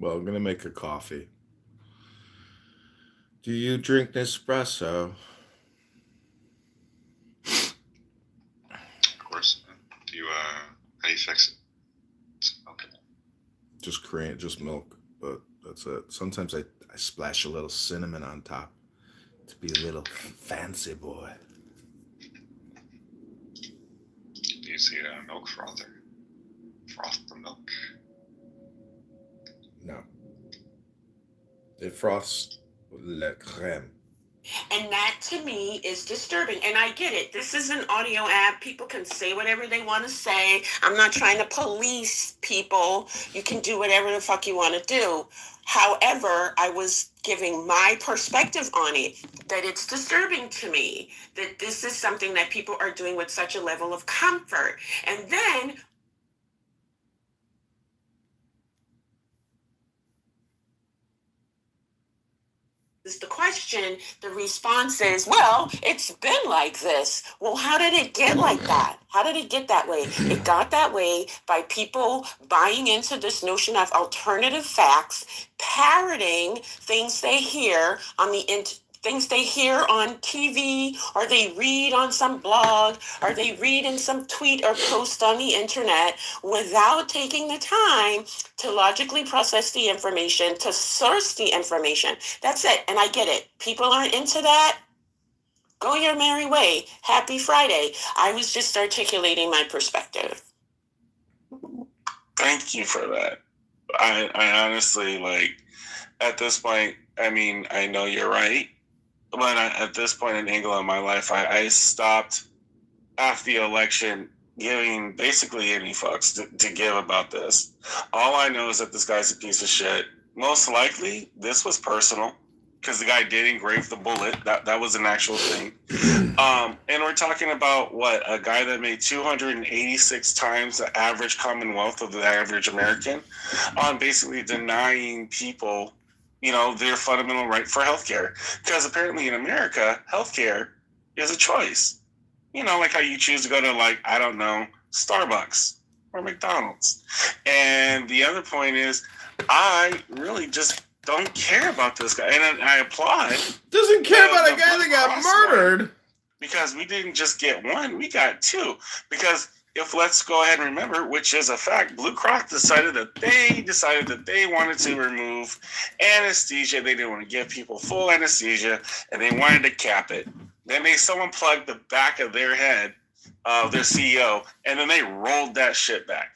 Well, I'm gonna make a coffee. Do you drink Nespresso? Of course. Do you how do you fix it? Okay. Just cream, just milk, but that's it. Sometimes I splash a little cinnamon on top to be a little fancy boy. Do you see a milk frother? Froth the milk. No, it froths la crème. And that to me is disturbing. And I get it. This is an audio app. People can say whatever they want to say. I'm not trying to police people. You can do whatever the fuck you want to do. However, I was giving my perspective on it, that it's disturbing to me that this is something that people are doing with such a level of comfort. And then is the question, the response is, well, it's been like this. Well, how did it get like that? How did it get that way? It got that way by people buying into this notion of alternative facts, parroting things they hear on the things they hear on TV, or they read on some blog, or they read in some tweet or post on the internet, without taking the time to logically process the information, to source the information. That's it. And I get it. People aren't into that. Go your merry way. Happy Friday. I was just articulating my perspective. Thank you for that. I honestly, like, at this point, I mean, I know you're right, but at this point in angle in my life, I stopped after the election giving basically any fucks to give about this. All I know is that this guy's a piece of shit. Most likely, this was personal because the guy did engrave the bullet. That was an actual thing. And we're talking about what, a guy that made 286 times the average commonwealth of the average American on basically denying people, you know, their fundamental right for healthcare. Because apparently in America, healthcare is a choice. You know, like how you choose to go to, like, I don't know, Starbucks or McDonald's. And the other point is, I really just don't care about this guy. And I applaud. Doesn't care about a guy that got murdered. Because we didn't just get one, we got two. Because if, let's go ahead and remember, which is a fact, Blue Cross decided that they wanted to remove anesthesia. They didn't want to give people full anesthesia, and they wanted to cap it. Then someone plugged the back of their head of their CEO, and then they rolled that shit back.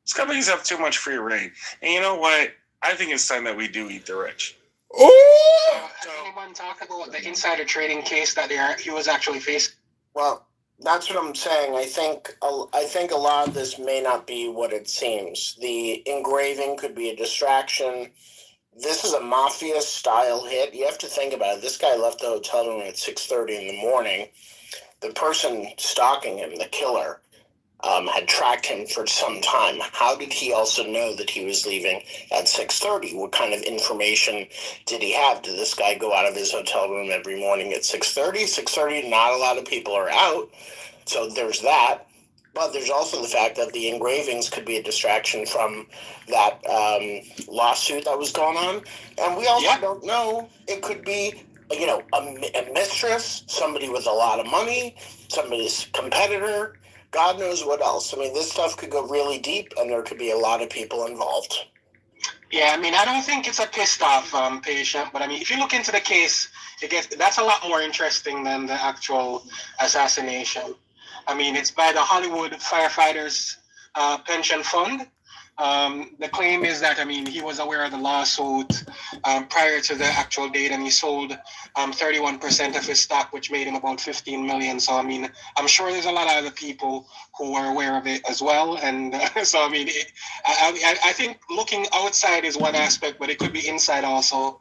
These companies have too much free reign. And you know what? I think it's time that we do eat the rich. Has anyone talked about the insider trading case that he was actually facing? Well, that's what I'm saying. I think a lot of this may not be what it seems. The engraving could be a distraction. This is a mafia-style hit. You have to think about it. This guy left the hotel room at 6:30 in the morning. The person stalking him, the killer, had tracked him for some time. How did he also know that he was leaving at 6:30? What kind of information did he have? Did this guy go out of his hotel room every morning at 6:30? 6:30, not a lot of people are out. So there's that. But there's also the fact that the engravings could be a distraction from that lawsuit that was going on. And we also don't know. It could be, you know, a mistress, somebody with a lot of money, somebody's competitor, God knows what else. I mean, this stuff could go really deep, and there could be a lot of people involved. Yeah, I mean, I don't think it's a pissed off patient, but I mean, if you look into the case, that's a lot more interesting than the actual assassination. I mean, it's by the Hollywood Firefighters Pension Fund. The claim is that, I mean, he was aware of the lawsuit prior to the actual date, and he sold 31% of his stock, which made him about $15 million. So, I mean, I'm sure there's a lot of other people who are aware of it as well. And so, I mean, I think looking outside is one aspect, but it could be inside also.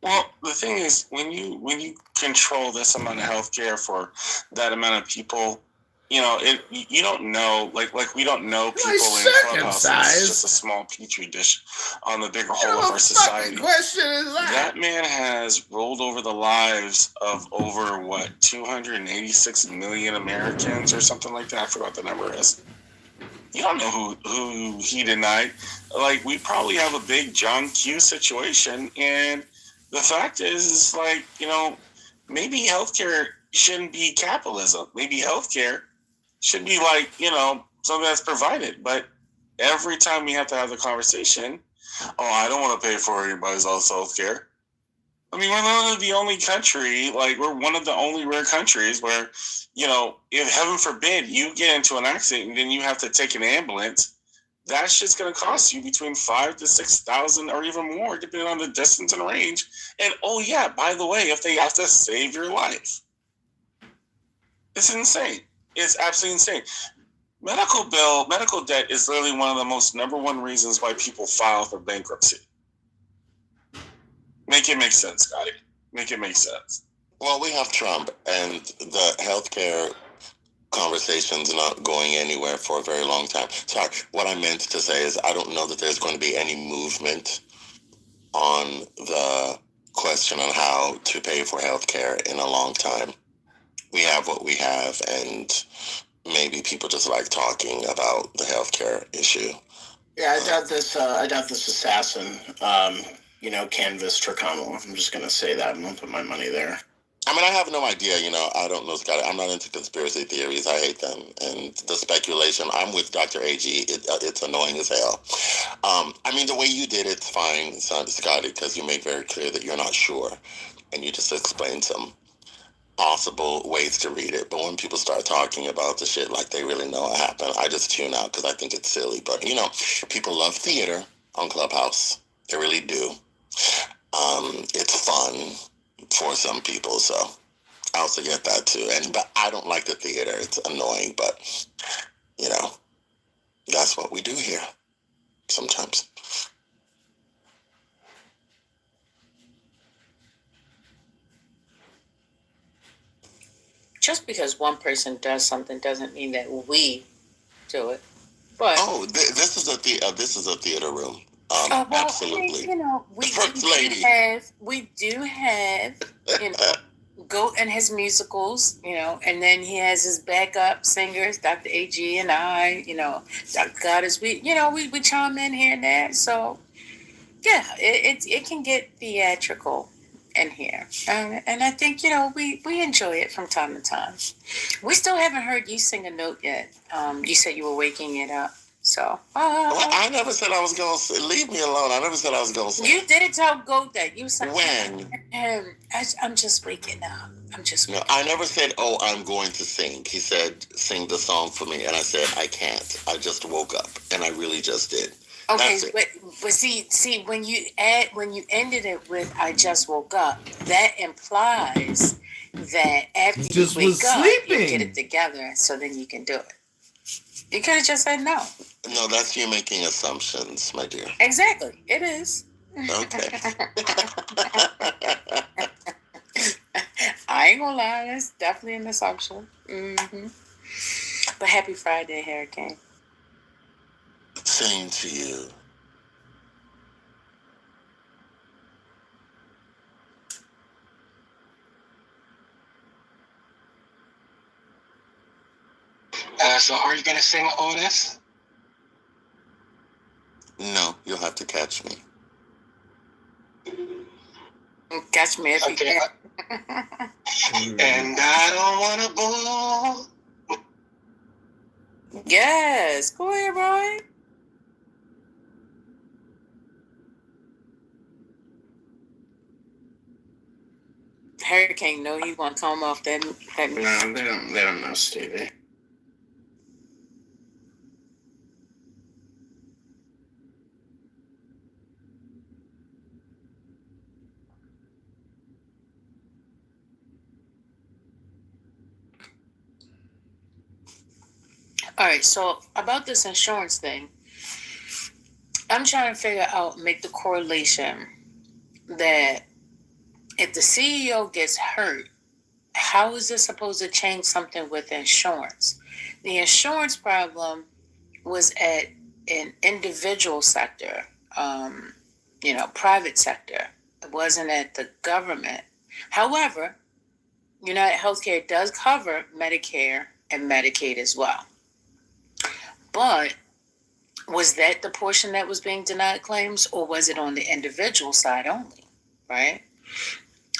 Well, the thing is, when you control this amount of healthcare for that amount of people, you know, you don't know, like we don't know people in Clubhouse. It's just a small petri dish on the bigger whole of our society. What question is that? That man has rolled over the lives of over 286 million Americans or something like that. I forgot what the number is. You don't know who he denied. Like, we probably have a big John Q situation, and the fact is like, maybe healthcare shouldn't be capitalism. Maybe healthcare should be like, something that's provided. But every time we have to have the conversation, I don't want to pay for everybody's healthcare. I mean, we're literally the only country, like, we're one of the only rare countries where, if heaven forbid you get into an accident and then you have to take an ambulance, that's just going to cost you between $5,000 to $6,000 or even more, depending on the distance and range. And by the way, if they have to save your life, it's insane. It's absolutely insane. Medical debt is literally one of the most number one reasons why people file for bankruptcy. Make it make sense, Scotty. Make it make sense. Well, we have Trump, and the healthcare conversation's not going anywhere for a very long time. Sorry, what I meant to say is I don't know that there's going to be any movement on the question on how to pay for healthcare in a long time. We have what we have, and maybe people just like talking about the healthcare issue. Yeah, I doubt this assassin, canvassed for Kamala. I'm just going to say that. I'm going to put my money there. I mean, I have no idea, I don't know, Scott. I'm not into conspiracy theories. I hate them. And the speculation, I'm with Dr. AG. It's annoying as hell. I mean, the way you did it's fine, Scotty, because you make very clear that you're not sure. And you just explain some possible ways to read it. But when people start talking about the shit like they really know what happened, I just tune out because I think it's silly. But, people love theater on Clubhouse. They really do. It's fun for some people, so I also get that too. But I don't like the theater. It's annoying, but that's what we do here sometimes. Just because one person does something doesn't mean that we do it. But this is a theater room. well, absolutely. We First lady. We do have, Goat and his musicals, and then he has his backup singers, Dr. AG and I, Dr. Goddess. We chime in here and there. So, yeah, it can get theatrical in here. And I think, we enjoy it from time to time. We still haven't heard you sing a note yet. You said you were waking it up. So, well, I never said I was going to leave me alone. I never said I was going to sing. You didn't tell Goat that. You said, when? I'm just waking up. No, I never said, I'm going to sing. He said, sing the song for me. And I said, I can't. I just woke up. And I really just did. Okay, but see, when you ended it with "I just woke up," that implies that after you wake up, you get it together, so then you can do it. You could have just said no. No, that's you making assumptions, my dear. Exactly, it is. Okay. I ain't gonna lie, that's definitely an assumption. Mm-hmm. But happy Friday, Hurricane. Same to you. So are you going to sing Otis? No, you'll have to catch me. Catch me if you can. And I don't want to boo. Yes, go ahead, Brian. Hurricane, no, he won't come off that. No, they don't know, Stevie. All right, so about this insurance thing, I'm trying to make the correlation that if the CEO gets hurt, how is this supposed to change something with insurance? The insurance problem was at an individual sector, private sector. It wasn't at the government. However, United Healthcare does cover Medicare and Medicaid as well. But was that the portion that was being denied claims, or was it on the individual side only? Right.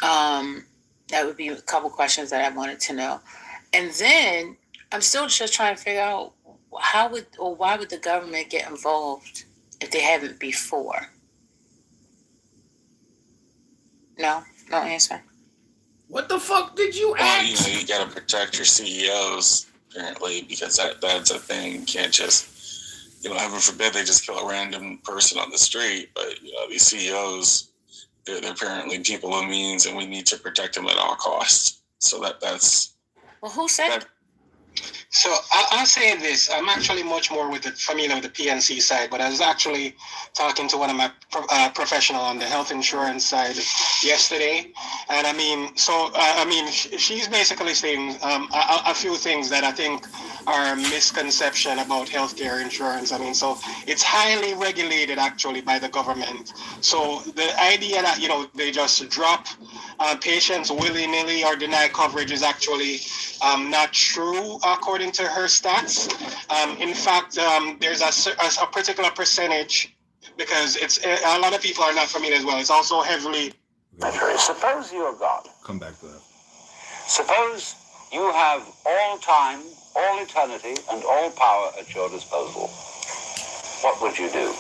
That would be a couple questions that I wanted to know. And then I'm still just trying to figure out why would the government get involved if they haven't before? No answer. What the fuck did you Well, ask? you gotta protect your CEOs apparently, because that's a thing. You can't just, heaven forbid they just kill a random person on the street. But these CEOs, they're apparently people of means, and we need to protect them at all costs. So that's. Well, who said that? So I'll say this. I'm actually much more familiar with the PNC side, but I was actually talking to one of my professional on the health insurance side yesterday. And she's basically saying a few things that I think are a misconception about healthcare insurance. So it's highly regulated actually by the government. So the idea that, they just drop patients willy-nilly or deny coverage is actually not true according to her stats. In fact, there's a particular percentage, because it's a lot of people are not familiar as well. It's also heavily. Suppose you are God. Come back to that. Suppose you have all time, all eternity, and all power at your disposal. What would you do?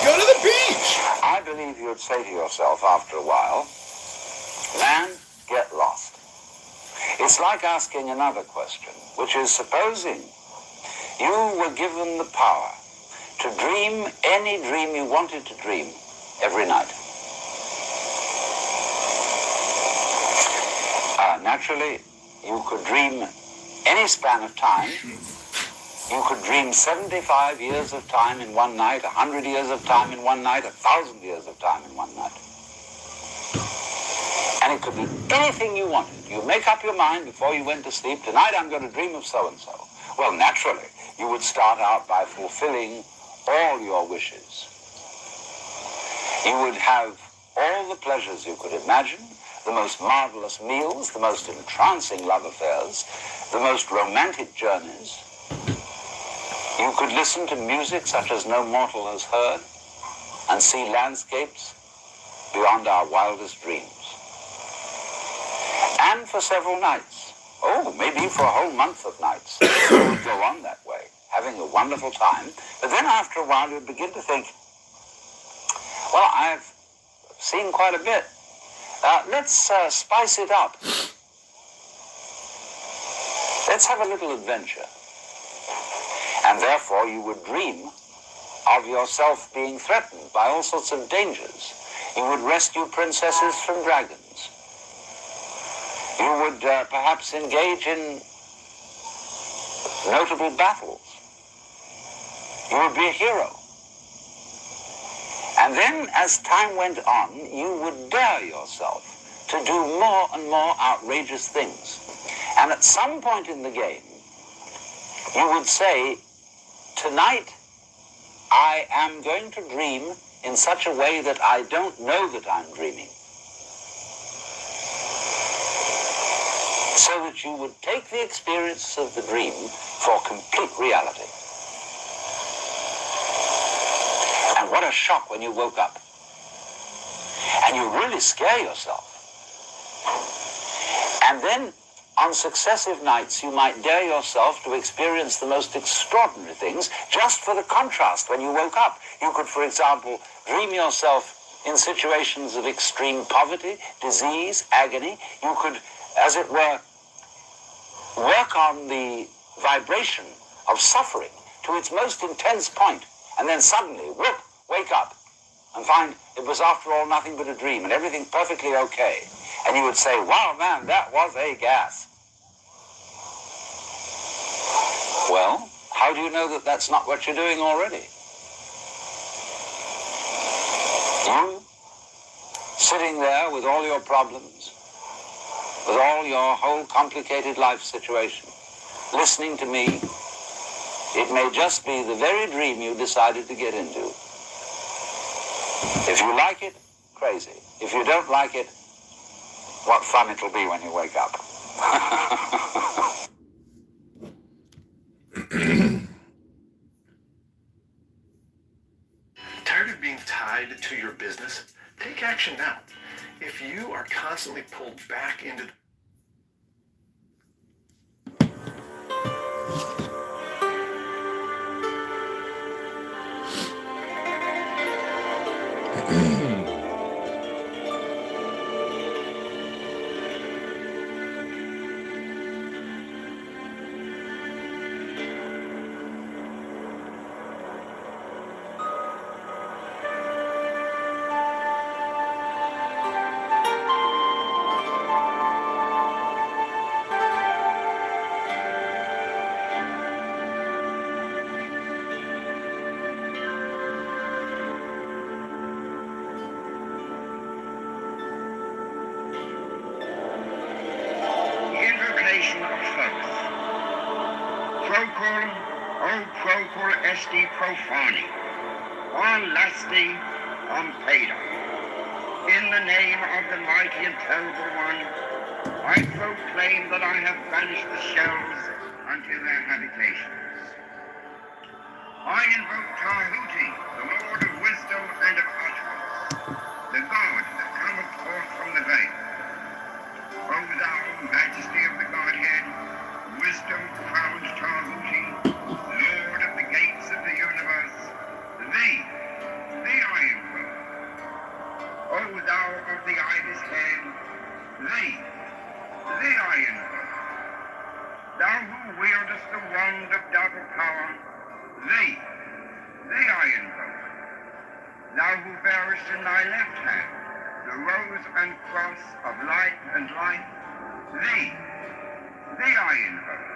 Go to the beach! I believe you'd say to yourself after a while, man, get lost. It's like asking another question, which is, supposing you were given the power to dream any dream you wanted to dream every night. Naturally, you could dream any span of time. You could dream 75 years of time in one night, 100 years of time in one night, 1,000 years of time in one night. And it could be anything you wanted. You make up your mind before you went to sleep, tonight I'm going to dream of so-and-so. Well, naturally, you would start out by fulfilling all your wishes. You would have all the pleasures you could imagine, the most marvelous meals, the most entrancing love affairs, the most romantic journeys. You could listen to music such as no mortal has heard and see landscapes beyond our wildest dreams. And for several nights, maybe for a whole month of nights, you would go on that way, having a wonderful time. But then after a while, you'd begin to think, well, I've seen quite a bit. Let's spice it up. Let's have a little adventure. And therefore, you would dream of yourself being threatened by all sorts of dangers. You would rescue princesses from dragons. You would perhaps engage in notable battles. You would be a hero. And then, as time went on, you would dare yourself to do more and more outrageous things. And at some point in the game, you would say, tonight, I am going to dream in such a way that I don't know that I'm dreaming. So that you would take the experience of the dream for complete reality. And what a shock when you woke up. And you really scare yourself. And then, on successive nights, you might dare yourself to experience the most extraordinary things just for the contrast when you woke up. You could, for example, dream yourself in situations of extreme poverty, disease, agony. You could, as it were, work on the vibration of suffering to its most intense point, and then suddenly, whoop, wake up and find it was after all nothing but a dream and everything perfectly okay. And you would say, wow, man, that was a gas. Well, how do you know that that's not what you're doing already? You, sitting there with all your problems, with all your whole complicated life situation, listening to me, it may just be the very dream you decided to get into. If you like it, crazy. If you don't like it, what fun it'll be when you wake up. being tied to your business? Take action now. If you are constantly pulled back into invocation of Thoth. Procul, O procul esti profani, on lasti, on peda. In the name of the mighty and terrible one, I proclaim that I have banished the shells unto their habitations. I invoke Tahuti, the Lord of wisdom and of utterance, the God that cometh forth from the veil. O thou majesty of the Godhead, wisdom crowned Tahuti, Lord of the gates of the universe, thee I invoke. O thou of the ibis head, thee I invoke. Thou who wieldest the wand of double power, thee I invoke. Thou who bearest in thy left hand the rose and cross of light and life, thee I invoke.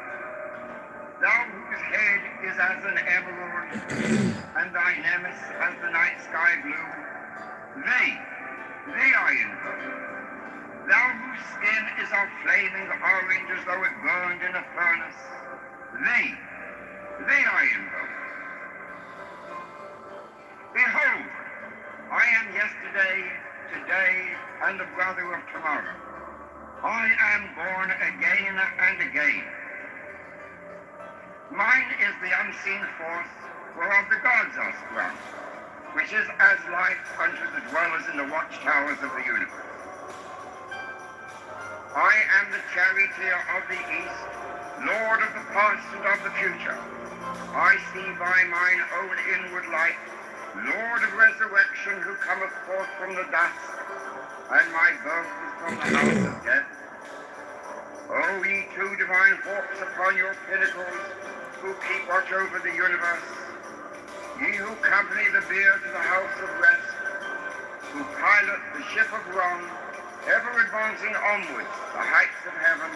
Thou whose head is as an emerald, and thy nemes as the night sky blue, thee I invoke. Thou whose skin is of flaming orange as though it burned in a furnace, thee I invoke. Behold, I am yesterday, today, and the brother of tomorrow. I am born again and again. Mine is the unseen force whereof the gods are sprung, which is as life unto the dwellers in the watchtowers of the universe. I am the charioteer of the east, lord of the past and of the future. I see by mine own inward light, Lord of resurrection, who cometh forth from the dust, and my birth is from the house of death. O ye two divine hawks upon your pinnacles, who keep watch over the universe, ye who company the bier to the house of rest, who pilot the ship of wrong, ever advancing onwards the heights of heaven,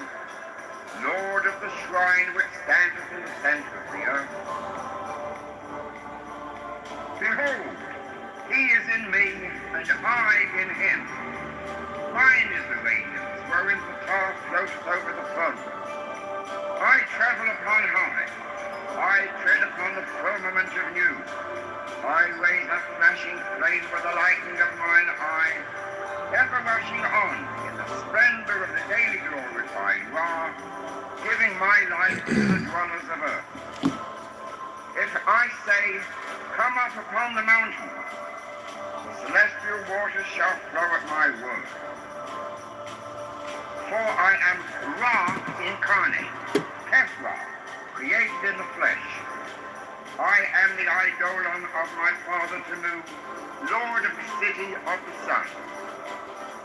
Lord of the shrine which standeth in the center of the earth. Behold, he is in me, and I in him. Mine is the radiance, wherein the tar floateth over the firmament. I travel upon high. I tread upon the firmament of news. I raise up flashing flame for the lightning of mine eye, ever rushing on in the splendor of the daily glorified Ra, giving my life to the dwellers of earth. If I say, come up upon the mountain, the celestial waters shall flow at my word. For I am Ra incarnate, Tesla, created in the flesh. I am the eidolon of my father Tanu, Lord of the city of the sun.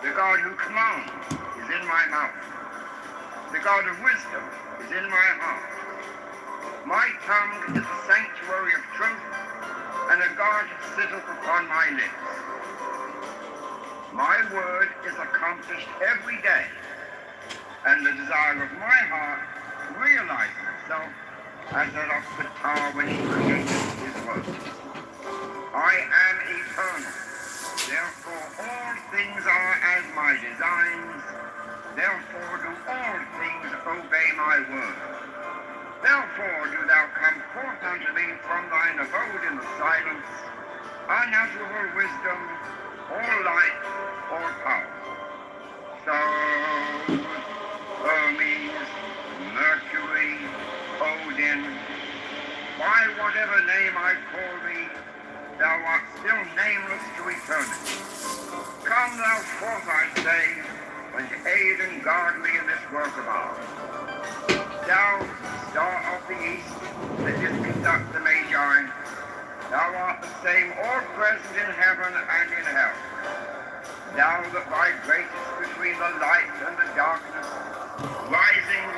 The God who commands is in my mouth. The God of wisdom is in my heart. My tongue is the sanctuary of truth, and a God sitteth upon my lips. My word is accomplished every day, and the desire of my heart realizes itself as that of Kitover when he created his work. I am eternal, therefore all things are as my designs, therefore do all things obey my word. Therefore do thou come forth unto me from thine abode in the silence, unutterable wisdom, all light, all power. So, Hermes, Mercury, Odin, by whatever name I call thee, thou art still nameless to eternity. Come thou forth, I say, and aid and guard me in this work of ours. Thou, star of the east, that didst conduct the Magi, thou art the same all present in heaven and in hell. Thou that vibratest between the light and the darkness, rising,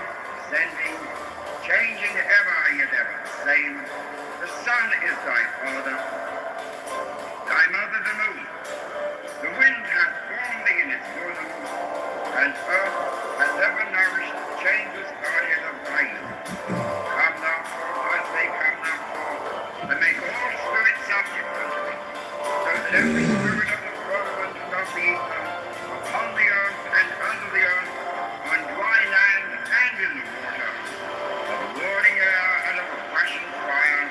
descending, changing ever yet ever the same. The sun is thy father, thy mother the moon. The wind hath formed thee in its bosom, and earth hath ever nourished the changeless guardian of thy youth. Come thou forth, I say, come thou forth, and make all spirits subject unto thee, so that every spirit of the whirlwind and of the ether, upon the earth and under the earth, on dry land and in the water, of lording air and of oppression fire,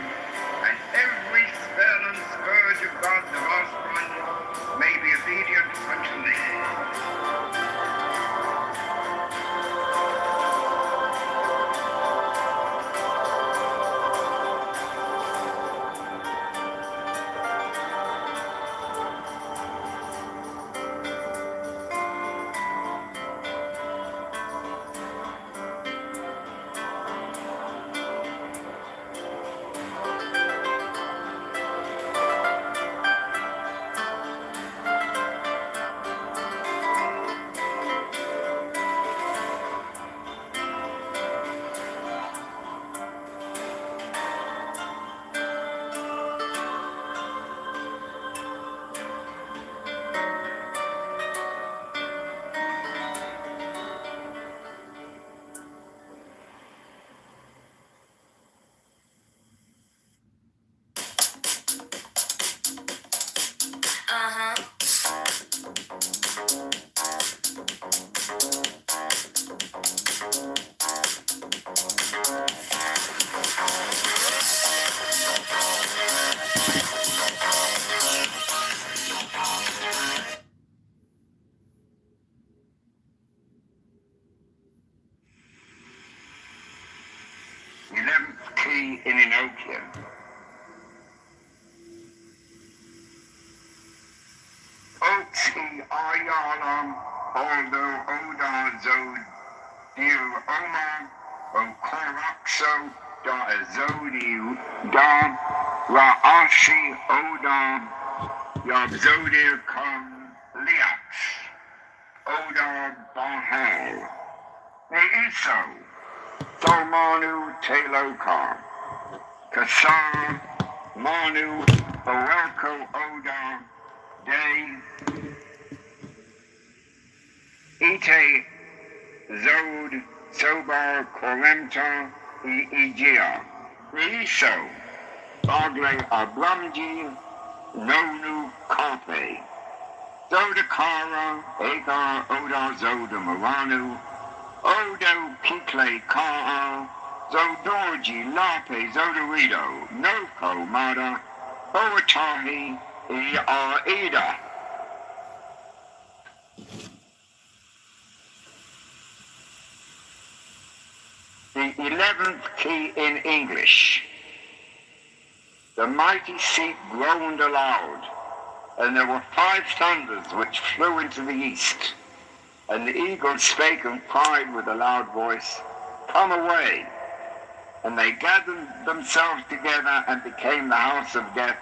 and every spell and scourge of God the last one may be obedient unto thee. Key in Enochian. Otzi Ayalam, although Oda Zod, Dio Omar, Okorakso, Da Azodi, Da Raashi Oda, Yabzodir Kam Liax, Oda Bahal, Neiso, Domanu Telokar, Kasar, Manu, Orelko Oda, Day, Ite, Zod, Sobar, Koremta, Igia, Riso, Bagle Abramji, Nonu Kape, Zodakara, Agar, Oda, Zoda Maranu, Odo Kikle Kaa, Zodorji, Lape, Zodorido, Noko Mada, Owatahi, Ida. The 11th key in English. The mighty sea groaned aloud, and there were 5 thunders which flew into the east. And the eagle spake and cried with a loud voice, Come away. And they gathered themselves together and became the house of death,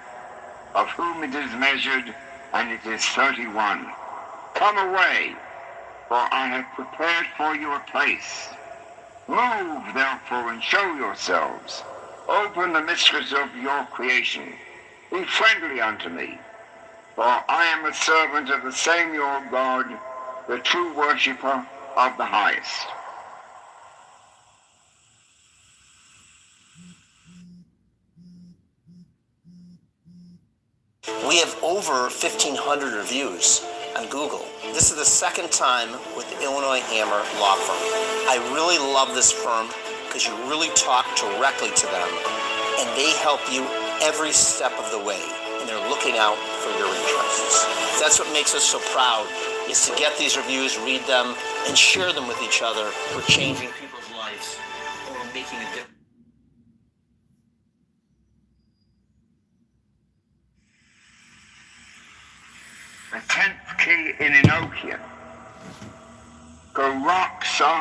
of whom it is measured, and it is 31. Come away, for I have prepared for you a place. Move, therefore, and show yourselves. Open the mysteries of your creation. Be friendly unto me, for I am a servant of the same your God, the true worshipper of the highest. We have over 1,500 reviews on Google. This is the second time with the Illinois Hammer Law Firm. I really love this firm because you really talk directly to them, and they help you every step of the way, and they're looking out for your interests. That's what makes us so proud, is to get these reviews, read them, and share them with each other for changing people's lives or making a difference. ki ininokia. Ko roxa,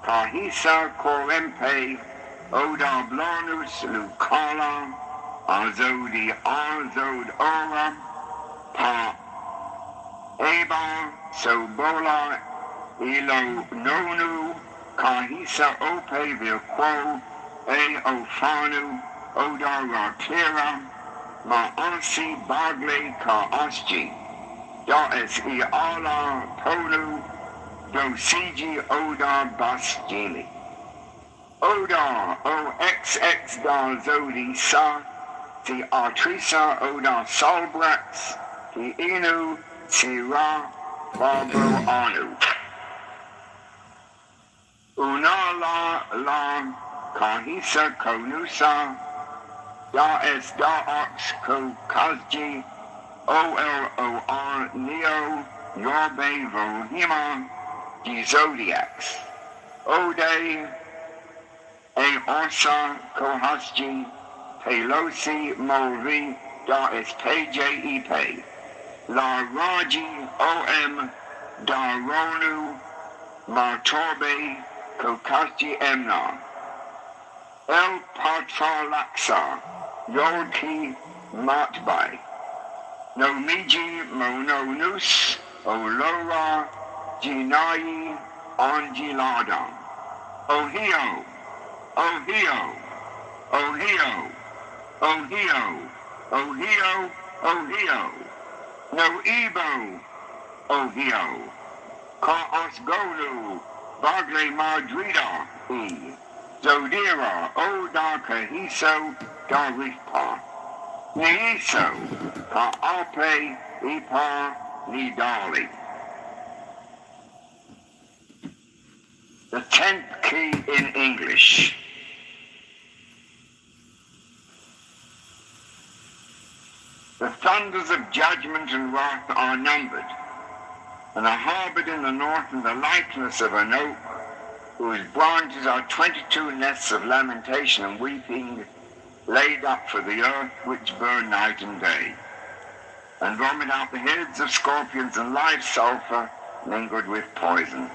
kahisa korempe, oda blonus lucala, azodi azod ora, pa eba sobola ilo nonu, kahisa ope vilquo, e ofanu, oda ratira, ma ansi bagle ka asji. Da es I ala ponu dosiji oda basjili. Oda o XX da zodi sa, ti artrisa oda solbrax, ti inu si ra babo anu. Una la kahisa konusa, da es da ox ko kazji, OLOR Neo Yorbe Vohima the Zodiacs. Ode E Orsa Kohasji Pelosi Movi Da SPJEP La Raji OM Daronu Martorbe Kokasji Emna El Patra Laksa Yorki Matbai No miji mononus olora jinai angilada. Ohio, ohio, ohio, ohio, ohio, ohio. No ebo, ohio. Ka osgolu, bagle madrida e. Zodira oda kahiso daripa. Niso, ka ape ipa nidali. The 10th key in English. The thunders of judgment and wrath are numbered, and are harbored in the north in the likeness of an oak, whose branches are 22 nests of lamentation and weeping, laid up for the earth, which burn night and day, and vomit out the heads of scorpions and live sulphur mingled with poison.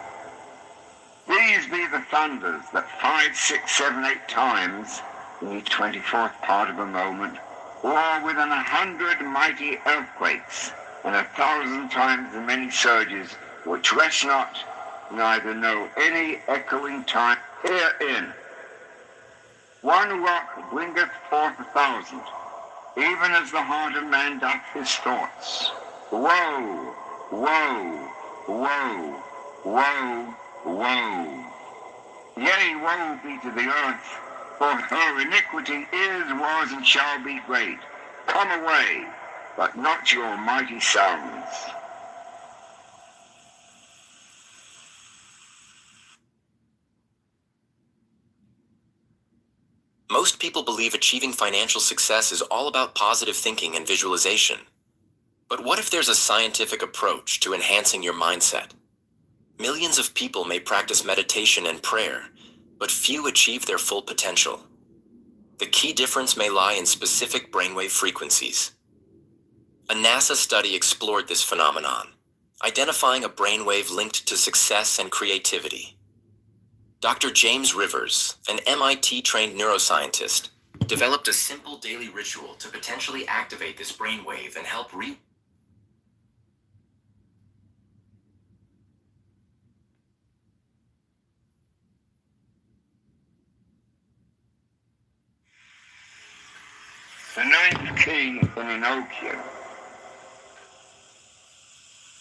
These be the thunders that 5, 6, 7, 8 times, in the 24th part of a moment, roar within 100 mighty earthquakes, and 1,000 times the many surges, which rest not, neither know any echoing time. Herein, one rock bringeth forth 1,000, even as the heart of man doth his thoughts. Woe, woe, woe, woe, woe. Yea, woe be to the earth, for her iniquity is, was, and shall be great. Come away, but not your mighty sounds. Most people believe achieving financial success is all about positive thinking and visualization. But what if there's a scientific approach to enhancing your mindset? Millions of people may practice meditation and prayer, but few achieve their full potential. The key difference may lie in specific brainwave frequencies. A NASA study explored this phenomenon, identifying a brainwave linked to success and creativity. Dr. James Rivers, an MIT-trained neuroscientist, developed a simple daily ritual to potentially activate this brainwave and help The 9th key in Enokia.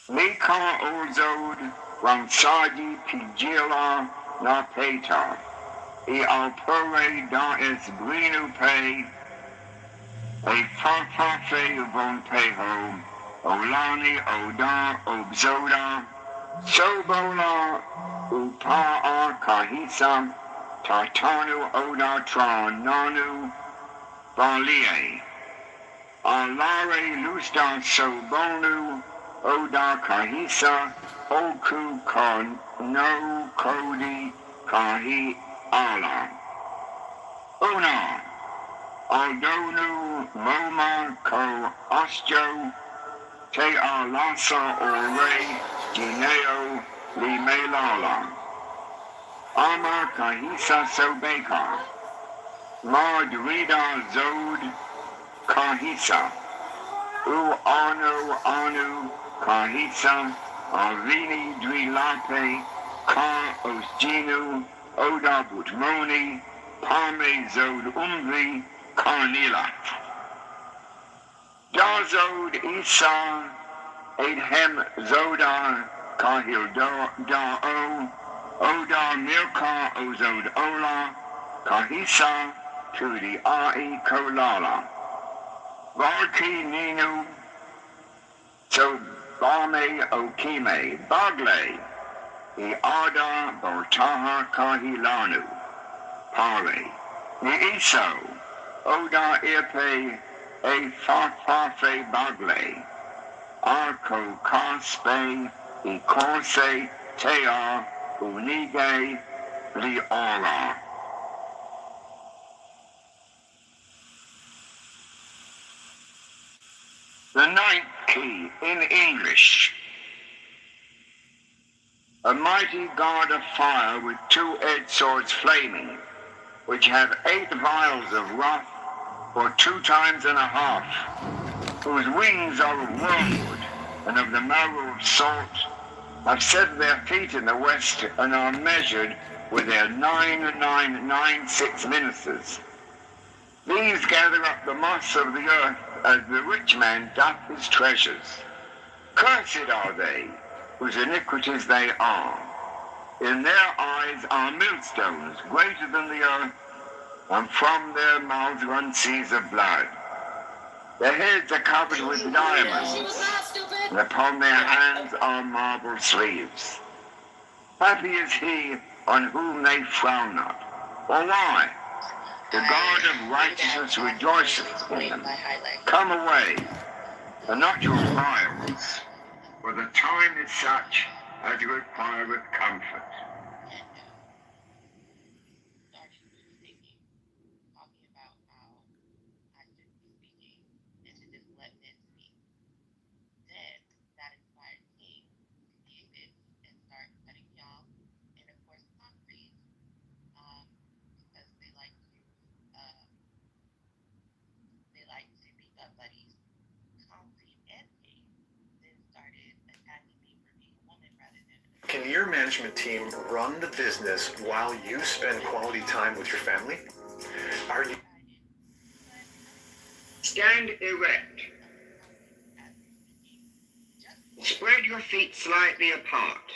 Mika ozod ramsadi pigila na peta. E alpore da es brinu pe. E farfafe von peho. Olani oda obzoda. Sobola upaa kahisa. Tartanu oda nanu. Balie, alare lusda sobonu, oda kahisa, oku kan no kodi kahi ala. Una, aldonu moma ko ostjo, te a lasa o re gineo li me lala. Ama kahisa sobeka. Ma drida zod kahisa. U anu kahisa. Avini drilape ka osginu oda butmoni pame zod umvi karnila. Dazod Isa Adhem Zoda Kahil Da'o Oda Milka Ozod Ola Kahisa Tudi Ai Kolala Varki Ninu So Bame Okime Bagle Iada Bortaha Kahilanu Pare Niiso Oda Ipe A Fafafe Bagle Arco Caspe Icorse Tea Unige Liora. The ninth key in English. A mighty god of fire with two-edged swords flaming, which have 8 vials of wrath for 2 times and a half, whose wings are of wormwood and of the marrow of salt, have set their feet in the west and are measured with their 9996 ministers. These gather up the moss of the earth as the rich man doth his treasures. Cursed are they, whose iniquities they are. In their eyes are millstones greater than the earth, and from their mouths run seas of blood. Their heads are covered with diamonds, and upon their hands are marble sleeves. Happy is he on whom they frown not. For why? The God of righteousness rejoiceth in them. Come away, and not your vials, for the time is such as requireth comfort. Can your management team run the business while you spend quality time with your family? Are you... Stand erect. Spread your feet slightly apart.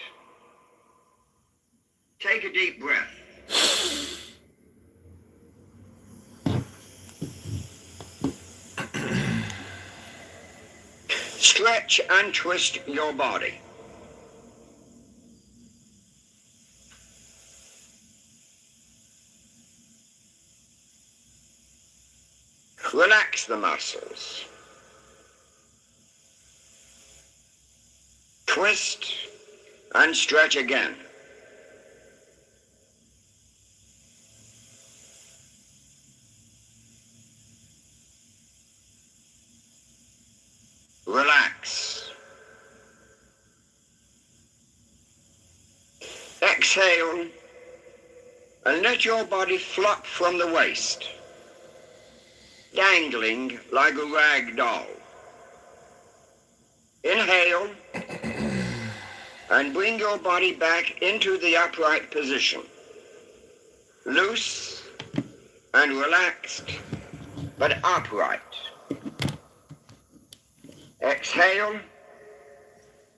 Take a deep breath. Stretch and twist your body. Relax the muscles. Twist and stretch again. Relax. Exhale and let your body flop from the waist, dangling like a rag doll. Inhale and bring your body back into the upright position. Loose and relaxed, but upright. Exhale,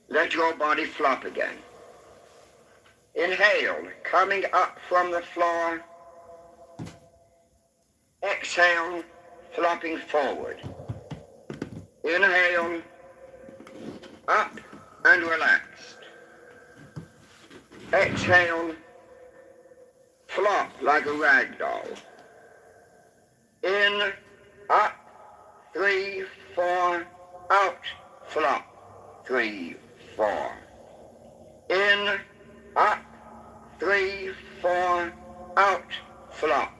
let your body flop again. Inhale, coming up from the floor. Exhale, flopping forward. Inhale, up and relaxed. Exhale, flop like a rag doll. In, up, 3, 4, out, flop, 3, 4. In, up, 3, 4, out, flop,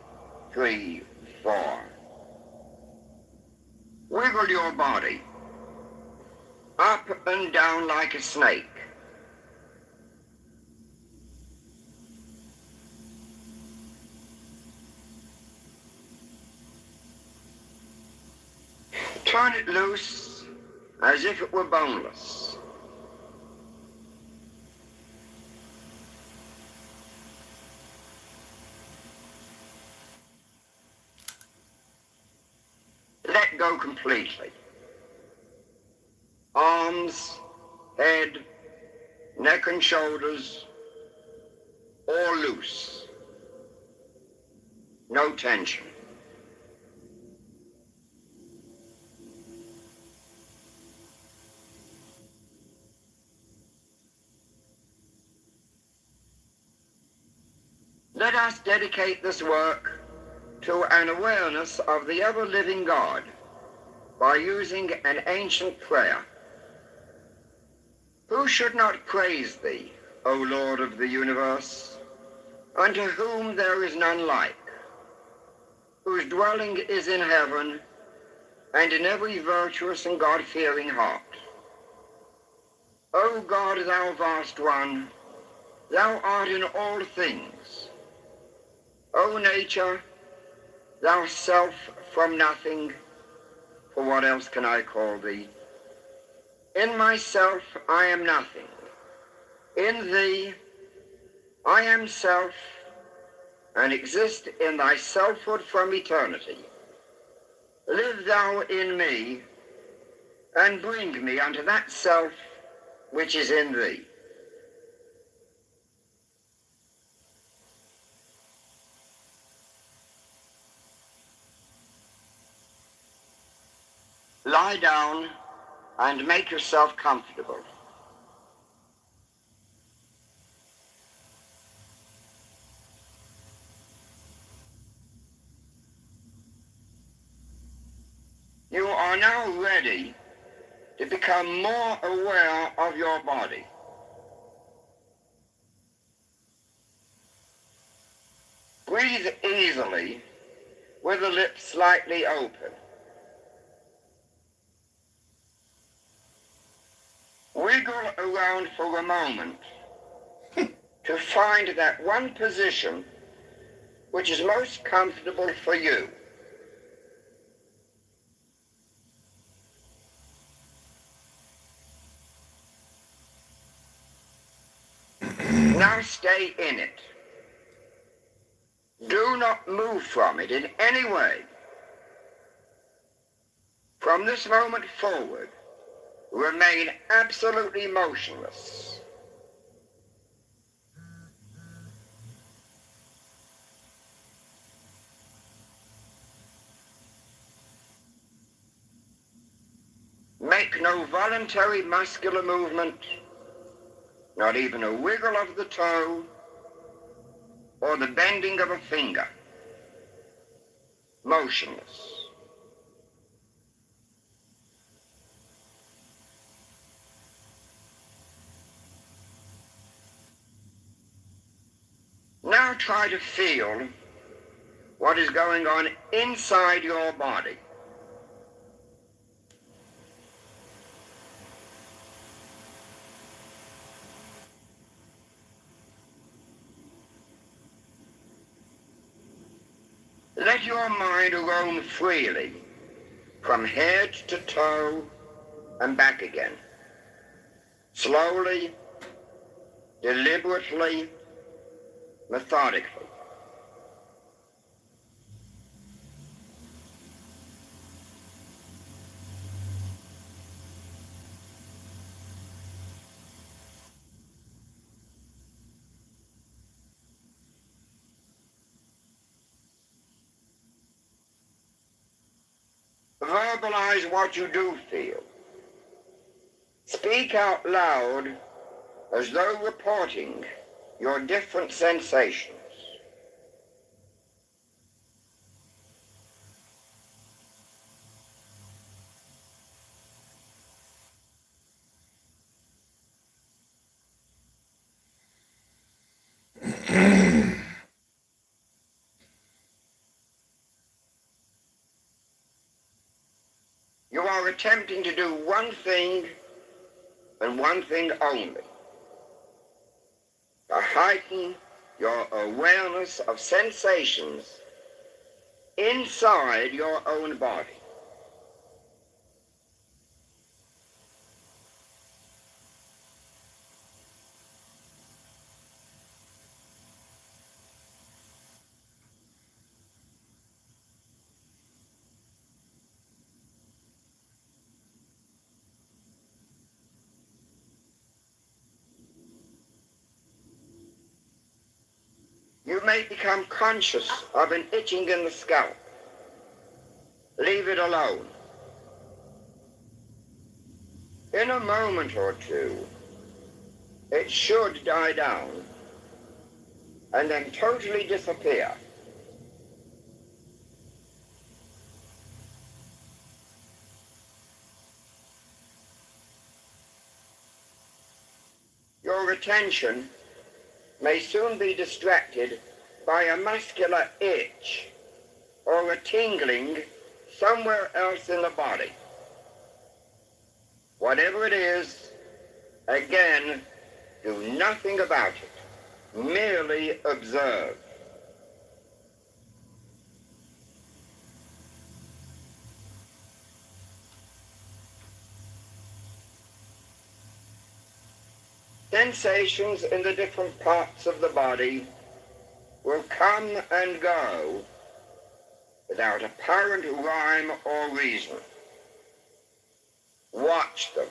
3, 4. Wiggle your body. up and down like a snake. Turn it loose as if it were boneless. Let go completely. Arms, head, neck and shoulders, all loose. No tension. Let us dedicate this work to an awareness of the ever-living God by using an ancient prayer. Who should not praise thee, O Lord of the universe, unto whom there is none like, whose dwelling is in heaven and in every virtuous and God-fearing heart. O God, thou vast one, thou art in all things. O nature, thou self from nothing, for what else can I call thee? In myself I am nothing. In thee I am self, and exist in thy selfhood from eternity. Live thou in me, and bring me unto that self which is in thee. Lie down and make yourself comfortable. You are now ready to become more aware of your body. Breathe easily with the lips slightly open. Wiggle around for a moment to find that one position which is most comfortable for you. Now stay in it. Do not move from it in any way. From this moment forward, remain absolutely motionless. Make no voluntary muscular movement, not even a wiggle of the toe or the bending of a finger. Motionless. Now try to feel what is going on inside your body. Let your mind roam freely from head to toe and back again. Slowly, deliberately, methodically. Verbalize what you do feel. Speak out loud as though reporting your different sensations. You are attempting to do one thing and one thing only: to heighten your awareness of sensations inside your own body. You may become conscious of an itching in the scalp. Leave it alone. In a moment or two, it should die down and then totally disappear. Your attention may soon be distracted by a muscular itch or a tingling somewhere else in the body. Whatever it is, again, do nothing about it. Merely observe. Sensations in the different parts of the body will come and go without apparent rhyme or reason. Watch them.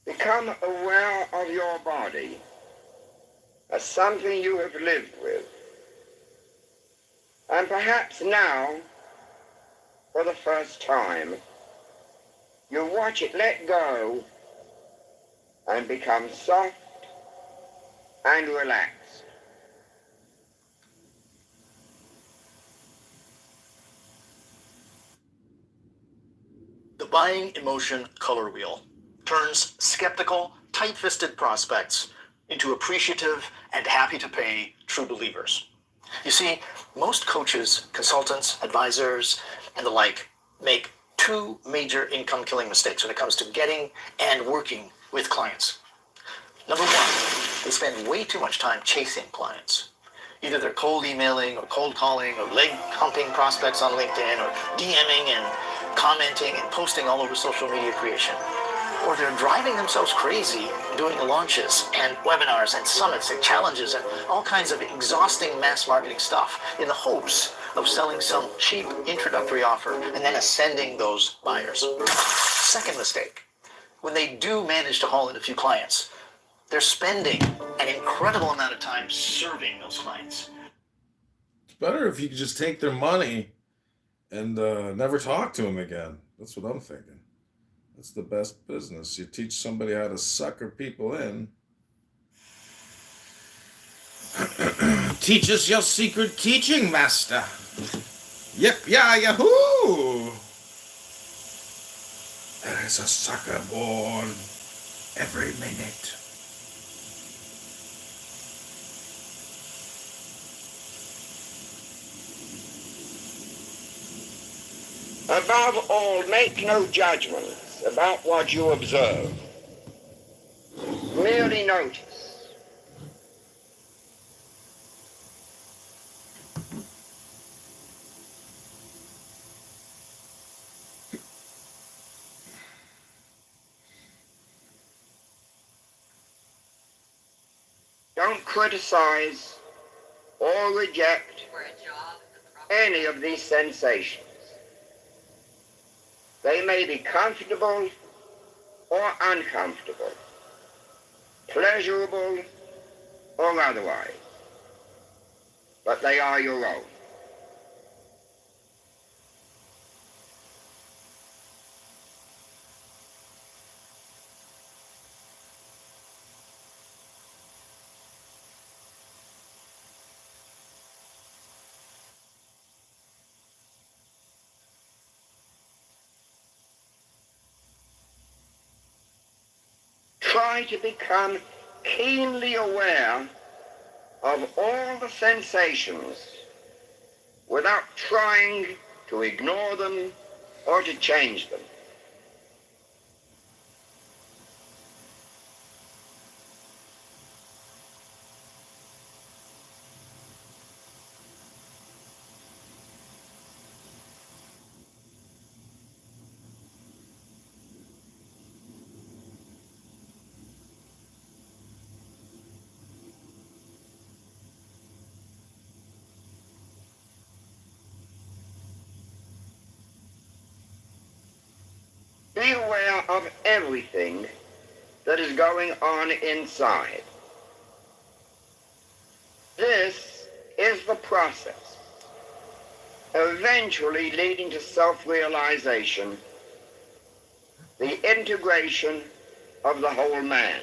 Become aware of your body as something you have lived with. And perhaps now, for the first time, you watch it let go and become soft and relaxed. The buying emotion color wheel turns skeptical, tight-fisted prospects into appreciative and happy to pay true believers. You see, most coaches, consultants, advisors, and the like make two major income-killing mistakes when it comes to getting and working with clients. Number one, they spend way too much time chasing clients. Either they're cold emailing or cold calling or leg humping prospects on LinkedIn or DMing and commenting and posting all over social media creation. Or they're driving themselves crazy doing launches and webinars and summits and challenges and all kinds of exhausting mass marketing stuff in the hopes of selling some cheap introductory offer and then ascending those buyers. Second mistake, when they do manage to haul in a few clients, they're spending an incredible amount of time serving those clients. It's better if you could just take their money and never talk to them again. That's what I'm thinking. That's the best business. You teach somebody how to sucker people in. Teach us your secret teaching, master. Yep, yeah, yahoo! There is a sucker born every minute. Above all, make no judgments about what you observe. Merely notice. Don't criticize or reject any of these sensations. They may be comfortable or uncomfortable, pleasurable or otherwise, but they are your own. try to become keenly aware of all the sensations without trying to ignore them or to change them. Be aware of everything that is going on inside. This is the process, eventually leading to self-realization, the integration of the whole man.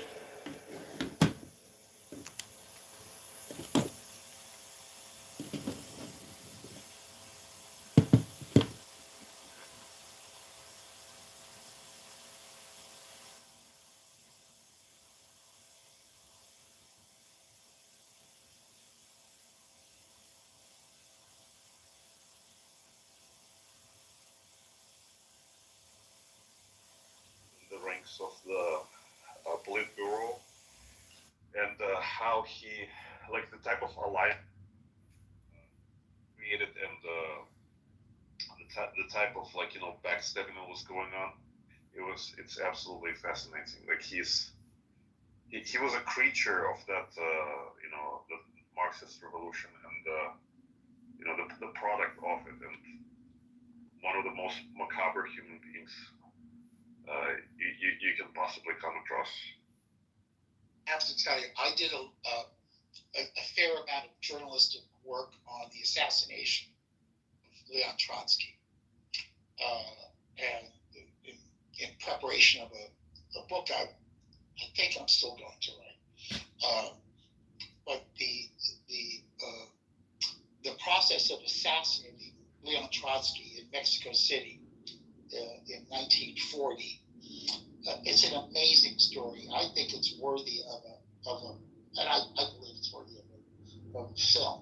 The ranks of the Politburo, and how he, like the type of alliance created, and the type of, like, backstabbing that was going on. It's absolutely fascinating. Like he was a creature of that, the Marxist revolution, and the product of it, and one of the most macabre human beings you can possibly come across. I have to tell you, I did a fair amount of journalistic work on the assassination of Leon Trotsky, and in preparation of a book I think I'm still going to write. But the process of assassinating Leon Trotsky in Mexico City in 1940, it's an amazing story. I think it's worthy of a, and I believe it's worthy of a film,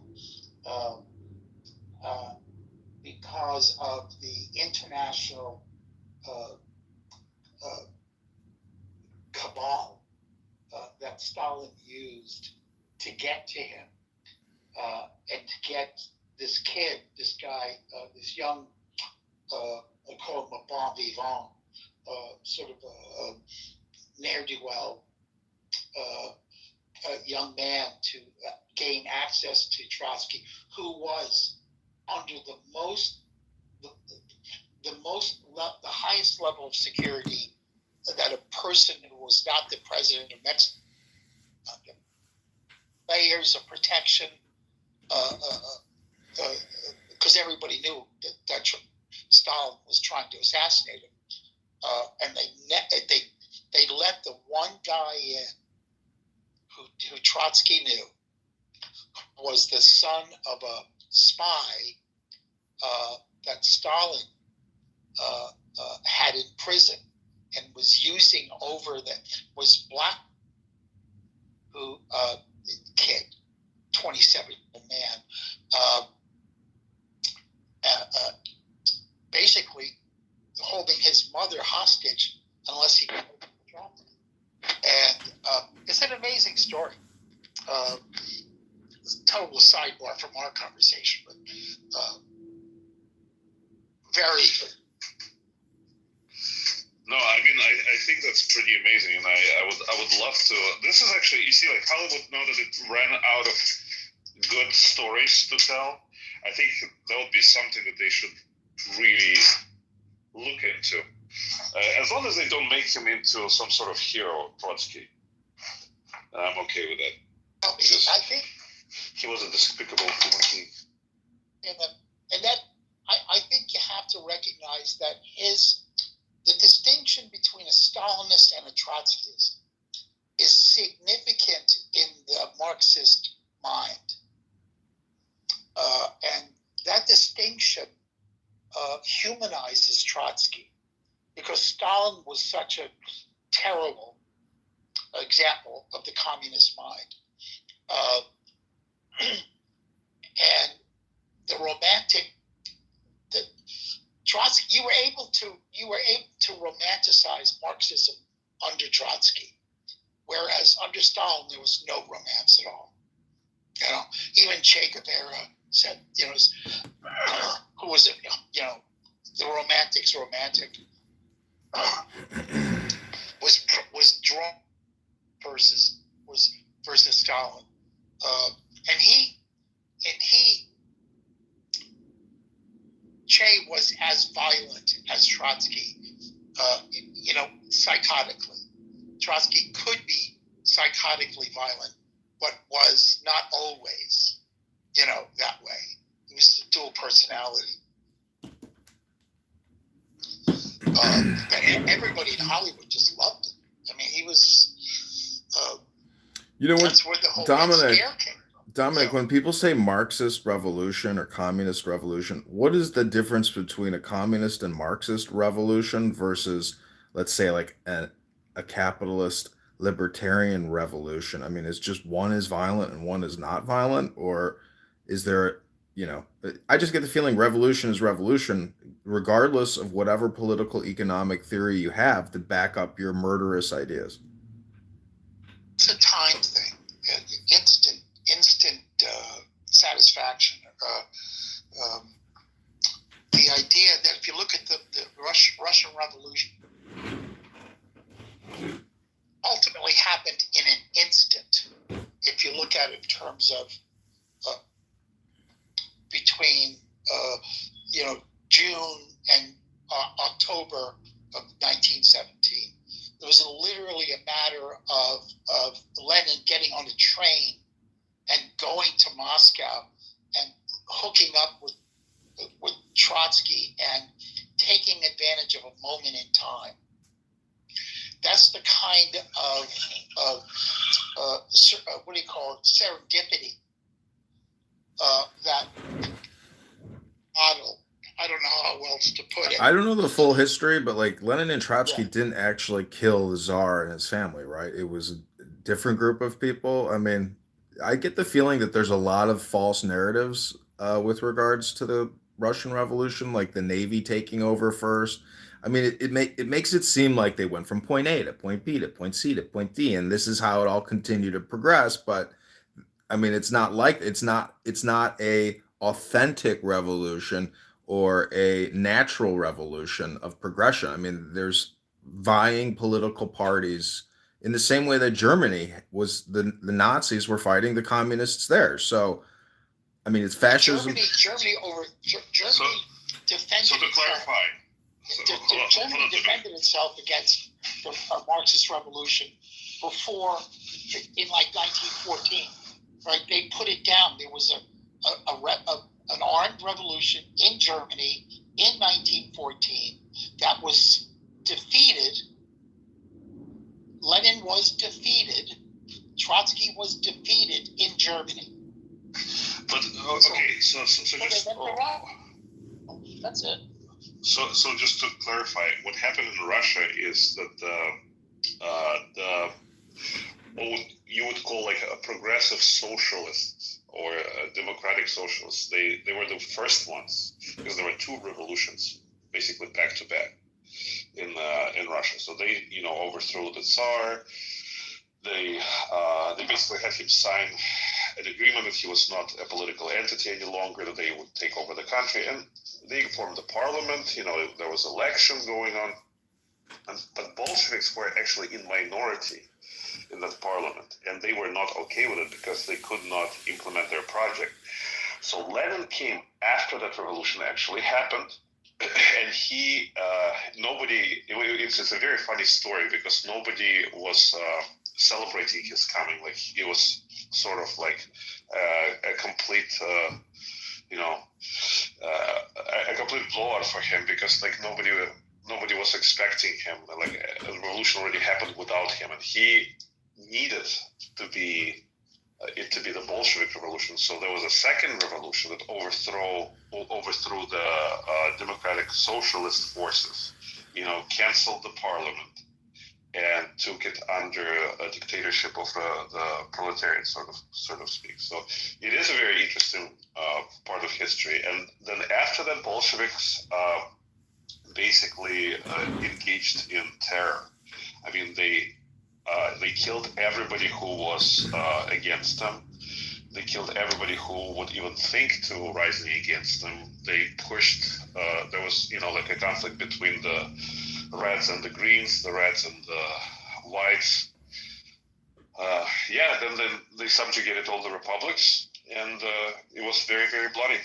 because of the international cabal that Stalin used to get to him, and to get this kid, this guy, this young, I call him a bon vivant, sort of a ne'er-do-well young man, to gain access to Trotsky, who was under the highest level of security that a person who was not the president of Mexico, layers of protection, because everybody knew that Stalin was trying to assassinate him, and they let the one guy in who Trotsky knew was the son of a spy that Stalin had in prison and was using was black, who kid, 27-year-old man, basically holding his mother hostage unless he could drop it. And it's an amazing story. It's a total sidebar from our conversation, but very. No, I mean, I think that's pretty amazing, and I would love to. This is actually, you see, like Hollywood, now that it ran out of good stories to tell, I think that would be something that they should really look into. As long as they don't make him into some sort of hero, Trotsky, I'm okay with that. Because I think he was a despicable human being. And that, I think you have to recognize that the distinction between a Stalinist and a Trotskyist is significant in the Marxist mind. And that distinction humanizes Trotsky, because Stalin was such a terrible example of the communist mind. And the romantic, the Trotsky, you were able to romanticize Marxism under Trotsky, whereas under Stalin there was no romance at all. You know, even Che Guevara said, you know, who was it? You know, the romantics romantic was drawn versus Stalin, and Che was as violent as Trotsky, you know, psychotically. Trotsky could be psychotically violent, but was not always, you know, that way. He was a dual personality. But everybody in Hollywood just loved him. I mean, he was. You know what, that's where the whole Red Scare came from. Dominic, when people say Marxist revolution or communist revolution, what is the difference between a communist and Marxist revolution versus, let's say, like a capitalist libertarian revolution? I mean, is just one is violent and one is not violent, or is there, you know, I just get the feeling revolution is revolution, regardless of whatever political economic theory you have to back up your murderous ideas. It's a time thing, instant satisfaction. The idea that if you look at the Russian Revolution, ultimately happened in an instant. If you look at it in terms of between you know, June and October of 1917. It was literally a matter of Lenin getting on a train and going to Moscow and hooking up with Trotsky and taking advantage of a moment in time. That's the kind of what do you call it, serendipity that model. I don't know how else to put it. I don't know the full history, but like Lenin and Trotsky didn't actually kill the Tsar and his family, right? It was a different group of people. I mean, I get the feeling that there's a lot of false narratives with regards to the Russian Revolution, like the Navy taking over first. I mean, it makes it seem like they went from point A to point B to point C to point D, and this is how it all continued to progress. But I mean, it's not a authentic revolution or a natural revolution of progression. I mean, there's vying political parties in the same way that Germany was, the Nazis were fighting the communists there. So, I mean, it's fascism. Germany defended So to clarify, Germany defended itself against the Marxist revolution before, in like 1914, right? They put it down. There was an armed revolution in Germany in 1914 that was defeated. Lenin was defeated. Trotsky was defeated in Germany. But okay, so just that's it. So just to clarify, what happened in Russia is that what you would call like a progressive socialists or a democratic socialists, they were the first ones, because there were two revolutions basically back to back in Russia. So they, you know, overthrew the Tsar. They basically had him sign an agreement that he was not a political entity any longer, that they would take over the country, and they formed the parliament. You know, there was election going on, but Bolsheviks were actually in minority in that parliament, and they were not okay with it because they could not implement their project. So Lenin came after that revolution actually happened, and he it's a very funny story because nobody was celebrating his coming. Like, it was sort of like a complete a complete blowout for him, because like nobody was expecting him. Like, a revolution already happened without him, and he needed to be the Bolshevik revolution. So there was a second revolution that overthrew the democratic socialist forces, you know, canceled the parliament, and took it under a dictatorship of the proletariat, sort of speak. So it is a very interesting part of history. And then after that, Bolsheviks basically engaged in terror. I mean, they killed everybody who was against them. They killed everybody who would even think to rising against them. They pushed. There was, like a conflict between the Reds and the Greens, the Reds and the Whites. Then they subjugated all the republics, and it was very, very bloody.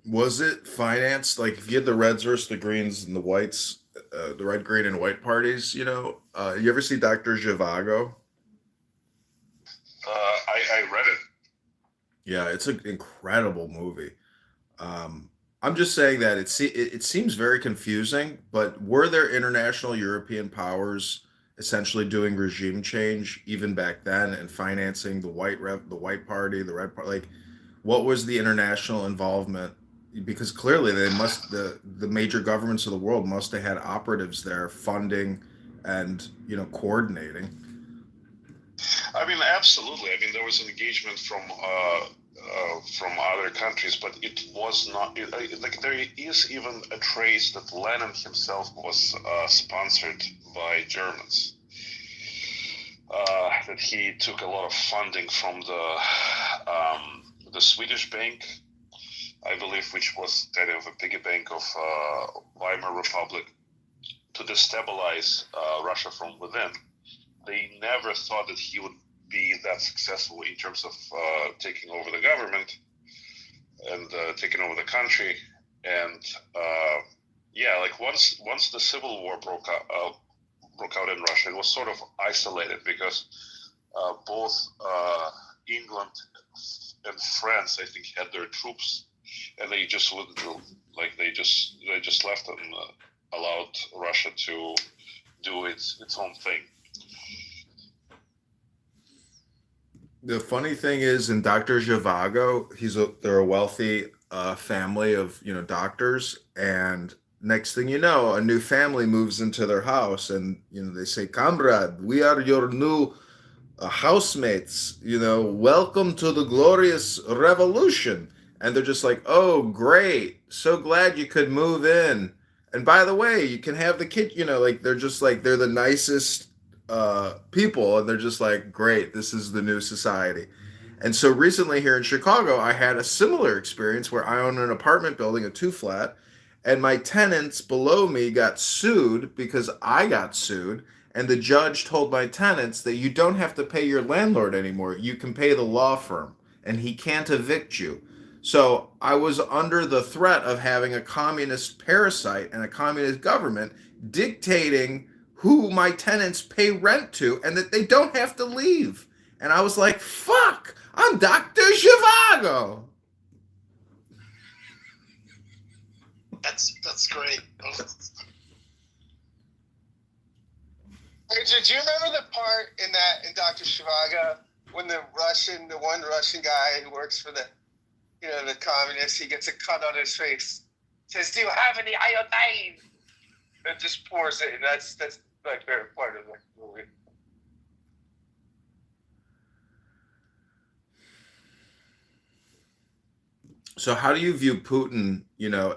Was it financed? Like, if you had the Reds versus the Greens and the Whites, the red, green, and white parties, you ever see Dr. Zhivago? I read it. Yeah, it's an incredible movie. I'm just saying that it seems very confusing, but were there international European powers essentially doing regime change even back then and financing the white party, the red party? Like, what was the international involvement? Because clearly the major governments of the world must have had operatives there funding and coordinating. I mean, absolutely. I mean, there was an engagement from other countries, but it was not like there is even a trace that Lenin himself was sponsored by Germans. That he took a lot of funding from the Swedish bank, I believe, which was kind of a piggy bank of Weimar Republic, to destabilize Russia from within. They never thought that he would be that successful in terms of taking over the government and taking over the country. And like once the civil war broke out in Russia, it was sort of isolated because both England and France, I think, had their troops, and they just withdrew. Like they just left and allowed Russia to do its own thing. The funny thing is, in Dr. Zhivago, they're a wealthy family of doctors, and next thing you know, a new family moves into their house, and they say, "Comrade, we are your new housemates. Welcome to the glorious revolution." And they're just like, "Oh, great! So glad you could move in. And by the way, you can have the kid." Like they're just like they're the nicest people, and they're just like, "Great, this is the new society." And so recently here in Chicago, I had a similar experience where I own an apartment building, a 2-flat, and my tenants below me got sued because I got sued. And the judge told my tenants that you don't have to pay your landlord anymore. You can pay the law firm, and he can't evict you. So I was under the threat of having a communist parasite and a communist government dictating who my tenants pay rent to and that they don't have to leave. And I was like, fuck, I'm Dr. Zhivago. That's great. Did you remember the part in Dr. Zhivago when the one Russian guy who works for the communists, he gets a cut on his face, says, "Do you have any iodine?" And just pours it, and that's my favorite part of the movie. So how do you view Putin,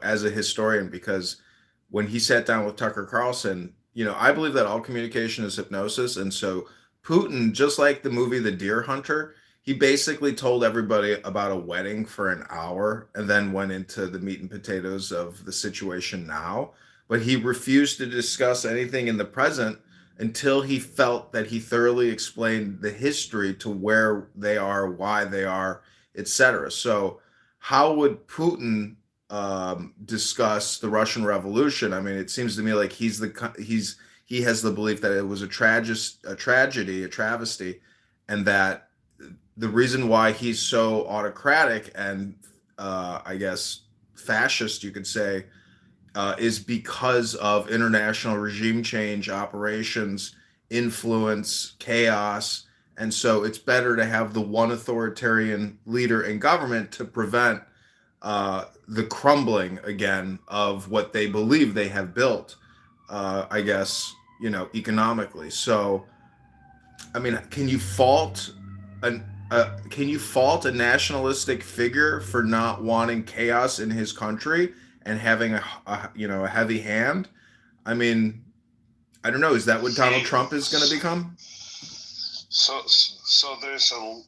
as a historian? Because when he sat down with Tucker Carlson, I believe that all communication is hypnosis. And so Putin, just like the movie The Deer Hunter, he basically told everybody about a wedding for an hour and then went into the meat and potatoes of the situation now. But he refused to discuss anything in the present until he felt that he thoroughly explained the history to where they are, why they are, etc. So how would Putin discuss the Russian Revolution? I mean, it seems to me like he has the belief that it was a tragedy, a travesty, and that the reason why he's so autocratic and I guess fascist, you could say, is because of international regime change operations, influence, chaos. And so it's better to have the one authoritarian leader in government to prevent the crumbling again of what they believe they have built. I guess, economically. So, I mean, can you fault a nationalistic figure for not wanting chaos in his country and having a heavy hand? I mean, I don't know. Is that what Donald Trump is going to become? So there's a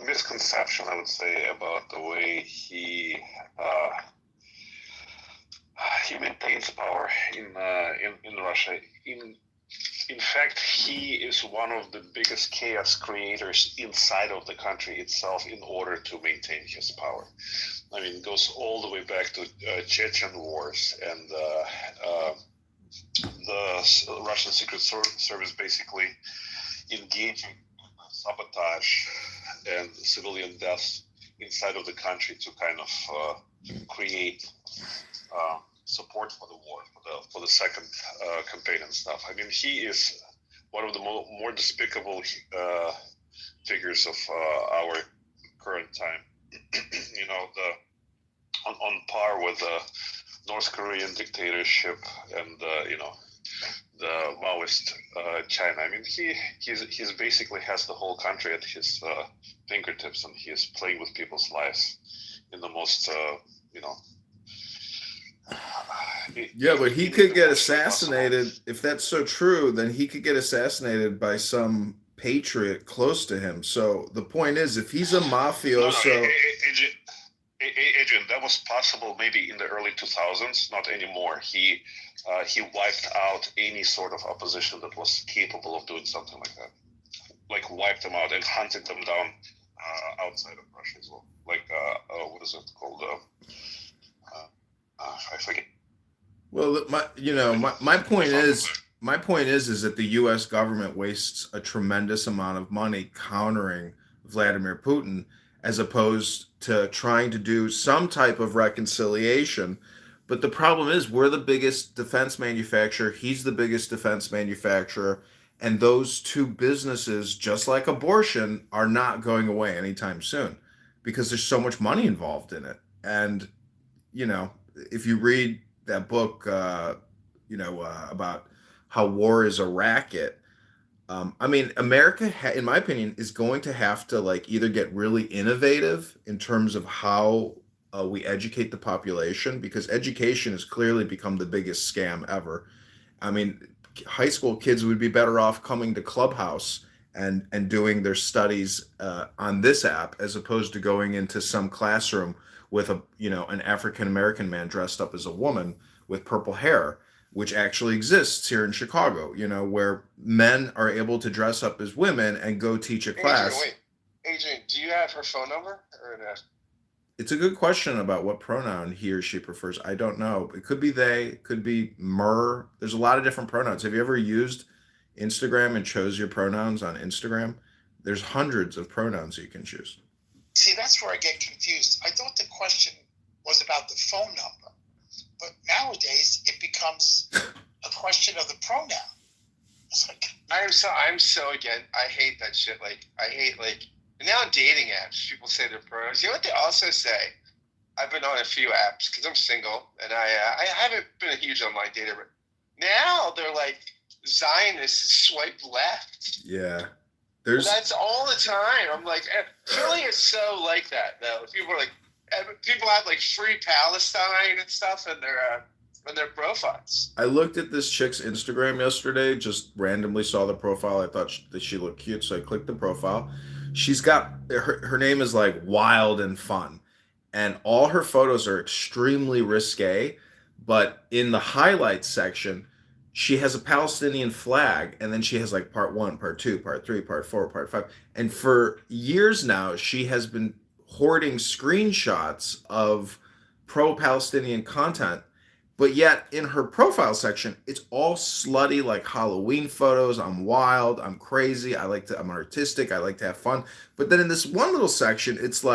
misconception, I would say, about the way he maintains power in Russia. In fact, he is one of the biggest chaos creators inside of the country itself in order to maintain his power. I mean, it goes all the way back to Chechen wars and the Russian Secret Service basically engaging sabotage and civilian deaths inside of the country to kind of create support for the war, for the second campaign and stuff. I mean, he is one of the more despicable figures of our current time. On par with the North Korean dictatorship and the Maoist China. I mean, he's basically has the whole country at his fingertips, and he is playing with people's lives in the most Yeah, but he could get assassinated. If that's so true, then he could get assassinated by some patriot close to him. So the point is, if he's a mafioso, Adrian, that was possible maybe in the early 2000s, not anymore. He wiped out any sort of opposition that was capable of doing something like that. Like wiped them out and hunted them down outside of Russia as well. Like what is it called? I forget. well, my point is that the U.S. government wastes a tremendous amount of money countering Vladimir Putin, as opposed to trying to do some type of reconciliation. But the problem is, we're the biggest defense manufacturer. He's the biggest defense manufacturer. And those two businesses, just like abortion, are not going away anytime soon because there's so much money involved in it. And, if you read that book, about how war is a racket, I mean, America, in my opinion, is going to have to either get really innovative in terms of how we educate the population, because education has clearly become the biggest scam ever. I mean, high school kids would be better off coming to Clubhouse and doing their studies on this app, as opposed to going into some classroom with an African American man dressed up as a woman with purple hair, which actually exists here in Chicago, where men are able to dress up as women and go teach a class. Adrian, do you have her phone number or no? It's a good question about what pronoun he or she prefers. I don't know. It could be they, it could be mer. There's a lot of different pronouns. Have you ever used Instagram and chose your pronouns on Instagram? There's hundreds of pronouns you can choose. See, that's where I get confused. I thought the question was about the phone number, but nowadays it becomes a question of the pronoun. It's like, I'm so again. I hate that shit. I hate now on dating apps, people say their pronouns. You know what they also say? I've been on a few apps because I'm single, and I haven't been a huge online dater. But now they're like Zionist, swipe left. Yeah. That's all the time. I'm like, Philly is so like that though. People have free Palestine and stuff in their profiles. I looked at this chick's Instagram yesterday, just randomly saw the profile. I thought that she looked cute, so I clicked the profile. She's got her name is Wild and Fun, and all her photos are extremely risque, but in the highlights section, she has a Palestinian flag, and then she has part 1, part 2, part 3, part 4, part 5. And for years now, she has been hoarding screenshots of pro-Palestinian content. But yet in her profile section, it's all slutty, Halloween photos. I'm wild, I'm crazy, I'm artistic, I like to have fun. But then in this one little section, it's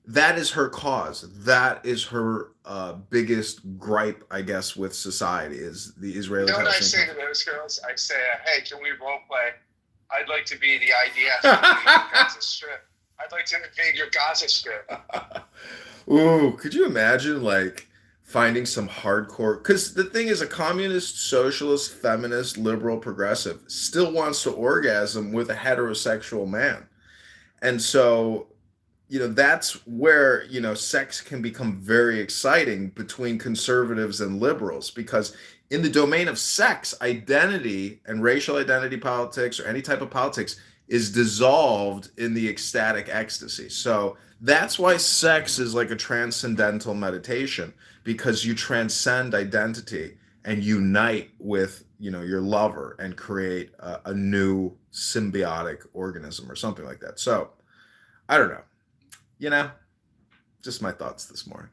that is her cause. That is her biggest gripe, I guess, with society, is the Israeli. You know what I say to those girls? I say, hey, can we role play? I'd like to be the IDF in your Gaza Strip. I'd like to invade your Gaza Strip. Ooh, could you imagine finding some hardcore, because the thing is, a communist, socialist, feminist, liberal, progressive still wants to orgasm with a heterosexual man. And so, that's where, sex can become very exciting between conservatives and liberals, because in the domain of sex, identity and racial identity politics or any type of politics is dissolved in the ecstatic ecstasy. So that's why sex is like a transcendental meditation, because you transcend identity and unite with, your lover and create a new symbiotic organism or something like that. So I don't know. Just my thoughts this morning.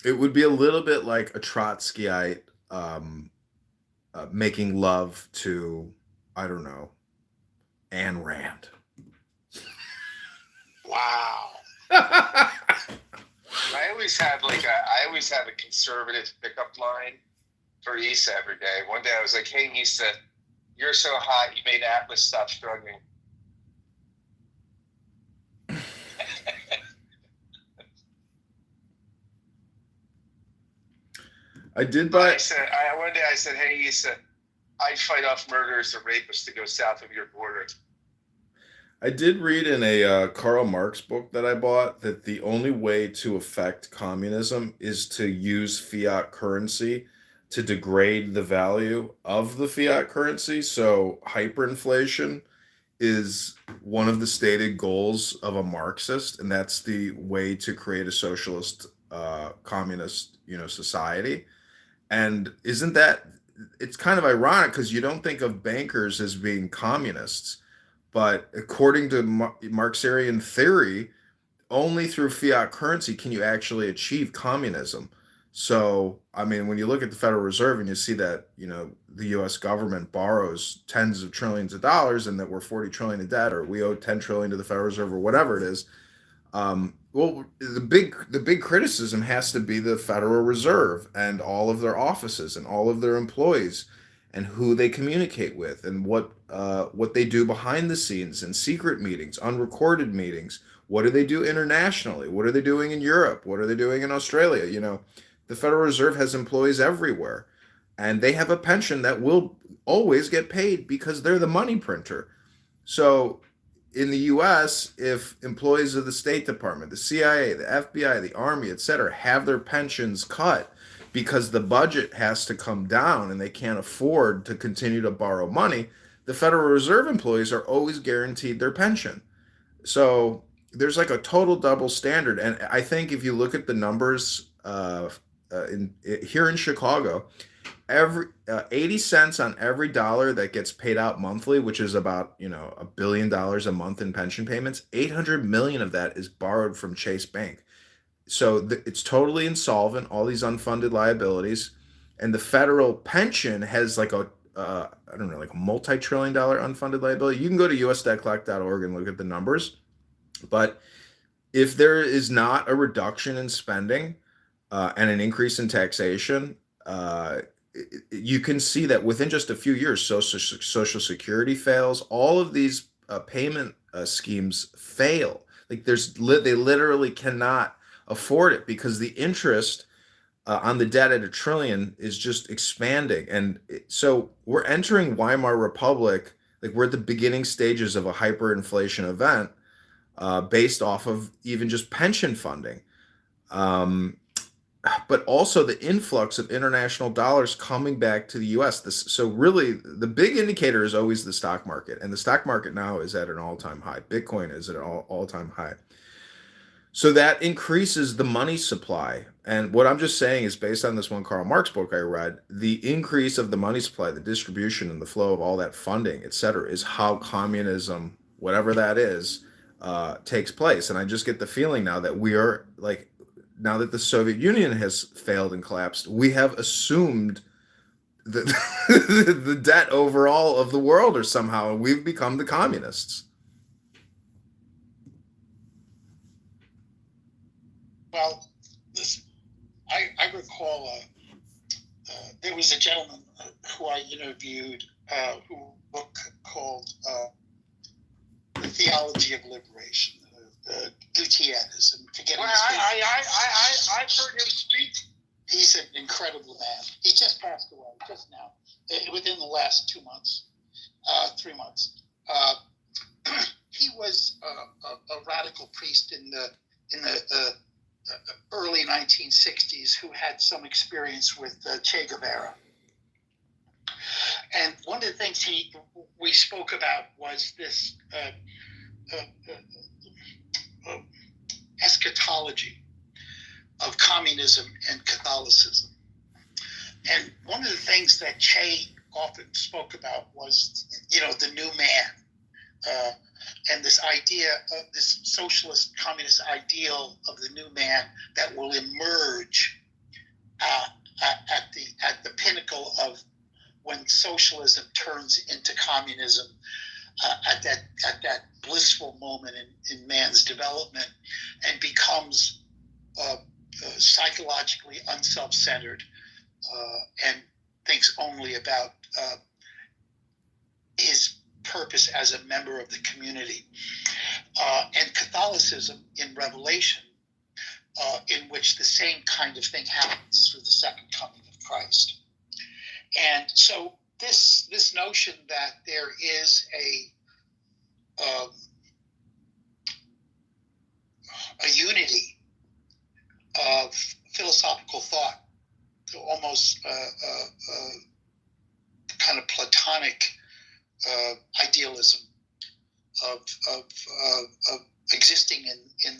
It would be a little bit like a Trotskyite making love to, I don't know, Ayn Rand. Wow. I always have a conservative pickup line for Issa every day. One day I was like, "Hey Issa, you're so hot, you made Atlas stop struggling." I did buy. One day I said, "Hey Issa, I'd fight off murderers or rapists to go south of your border." I did read in a Karl Marx book that I bought that the only way to affect communism is to use fiat currency to degrade the value of the fiat currency. So hyperinflation is one of the stated goals of a Marxist, and that's the way to create a socialist, communist, society. And isn't that, it's kind of ironic because you don't think of bankers as being communists, but according to Marxian theory, only through fiat currency can you actually achieve communism. So, I mean, when you look at the Federal Reserve and you see that, the US government borrows tens of trillions of dollars and that we're 40 trillion in debt, or we owe 10 trillion to the Federal Reserve or whatever it is. Well, the big criticism has to be the Federal Reserve and all of their offices and all of their employees and who they communicate with and what they do behind the scenes in secret meetings, unrecorded meetings. What do they do internationally? What are they doing in Europe? What are they doing in Australia? The Federal Reserve has employees everywhere, and they have a pension that will always get paid because they're the money printer. So in the US, if employees of the State Department, the CIA, the FBI, the Army, etc., have their pensions cut because the budget has to come down and they can't afford to continue to borrow money, the Federal Reserve employees are always guaranteed their pension. So there's like a total double standard. And I think if you look at the numbers here in Chicago, every 80 cents on every dollar that gets paid out monthly, which is about $1 billion a month in pension payments, 800 million of that is borrowed from Chase Bank. So it's totally insolvent, all these unfunded liabilities, and the federal pension has like a I don't know, like a multi-trillion-dollar unfunded liability. You can go to usdebtcollect.org and look at the numbers, but if there is not a reduction in spending and an increase in taxation, you can see that within just a few years, Social Security fails. All of these payment schemes fail. Like they literally cannot afford it because the interest on the debt at $1 trillion is just expanding. And so we're entering Weimar Republic. Like we're at the beginning stages of a hyperinflation event based off of even just pension funding. But also the influx of international dollars coming back to the U.S. So really, the big indicator is always the stock market, and the stock market now is at an all-time high. Bitcoin is at an all-time high. So that increases the money supply. And what I'm just saying is, based on this one Karl Marx book I read, the increase of the money supply, the distribution and the flow of all that funding, et cetera, is how communism, whatever that is, takes place. And I just get the feeling now that we are like, now that the Soviet Union has failed and collapsed, we have assumed the debt overall of the world, or somehow we've become the communists. Well, I recall there was a gentleman who I interviewed who wrote a book called The Theology of Liberation, Gutierrez and forget Well, his name. I've heard him speak. He's an incredible man. He just passed away just now, within the last 2 months, 3 months. He was a radical priest in the early 1960s who had some experience with Che Guevara. And one of the things we spoke about was this eschatology of communism and Catholicism. And one of the things that Che often spoke about was, the new man, and this idea of this socialist communist ideal of the new man that will emerge at the pinnacle of when socialism turns into communism, at that blissful moment in man's development, and becomes psychologically unself-centered and thinks only about his purpose as a member of the community. And Catholicism in Revelation, in which the same kind of thing happens through the second coming of Christ. And so this notion that there is a unity of philosophical thought, almost kind of Platonic idealism of existing in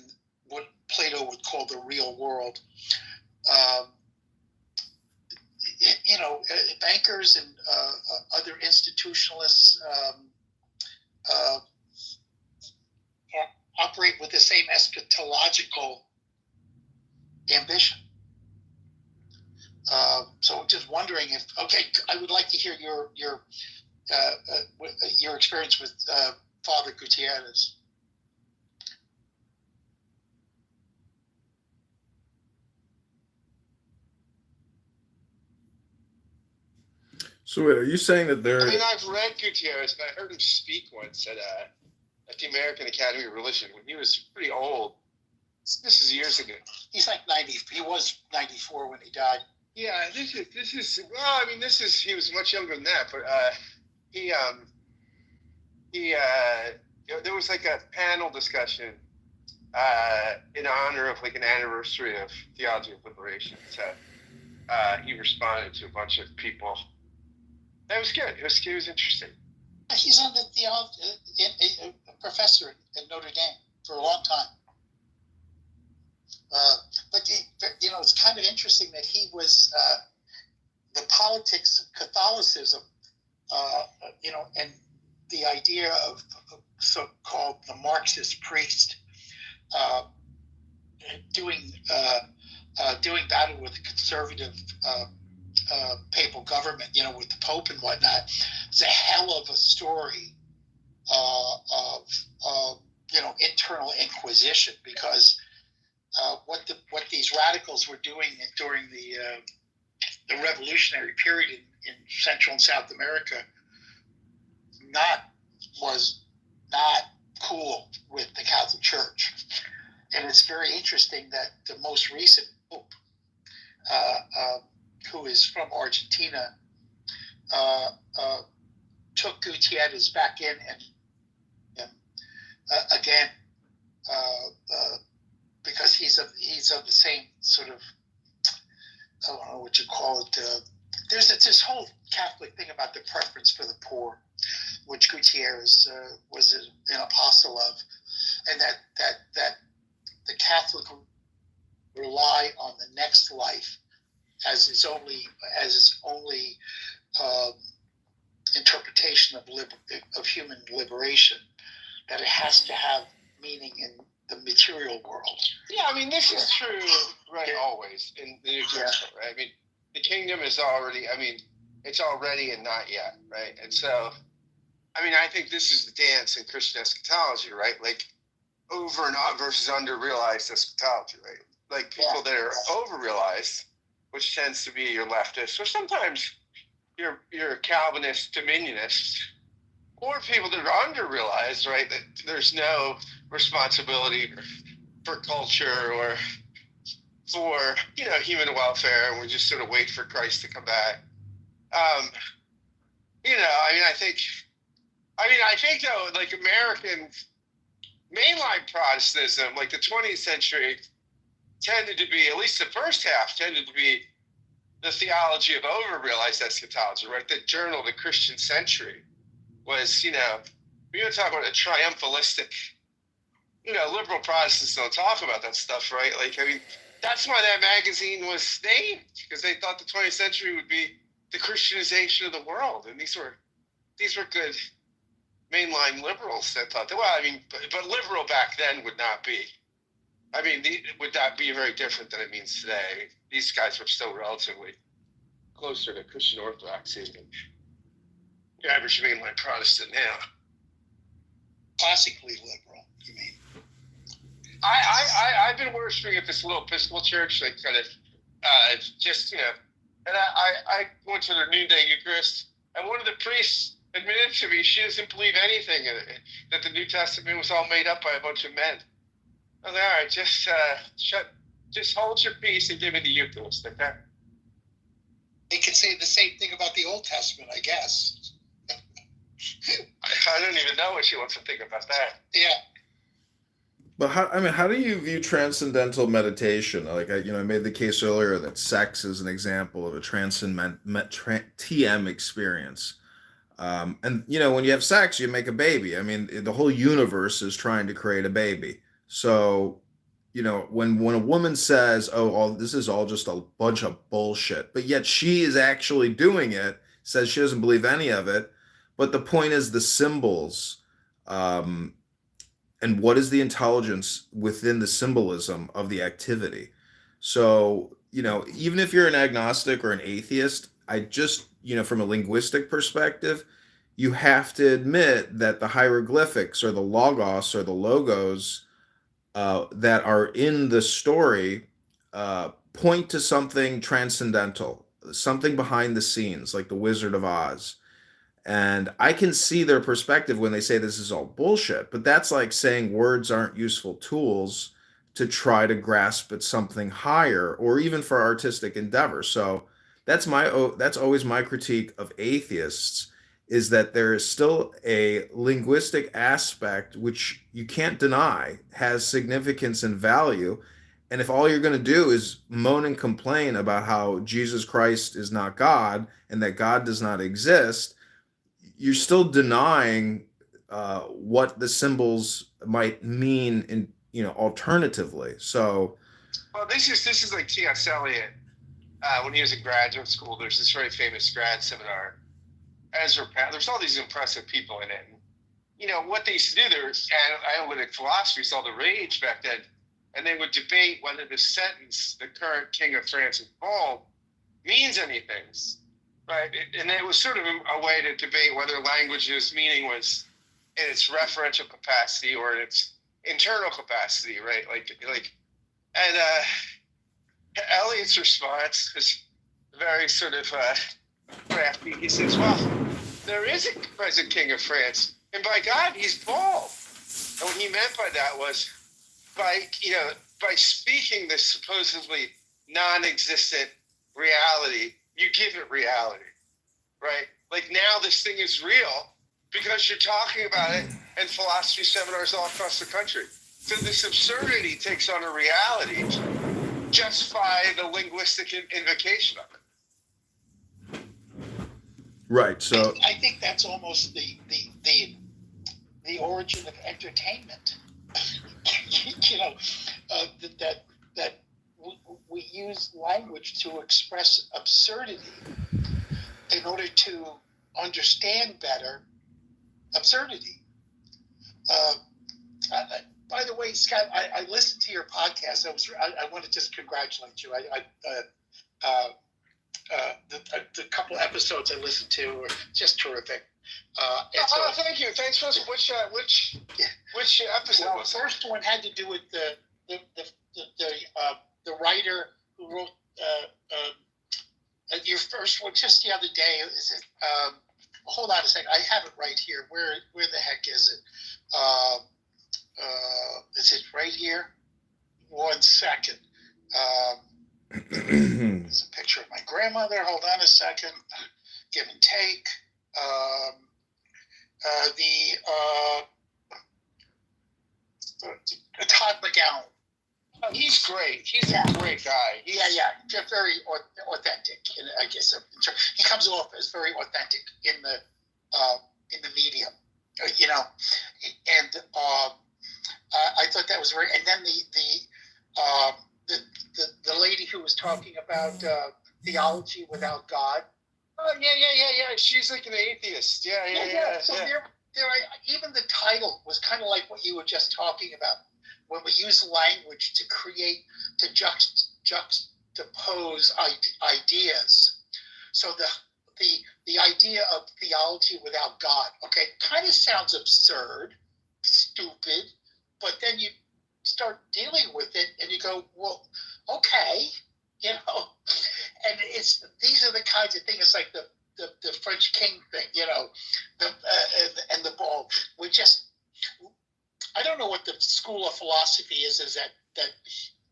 what Plato would call the real world. Bankers and other institutionalists operate with the same eschatological ambition. So I'm just wondering I would like to hear your experience with Father Gutierrez. So wait, are you saying that there? I mean, I've read Gutierrez, and I heard him speak once at the American Academy of Religion when he was pretty old. This is years ago. He's like 90. He was 94 when he died. Yeah, this is. Well, I mean, he was much younger than that, but there was like a panel discussion in honor of like an anniversary of Theology of Liberation. So he responded to a bunch of people. That was good. It was interesting. He's on the theology, a professor at Notre Dame for a long time. But it's kind of interesting that he was the politics of Catholicism, and the idea of so-called the Marxist priest doing battle with the conservative papal government, with the Pope and whatnot. It's a hell of a story of internal inquisition, because what these radicals were doing during the revolutionary period in Central and South America was not cool with the Catholic Church. And it's very interesting that the most recent Pope, who is from Argentina, took Gutierrez back in and again, because he's of the same sort of, I don't know what you call it. There's this whole Catholic thing about the preference for the poor, which Gutierrez was an apostle of, and that the Catholic rely on the next life as its only interpretation of human liberation, that it has to have meaning in the material world. Yeah, I mean, this is true, right, always in the New Testament, right? I mean, the kingdom is already, it's already and not yet, right? And so, I think this is the dance in Christian eschatology, right? Like, over and on versus under-realized eschatology, right? Like, people that are over-realized, which tends to be your leftists, or sometimes your Calvinist, Dominionist, or people that are under-realized, right? That there's no responsibility for culture or for human welfare, and we just sort of wait for Christ to come back. I think though, like American mainline Protestantism, like the 20th century, tended to be, at least the first half, tended to be the theology of over-realized eschatology, right? The journal, the Christian Century, was, we don't talk about a triumphalistic, liberal Protestants don't talk about that stuff, right? That's why that magazine was named, because they thought the 20th century would be the Christianization of the world. And these were good mainline liberals that thought that, but liberal back then would not be. Would that be very different than it means today? These guys were still relatively closer to Christian Orthodoxy than the average mainline Protestant now. Classically liberal, you mean? I've been worshiping at this little Episcopal church, and I went to their noonday Eucharist, and one of the priests admitted to me she doesn't believe anything that the New Testament was all made up by a bunch of men. I was like, all right, just hold your peace and give me the Eucharist, okay? They could say the same thing about the Old Testament, I guess. I don't even know what she wants to think about that. Yeah. But how do you view transcendental meditation? I made the case earlier that sex is an example of a TM experience. And when you have sex, you make a baby. The whole universe is trying to create a baby. So, when a woman says, "Oh, this is all just a bunch of bullshit," but yet she is actually doing it, says she doesn't believe any of it. But the point is the symbols, and what is the intelligence within the symbolism of the activity. So, even if you're an agnostic or an atheist, from a linguistic perspective, you have to admit that the hieroglyphics or the logos or the logos that are in the story point to something transcendental, something behind the scenes, like the Wizard of Oz. And I can see their perspective when they say this is all bullshit, but that's like saying words aren't useful tools to try to grasp at something higher or even for artistic endeavor. So that's always my critique of atheists, is that there is still a linguistic aspect which you can't deny has significance and value. And if all you're going to do is moan and complain about how Jesus Christ is not God and that God does not exist, you're still denying what the symbols might mean in alternatively. So, well, this is like T.S. Eliot when he was in graduate school. There's this very famous grad seminar. Ezra Pound. There's all these impressive people in it. And, what they used to do, there was analytic philosophy, saw the rage back then, and they would debate whether the sentence, "the current king of France is bald," means anything, right? And it was sort of a way to debate whether language's meaning was in its referential capacity or in its internal capacity, right? And Eliot's response is very sort of crafty. He says, well, there is a present king of France, and by God, he's bald. And what he meant by that was by speaking this supposedly non-existent reality, you give it reality, right? Like now this thing is real because you're talking about it in philosophy seminars all across the country. So this absurdity takes on a reality just by the linguistic invocation of it. Right. So I think that's almost the origin of entertainment. That we use language to express absurdity in order to understand better absurdity. By the way, Scott, I listened to your podcast. I want to just congratulate you. The couple episodes I listened to were just terrific. Thank you. Thanks for which episode? Well, the first one had to do with the writer who wrote your first one just the other day. Is it? Hold on a second. I have it right here. Where the heck is it? Is it right here? 1 second. There's a picture of my grandmother. Hold on a second. Give and take. Todd McGowan. He's great. He's a great guy. Yeah. Just very authentic. I guess he comes off as very authentic in the media. You know, and I thought that was very. And then the lady who was talking about theology without God. Oh yeah. She's like an atheist. Yeah. So there, even the title was kind of like what you were just talking about. When we use language to juxtapose ideas. So the idea of theology without God, okay, kind of sounds absurd, stupid, but then you start dealing with it and you go, well, okay, you know, and these are the kinds of things. It's like the French King thing, you know, and the ball. I don't know what the school of philosophy is that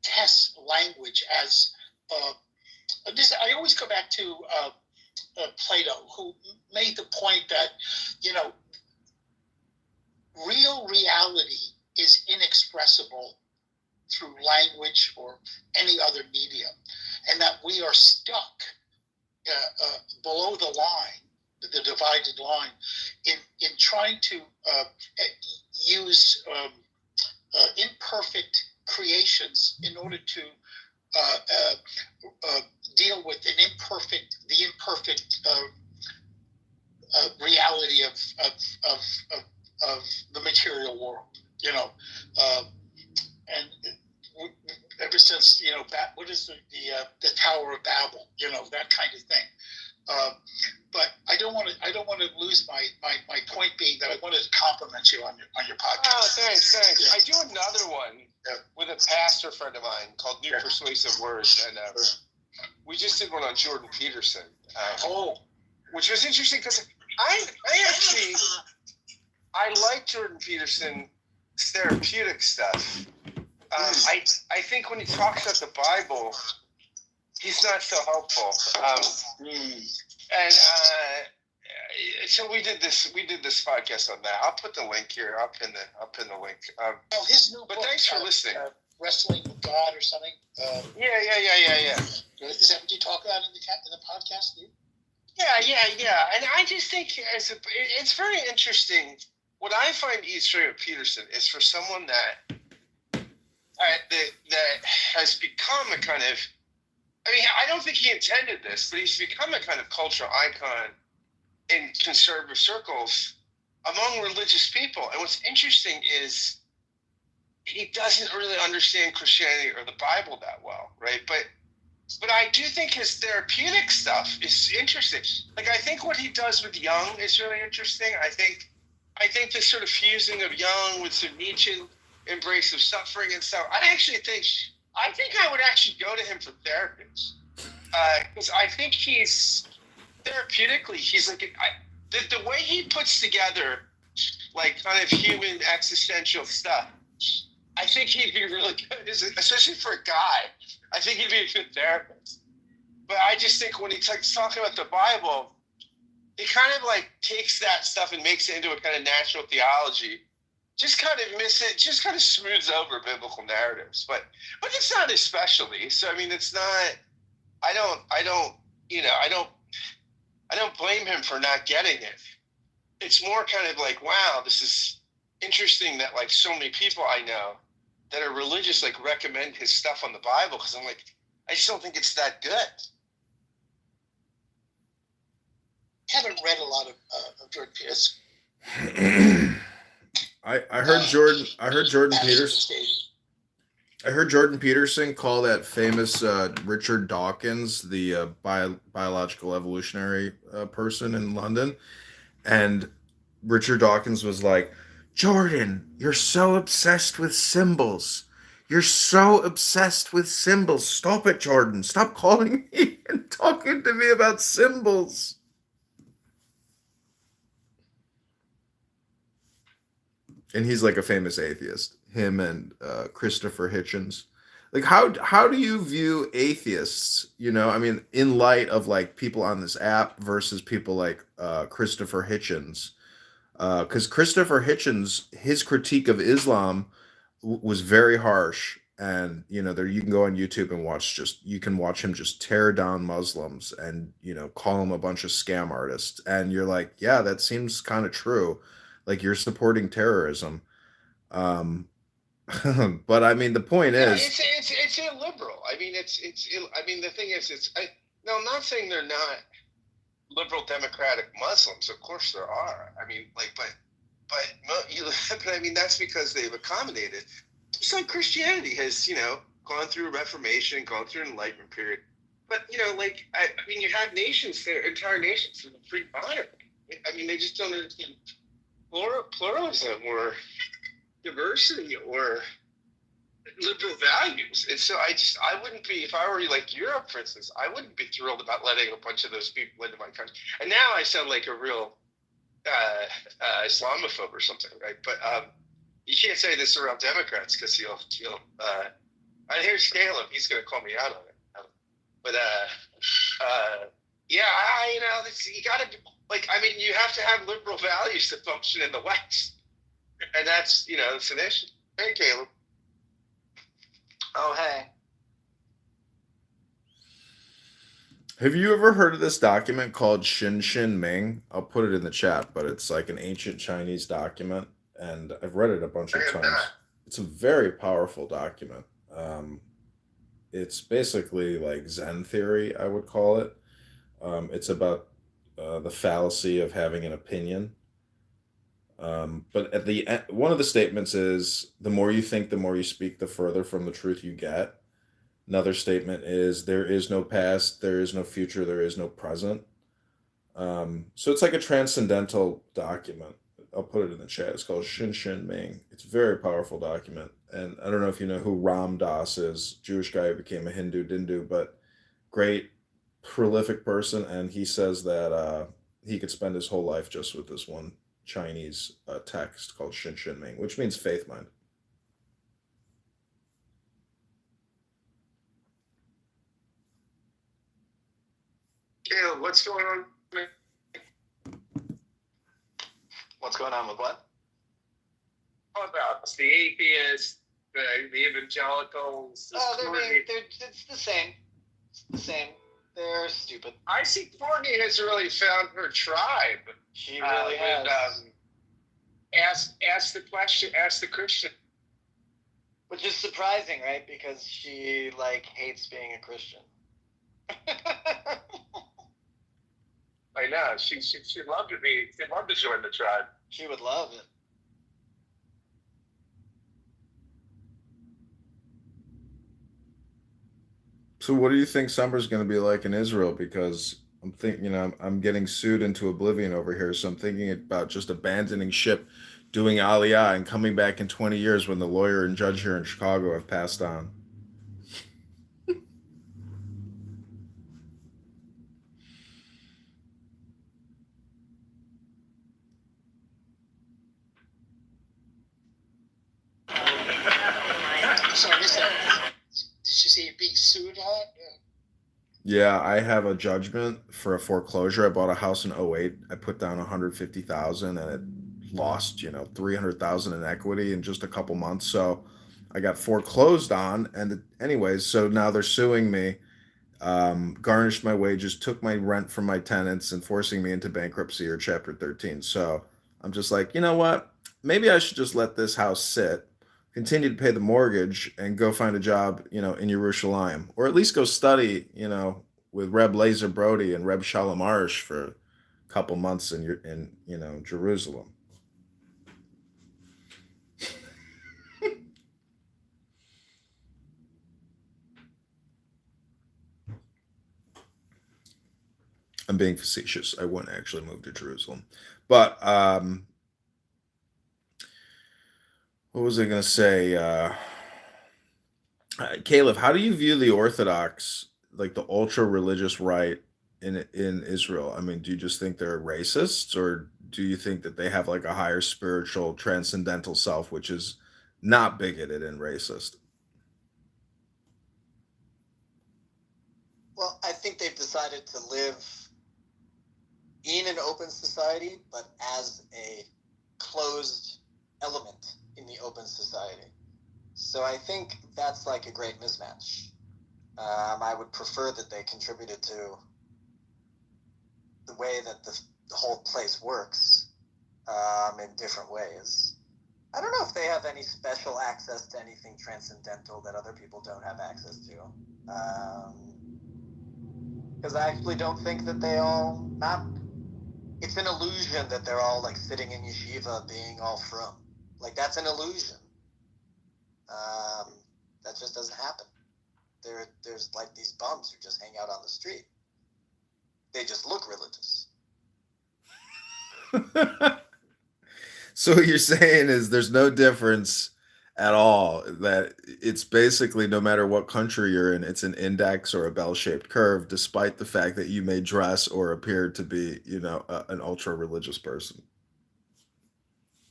tests language as. I always go back to Plato, who made the point that, you know, real reality is inexpressible through language or any other medium, and that we are stuck below the line, the divided line, in trying to use imperfect creations in order to deal with the imperfect reality of the material world, you know, and ever since, you know, what is the Tower of Babel, you know, that kind of thing. But I don't want to lose my point being that I wanted to compliment you on your podcast. Oh, thanks. Yeah. I do another one with a pastor friend of mine called New Persuasive Words, and we just did one on Jordan Peterson. Which was interesting because I like Jordan Peterson's therapeutic stuff. I think when he talks about the Bible, he's not so helpful. And so we did this podcast on that. I'll put the link here. I'll pin the link. His new book. But thanks for listening. Wrestling with God or something. Yeah. Is that what you talk about in the podcast? Yeah. And I just think it's very interesting. What I find easier with Peterson is for someone that has become a kind of. I mean, I don't think he intended this, but he's become a kind of cultural icon in conservative circles among religious people. And what's interesting is he doesn't really understand Christianity or the Bible that well, right? But I do think his therapeutic stuff is interesting. Like, I think what he does with Jung is really interesting. I think the sort of fusing of Jung with some Nietzsche embrace of suffering and stuff. I think I would actually go to him for therapy, because I think he's therapeutically, he's like the way he puts together like kind of human existential stuff. I think he'd be really good, especially for a guy. I think he'd be a good therapist. But I just think when he's talking about the Bible, he kind of like takes that stuff and makes it into a kind of natural theology. Just kind of smooths over biblical narratives, but it's not his specialty. So I mean, it's not. I don't blame him for not getting it. It's more kind of like, wow, this is interesting that like so many people I know that are religious like recommend his stuff on the Bible, because I'm like, I just don't think it's that good. I haven't read a lot of Jordan Peterson. I heard Jordan Peterson. I heard Jordan Peterson call that famous Richard Dawkins the biological evolutionary person in London, and Richard Dawkins was like, "Jordan, you're so obsessed with symbols. You're so obsessed with symbols. Stop it, Jordan. Stop calling me and talking to me about symbols." and he's like a famous atheist. Him and Christopher Hitchens. Like, how do you view atheists? You know, I mean, in light of like people on this app versus people like Christopher Hitchens, because Christopher Hitchens, his critique of Islam was very harsh, and you know, there you can go on YouTube and watch just you can watch him just tear down Muslims and you know call them a bunch of scam artists, and you're like, yeah, that seems kind of true, like you're supporting terrorism. Um, but I mean, the point Yeah, is, it's illiberal. I mean, I mean, the thing is, no, I'm not saying they're not liberal democratic Muslims. Of course there are. I mean, like, but I mean, that's because they've accommodated. Just like Christianity has, you know, gone through a Reformation, gone through an Enlightenment period. But you know, like, I mean, you have nations there, entire nations that are free monarchy. I mean, they just don't understand pluralism or diversity or liberal values. And so I wouldn't be, if I were like Europe, for instance, I wouldn't be thrilled about letting a bunch of those people into my country. And now I sound like a real Islamophobe or something, right? But you can't say this around Democrats because he'll and here's Caleb, he's going to call me out on it. But yeah, you know, you got to, like, I mean, you have to have liberal values to function in the West. And that's, you know, it's an issue. Hey, Caleb. Oh, hey. have you ever heard of this document called Xin Xin Ming? I'll put it in the chat, but it's like an ancient Chinese document, and I've read it a bunch of times. It's a very powerful document. It's basically like Zen theory, I would call it. It's about the fallacy of having an opinion. But at the end, one of the statements is the more you think, the more you speak, the further from the truth you get. Another statement is there is no past, there is no future, there is no present. So it's like a transcendental document. I'll put it in the chat. It's called Xin Xin Ming. It's a very powerful document. And I don't know if you know who Ram Dass is, Jewish guy who became a Hindu Dindu, but great, prolific person. And he says that he could spend his whole life just with this one Chinese text called Xin Xin Ming, which means faith mind. Caleb, what's going on? What's going on with what? How about the atheists, the evangelicals? It's the same. It's the same. They're stupid. I see Courtney has really found her tribe. She really has. Ask the question, ask the Christian. Which is surprising, right? Because she, like, hates being a Christian. I know. She'd love to be. She'd love to join the tribe. She would love it. So what do you think summer's going to be like in Israel? Because I'm thinking, you know, I'm getting sued into oblivion over here. So I'm thinking about just abandoning ship, doing Aliyah, and coming back in 20 years when the lawyer and judge here in Chicago have passed on. So did you say you're being sued on? Yeah, I have a judgment for a foreclosure. I bought a house in '08. I put down 150,000 and it lost, you know, 300,000 in equity in just a couple months. So I got foreclosed on, and anyways, so now they're suing me, garnished my wages, took my rent from my tenants, and forcing me into bankruptcy or Chapter 13. So I'm just like, you know what? Maybe I should just let this house sit, continue to pay the mortgage, and go find a job, you know, in Jerusalem, or at least go study, you know, with Reb Lazer Brody and Reb Shalom Arush for a couple months in you know, Jerusalem. I'm being facetious. I wouldn't actually move to Jerusalem. But what was I going to say? Caleb, how do you view the Orthodox, like the ultra religious right in Israel? I mean, do you just think they're racists, or do you think that they have like a higher spiritual transcendental self, which is not bigoted and racist? Well, I think they've decided to live in an open society, but as a closed element in the open society. So I think that's like a great mismatch. I would prefer that they contributed to the way that the whole place works in different ways. I don't know if they have any special access to anything transcendental that other people don't have access to. Because I actually don't think that they all, it's an illusion that they're all like sitting in yeshiva being all frum. Like that's an illusion. That just doesn't happen. There's like these bums who just hang out on the street. They just look religious. So what you're saying is there's no difference at all, that it's basically no matter what country you're in, it's an index or a bell-shaped curve, despite the fact that you may dress or appear to be, an ultra-religious person.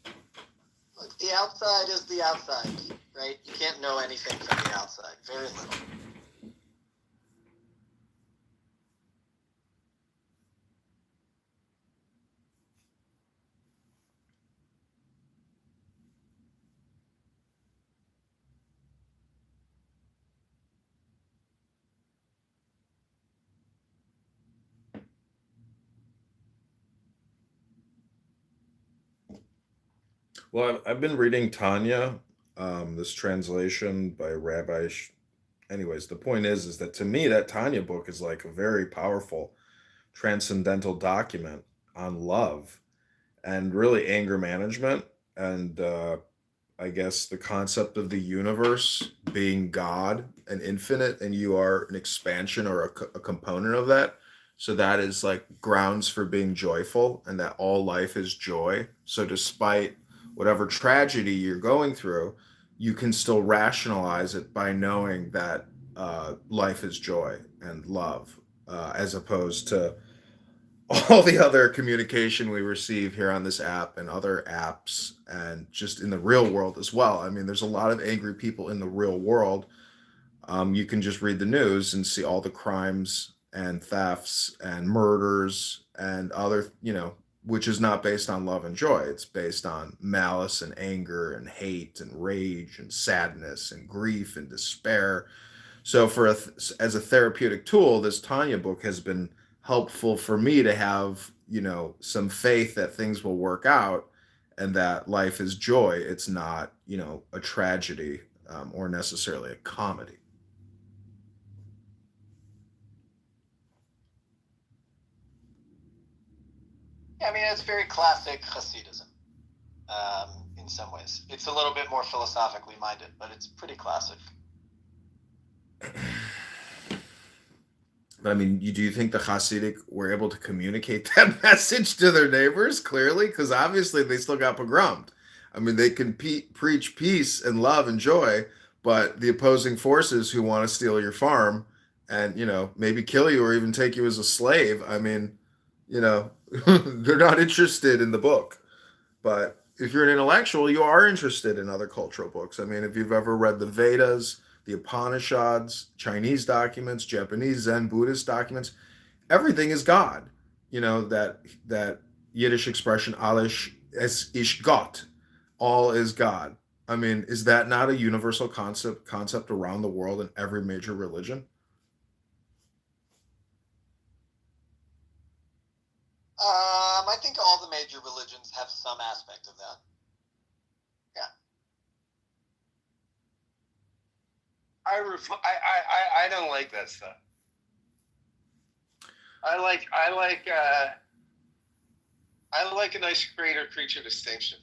Look, the outside is the outside, right? You can't know anything from the outside. Very little. Well, I've been reading Tanya, this translation by Anyways, the point is that to me, that Tanya book is like a very powerful transcendental document on love and really anger management and I guess the concept of the universe being God and infinite, and you are an expansion or a component of that. So that is like grounds for being joyful, and that all life is joy. So despite whatever tragedy you're going through, you can still rationalize it by knowing that life is joy and love, as opposed to all the other communication we receive here on this app and other apps and just in the real world as well. I mean, there's a lot of angry people in the real world. You can just read the news and see all the crimes and thefts and murders and other, which is not based on love and joy. It's based on malice and anger and hate and rage and sadness and grief and despair. So as a therapeutic tool, this Tanya book has been helpful for me to have, some faith that things will work out and that life is joy. It's not, a tragedy or necessarily a comedy. Yeah, I mean, it's very classic Hasidism in some ways. It's a little bit more philosophically minded, but it's pretty classic. But I mean, do you think the Hasidic were able to communicate that message to their neighbors clearly? Because obviously they still got pogromed. I mean, they can preach peace and love and joy, but the opposing forces who want to steal your farm and, maybe kill you or even take you as a slave, I mean, they're not interested in the book. But if you're an intellectual, you are interested in other cultural books. I mean, if you've ever read the Vedas, the Upanishads, Chinese documents, Japanese Zen Buddhist documents, everything is God. That Yiddish expression, alles es ist Gott, all is God. I mean, is that not a universal concept around the world in every major religion? I think all the major religions have some aspect of that. Yeah. I don't like that stuff. I like a nice creator-creature distinction.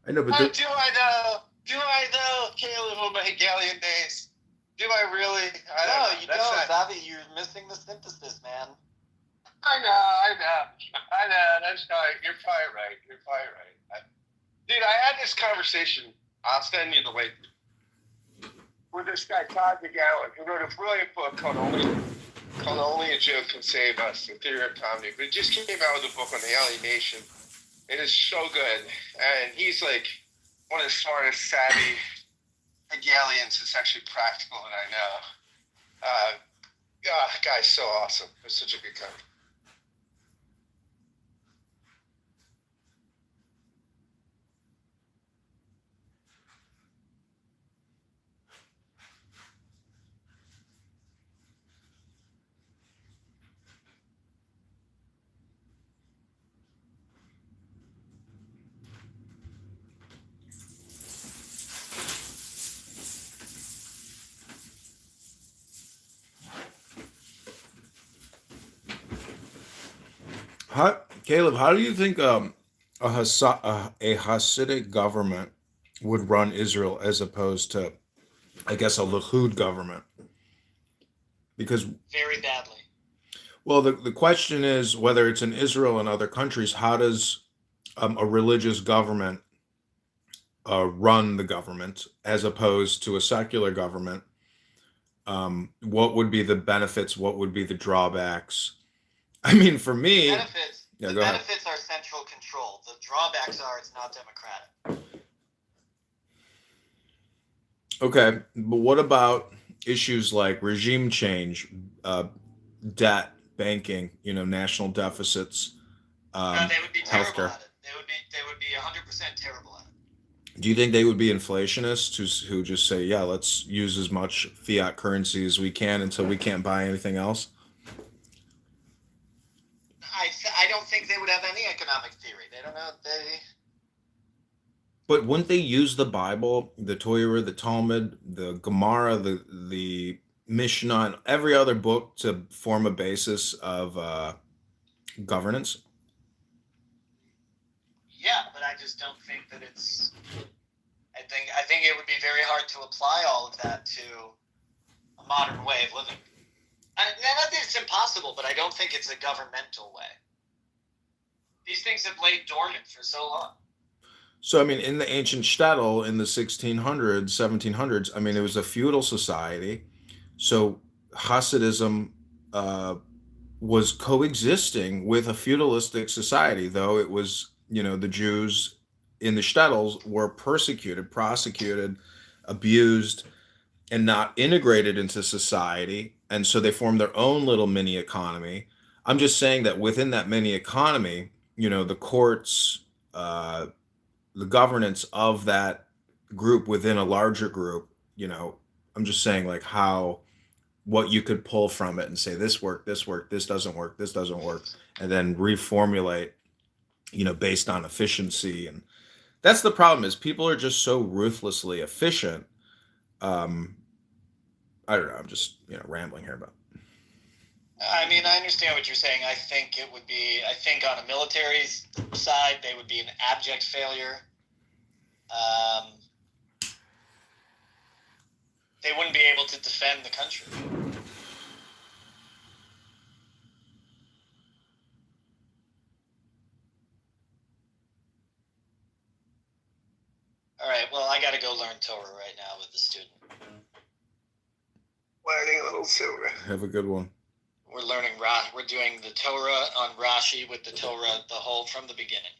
I know, but do I know Caleb from my Hegelian days? Do I really? No, you don't, Zavi. You're missing the synthesis, man. I know. That's right. You're probably right. Dude, I had this conversation. I'll send you the link. With this guy, Todd McGowan, who wrote a brilliant book called called Only a Joke Can Save Us, the theory of comedy. But it just came out with a book on alienation. It is so good. And he's like one of the smartest, savvy Hegelians that's actually practical that I know. Guy's so awesome. It's such a good comic. Caleb, how do you think a Hasidic government would run Israel as opposed to, I guess, a Likud government? Because, Very badly. well, the question is whether it's in Israel and other countries, how does a religious government run the government as opposed to a secular government? What would be the benefits? What would be the drawbacks? I mean, for me, Benefits. yeah, The go ahead. benefits are central control. The drawbacks are it's not democratic. Okay, but what about issues like regime change, debt, banking, national deficits, They would be terrible healthcare? at it. They would be 100% terrible at it. Do you think they would be inflationists who just say, yeah, let's use as much fiat currency as we can until we can't buy anything else? I don't think they would have any economic theory. They don't know. But wouldn't they use the Bible, the Torah, the Talmud, the Gemara, the Mishnah, and every other book to form a basis of governance? Yeah, but I just don't think that it's. I think it would be very hard to apply all of that to a modern way of living. Not that it's impossible, but I don't think it's a governmental way. These things have laid dormant for so long. So, I mean, in the ancient shtetl in the 1600s, 1700s, I mean, it was a feudal society. So Hasidism was coexisting with a feudalistic society, though it was, the Jews in the shtetls were persecuted, prosecuted, abused, and not integrated into society. And so they formed their own little mini economy. I'm just saying that within that mini economy, the courts, the governance of that group within a larger group, I'm just saying like what you could pull from it and say, this worked, this doesn't work, this doesn't work, and then reformulate, based on efficiency. And that's the problem is people are just so ruthlessly efficient. I don't know. I'm just, rambling here, but. I mean, I understand what you're saying. I think on a military side, they would be an abject failure. They wouldn't be able to defend the country. All right, well, I got to go learn Torah right now with the student. Learning a little Torah. Have a good one. We're learning. We're doing the Torah on Rashi with the Torah, the whole from the beginning.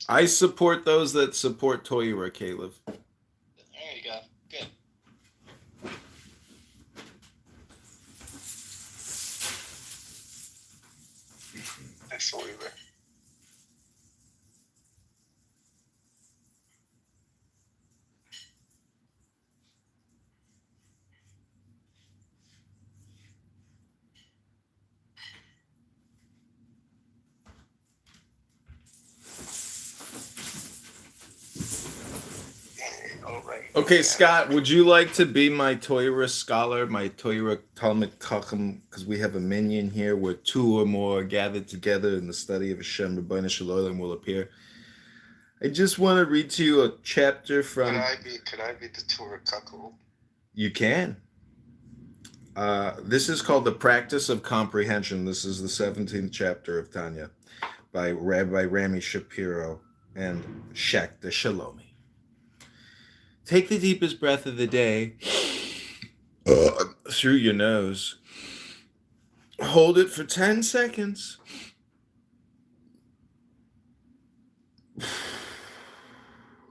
I support those that support Torah, Caleb. There you go. Good. Thanks, Oliver. Okay, Scott, would you like to be my Torah scholar, my Torah Talmud Chacham? Because we have a minyan here where two or more are gathered together in the study of Hashem, Rebbeinu Shalom will appear. I just want to read to you a chapter from. Could I be the Torah cuckold? You can. This is called The Practice of Comprehension. This is the 17th chapter of Tanya by Rabbi Rami Shapiro and Shek the Shalomi. Take the deepest breath of the day through your nose. Hold it for 10 seconds.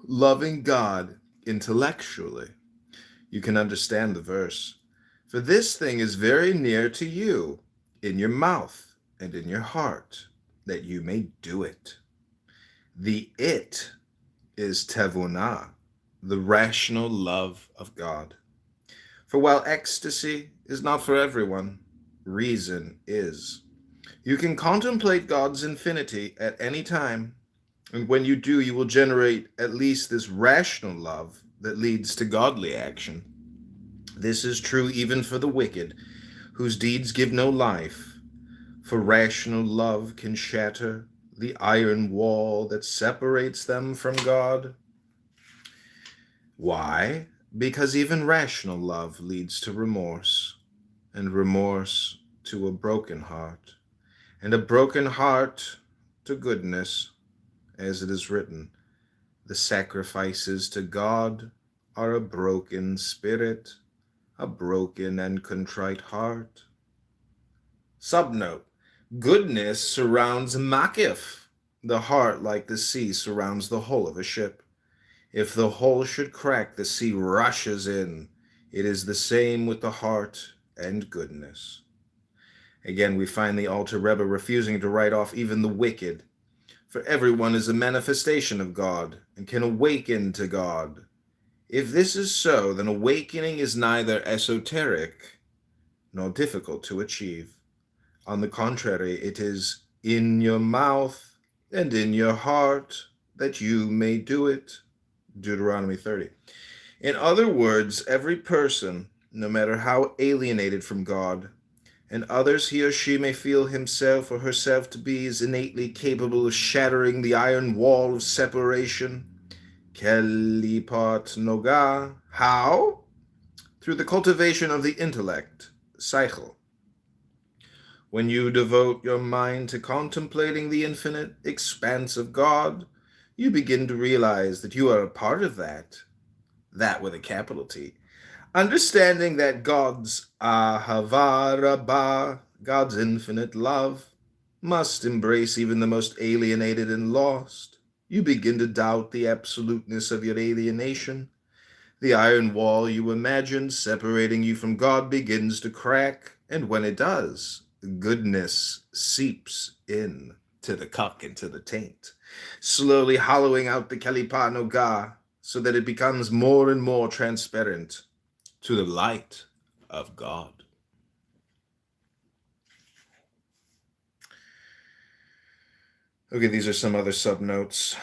Loving God intellectually. You can understand the verse. For this thing is very near to you, in your mouth and in your heart, that you may do it. The it is tevunah, the rational love of God. For while ecstasy is not for everyone, reason is. You can contemplate God's infinity at any time, and when you do, you will generate at least this rational love that leads to godly action. This is true even for the wicked, whose deeds give no life, for rational love can shatter the iron wall that separates them from God. Why? Because even rational love leads to remorse, and remorse to a broken heart, and a broken heart to goodness, as it is written, the sacrifices to God are a broken spirit, a broken and contrite heart. Subnote: goodness surrounds Makif. The heart, like the sea, surrounds the hull of a ship. If the hull should crack, the sea rushes in. It is the same with the heart and goodness. Again, we find the Alter Rebbe refusing to write off even the wicked. For everyone is a manifestation of God and can awaken to God. If this is so, then awakening is neither esoteric nor difficult to achieve. On the contrary, it is in your mouth and in your heart that you may do it. Deuteronomy 30. In other words, every person, no matter how alienated from God, and others he or she may feel himself or herself to be, is innately capable of shattering the iron wall of separation. Kelipat noga. How? Through the cultivation of the intellect, seichel. When you devote your mind to contemplating the infinite expanse of God, you begin to realize that you are a part of that with a capital T. Understanding that God's ahava rabbah, God's infinite love, must embrace even the most alienated and lost. You begin to doubt the absoluteness of your alienation. The iron wall you imagined separating you from God begins to crack, and when it does, goodness seeps in to the cuck and to the taint, slowly hollowing out the Kalipa Noga so that it becomes more and more transparent to the light of God. Okay, these are some other subnotes.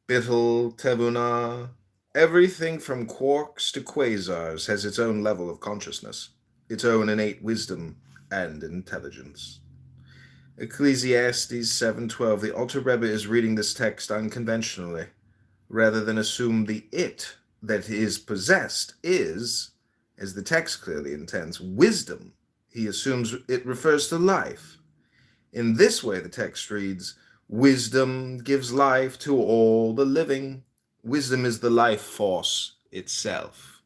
Bittel, Tevuna. Everything from quarks to quasars has its own level of consciousness, its own innate wisdom and intelligence. Ecclesiastes 7:12. The Alter Rebbe is reading this text unconventionally, rather than assume the it that is possessed is, as the text clearly intends, wisdom. He assumes it refers to life. In this way, the text reads, wisdom gives life to all the living. Wisdom is the life force itself.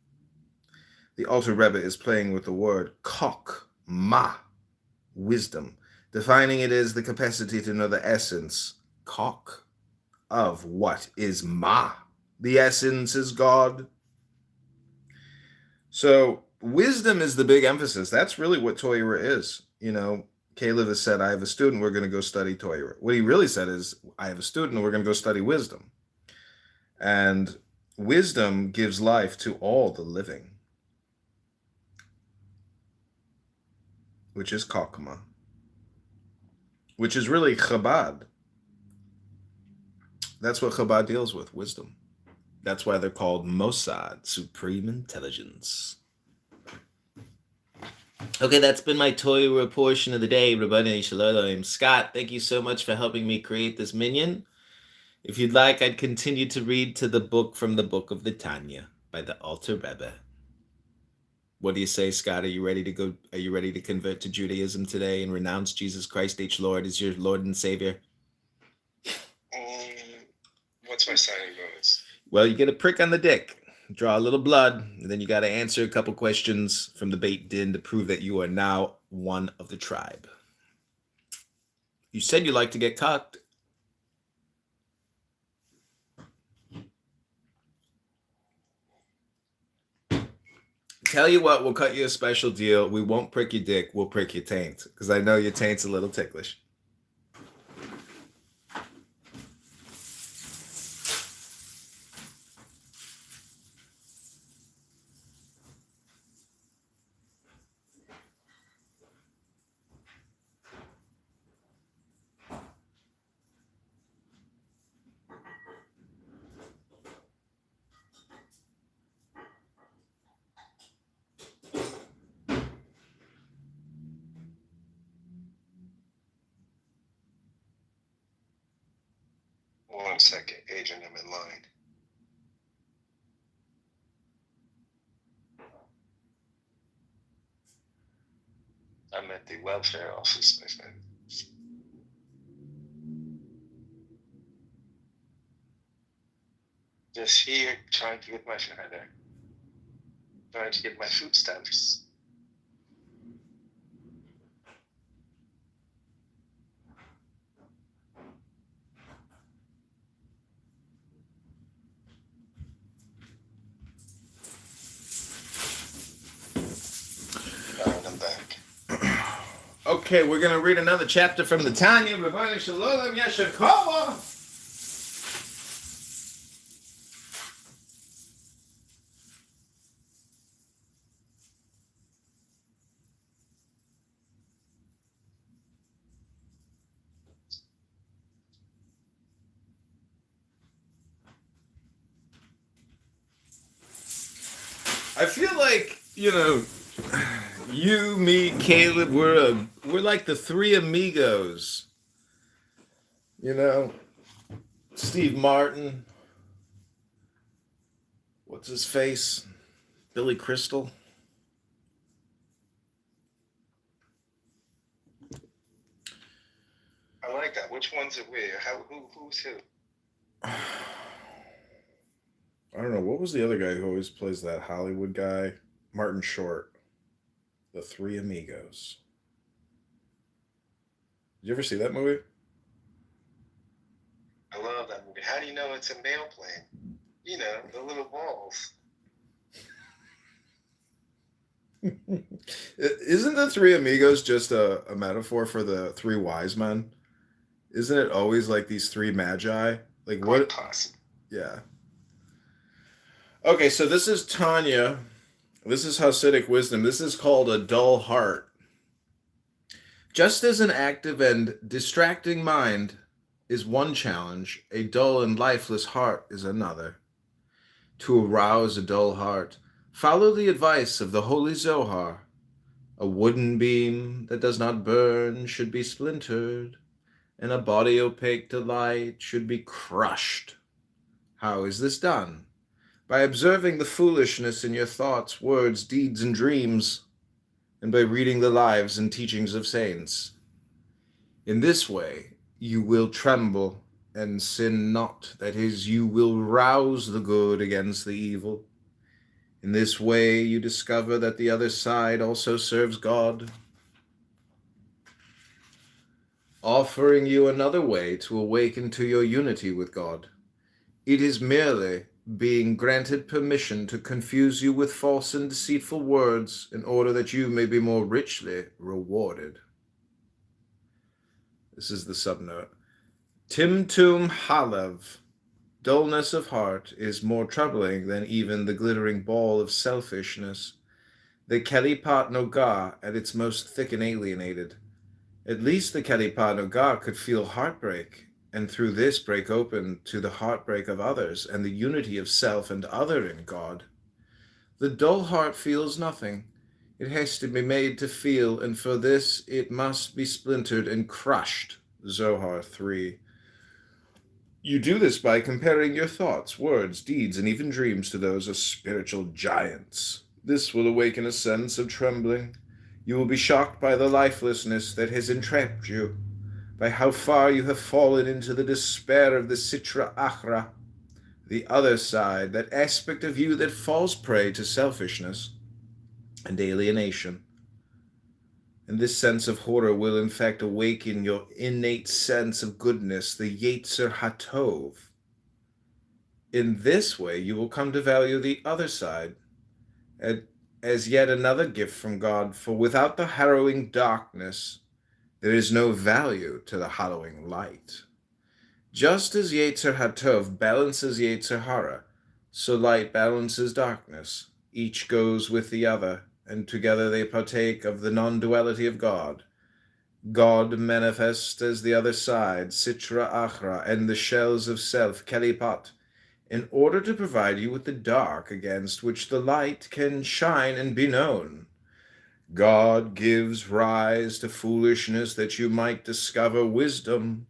The Alter Rebbe is playing with the word kok, ma, wisdom, defining it as the capacity to know the essence, kok, of what is ma. The essence is God. So wisdom is the big emphasis. That's really what Torah is. You know, Caleb has said, I have a student, we're going to go study Torah. What he really said is, I have a student, and we're going to go study wisdom. And wisdom gives life to all the living, which is Kokma, which is really Chabad. That's what Chabad deals with, wisdom. That's why they're called Mossad, Supreme Intelligence. Okay, that's been my Torah portion of the day. Rabbanei Shalom. Scott, thank you so much for helping me create this minion. If you'd like, I'd continue to read to the book from the book of the Tanya by the Alter Rebbe. What do you say, Scott? Are you ready to go? Are you ready to convert to Judaism today and renounce Jesus Christ H. Lord as your Lord and Savior? What's my signing bonus? Well, you get a prick on the dick. Draw a little blood, and then you got to answer a couple questions from the bait din to prove that you are now one of the tribe. You said you like to get cocked. Tell you what, we'll cut you a special deal. We won't prick your dick. We'll prick your taint, because I know your taint's a little ticklish. One second, Agent, I'm in line. I'm at the welfare office, my friend. Just here, trying to get my trying to get my food stamps. I'm back. Okay, we're going to read another chapter from the Tanya. Rabbeinu Shalom Yeshakova. I feel like, you, me, Caleb, we're like the three amigos. Steve Martin. What's his face? Billy Crystal. I like that. Which ones are we? Who's who? I don't know. What was the other guy who always plays that Hollywood guy? Martin Short. The Three Amigos. Did you ever see that movie? I love that movie. How do you know it's a male plane? The little balls. Isn't the Three Amigos just a metaphor for the three wise men? Isn't it always like these three magi? Like what? Possible. Yeah. Okay, so this is Tanya. This is Hasidic wisdom. This is called a dull heart. Just as an active and distracting mind is one challenge, a dull and lifeless heart is another. To arouse a dull heart, follow the advice of the Holy Zohar. A wooden beam that does not burn should be splintered, and a body opaque to light should be crushed. How is this done? By observing the foolishness in your thoughts, words, deeds, and dreams, and by reading the lives and teachings of saints. In this way, you will tremble and sin not. That is, you will rouse the good against the evil. In this way, you discover that the other side also serves God, offering you another way to awaken to your unity with God. It is merely being granted permission to confuse you with false and deceitful words in order that you may be more richly rewarded. This is the subnote. Timtum halev, dullness of heart, is more troubling than even the glittering ball of selfishness. The kelipat noga at its most thick and alienated. At least the kelipat noga could feel heartbreak, and through this break open to the heartbreak of others and the unity of self and other in God. The dull heart feels nothing. It has to be made to feel, and for this it must be splintered and crushed. Zohar 3. You do this by comparing your thoughts, words, deeds, and even dreams to those of spiritual giants. This will awaken a sense of trembling. You will be shocked by the lifelessness that has entrapped you, by how far you have fallen into the despair of the Sitra Achra, the other side, that aspect of you that falls prey to selfishness and alienation. And this sense of horror will in fact awaken your innate sense of goodness, the Yetzer HaTov. In this way, you will come to value the other side as yet another gift from God, for without the harrowing darkness, there is no value to the hallowing light. Just as Yetzer HaTov balances Yetzer Hara, so light balances darkness. Each goes with the other, and together they partake of the non-duality of God. God manifest as the other side, Sitra Achra, and the shells of self, Kelipat, in order to provide you with the dark against which the light can shine and be known. God gives rise to foolishness that you might discover wisdom.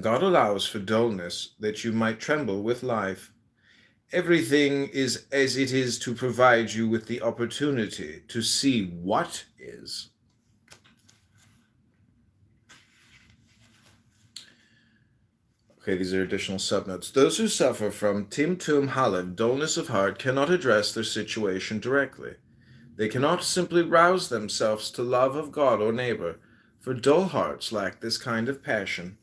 God allows for dullness that you might tremble with life. Everything is as it is to provide you with the opportunity to see what is. Okay, these are additional subnotes. Those who suffer from Timtum Halev, dullness of heart, cannot address their situation directly. They cannot simply rouse themselves to love of God or neighbor, for dull hearts lack this kind of passion.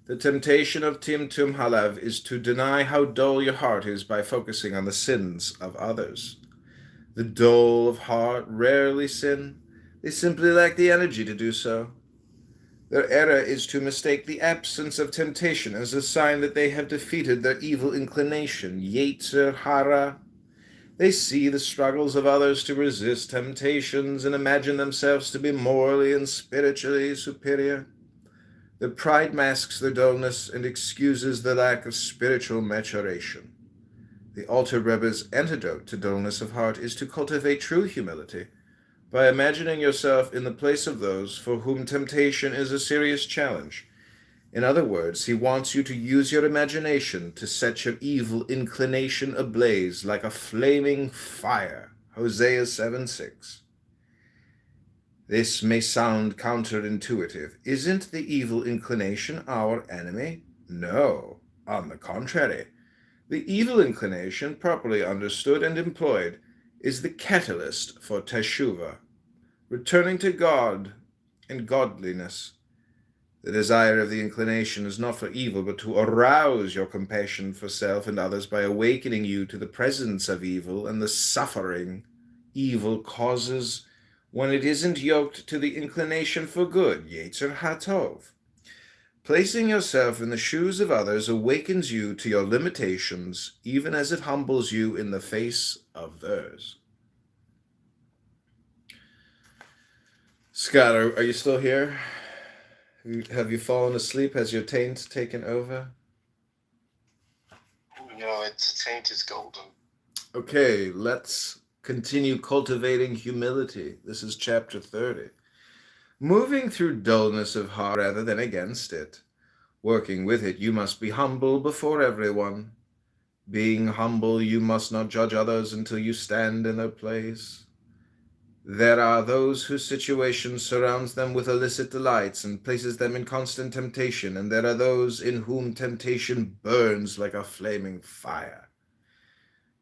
The temptation of Timtum Halev is to deny how dull your heart is by focusing on the sins of others. The dull of heart rarely sin. They simply lack the energy to do so. Their error is to mistake the absence of temptation as a sign that they have defeated their evil inclination, Yetzer Hara. They see the struggles of others to resist temptations and imagine themselves to be morally and spiritually superior. Their pride masks their dullness and excuses the lack of spiritual maturation. The Alter Rebbe's antidote to dullness of heart is to cultivate true humility by imagining yourself in the place of those for whom temptation is a serious challenge. In other words, he wants you to use your imagination to set your evil inclination ablaze like a flaming fire. Hosea 7:6. This may sound counterintuitive. Isn't the evil inclination our enemy? No, on the contrary. The evil inclination, properly understood and employed, is the catalyst for teshuvah, returning to God and godliness. The desire of the inclination is not for evil, but to arouse your compassion for self and others by awakening you to the presence of evil and the suffering evil causes when it isn't yoked to the inclination for good, Yetzer HaTov. Placing yourself in the shoes of others awakens you to your limitations, even as it humbles you in the face of theirs. Scott, are you still here? Have you fallen asleep? Has your taint taken over? No, its taint is golden. Okay, let's continue cultivating humility. This is chapter 30. Moving through dullness of heart rather than against it. Working with it, you must be humble before everyone. Being humble, you must not judge others until you stand in their place. There are those whose situation surrounds them with illicit delights and places them in constant temptation, and there are those in whom temptation burns like a flaming fire.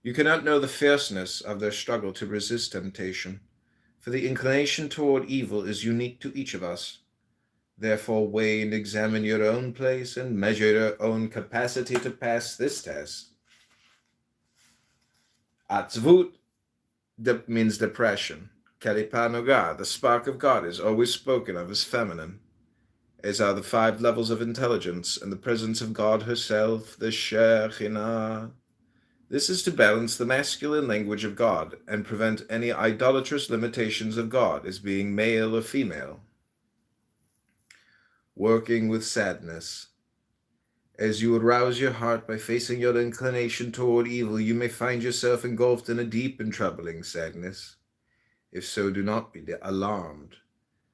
You cannot know the fierceness of their struggle to resist temptation, for the inclination toward evil is unique to each of us. Therefore, weigh and examine your own place and measure your own capacity to pass this test. Atzvut means depression. Kalipanoga, the spark of God, is always spoken of as feminine, as are the 5 levels of intelligence and the presence of God herself, the Shekhinah. This is to balance the masculine language of God and prevent any idolatrous limitations of God as being male or female. Working with sadness. As you arouse your heart by facing your inclination toward evil, you may find yourself engulfed in a deep and troubling sadness. If so, do not be alarmed.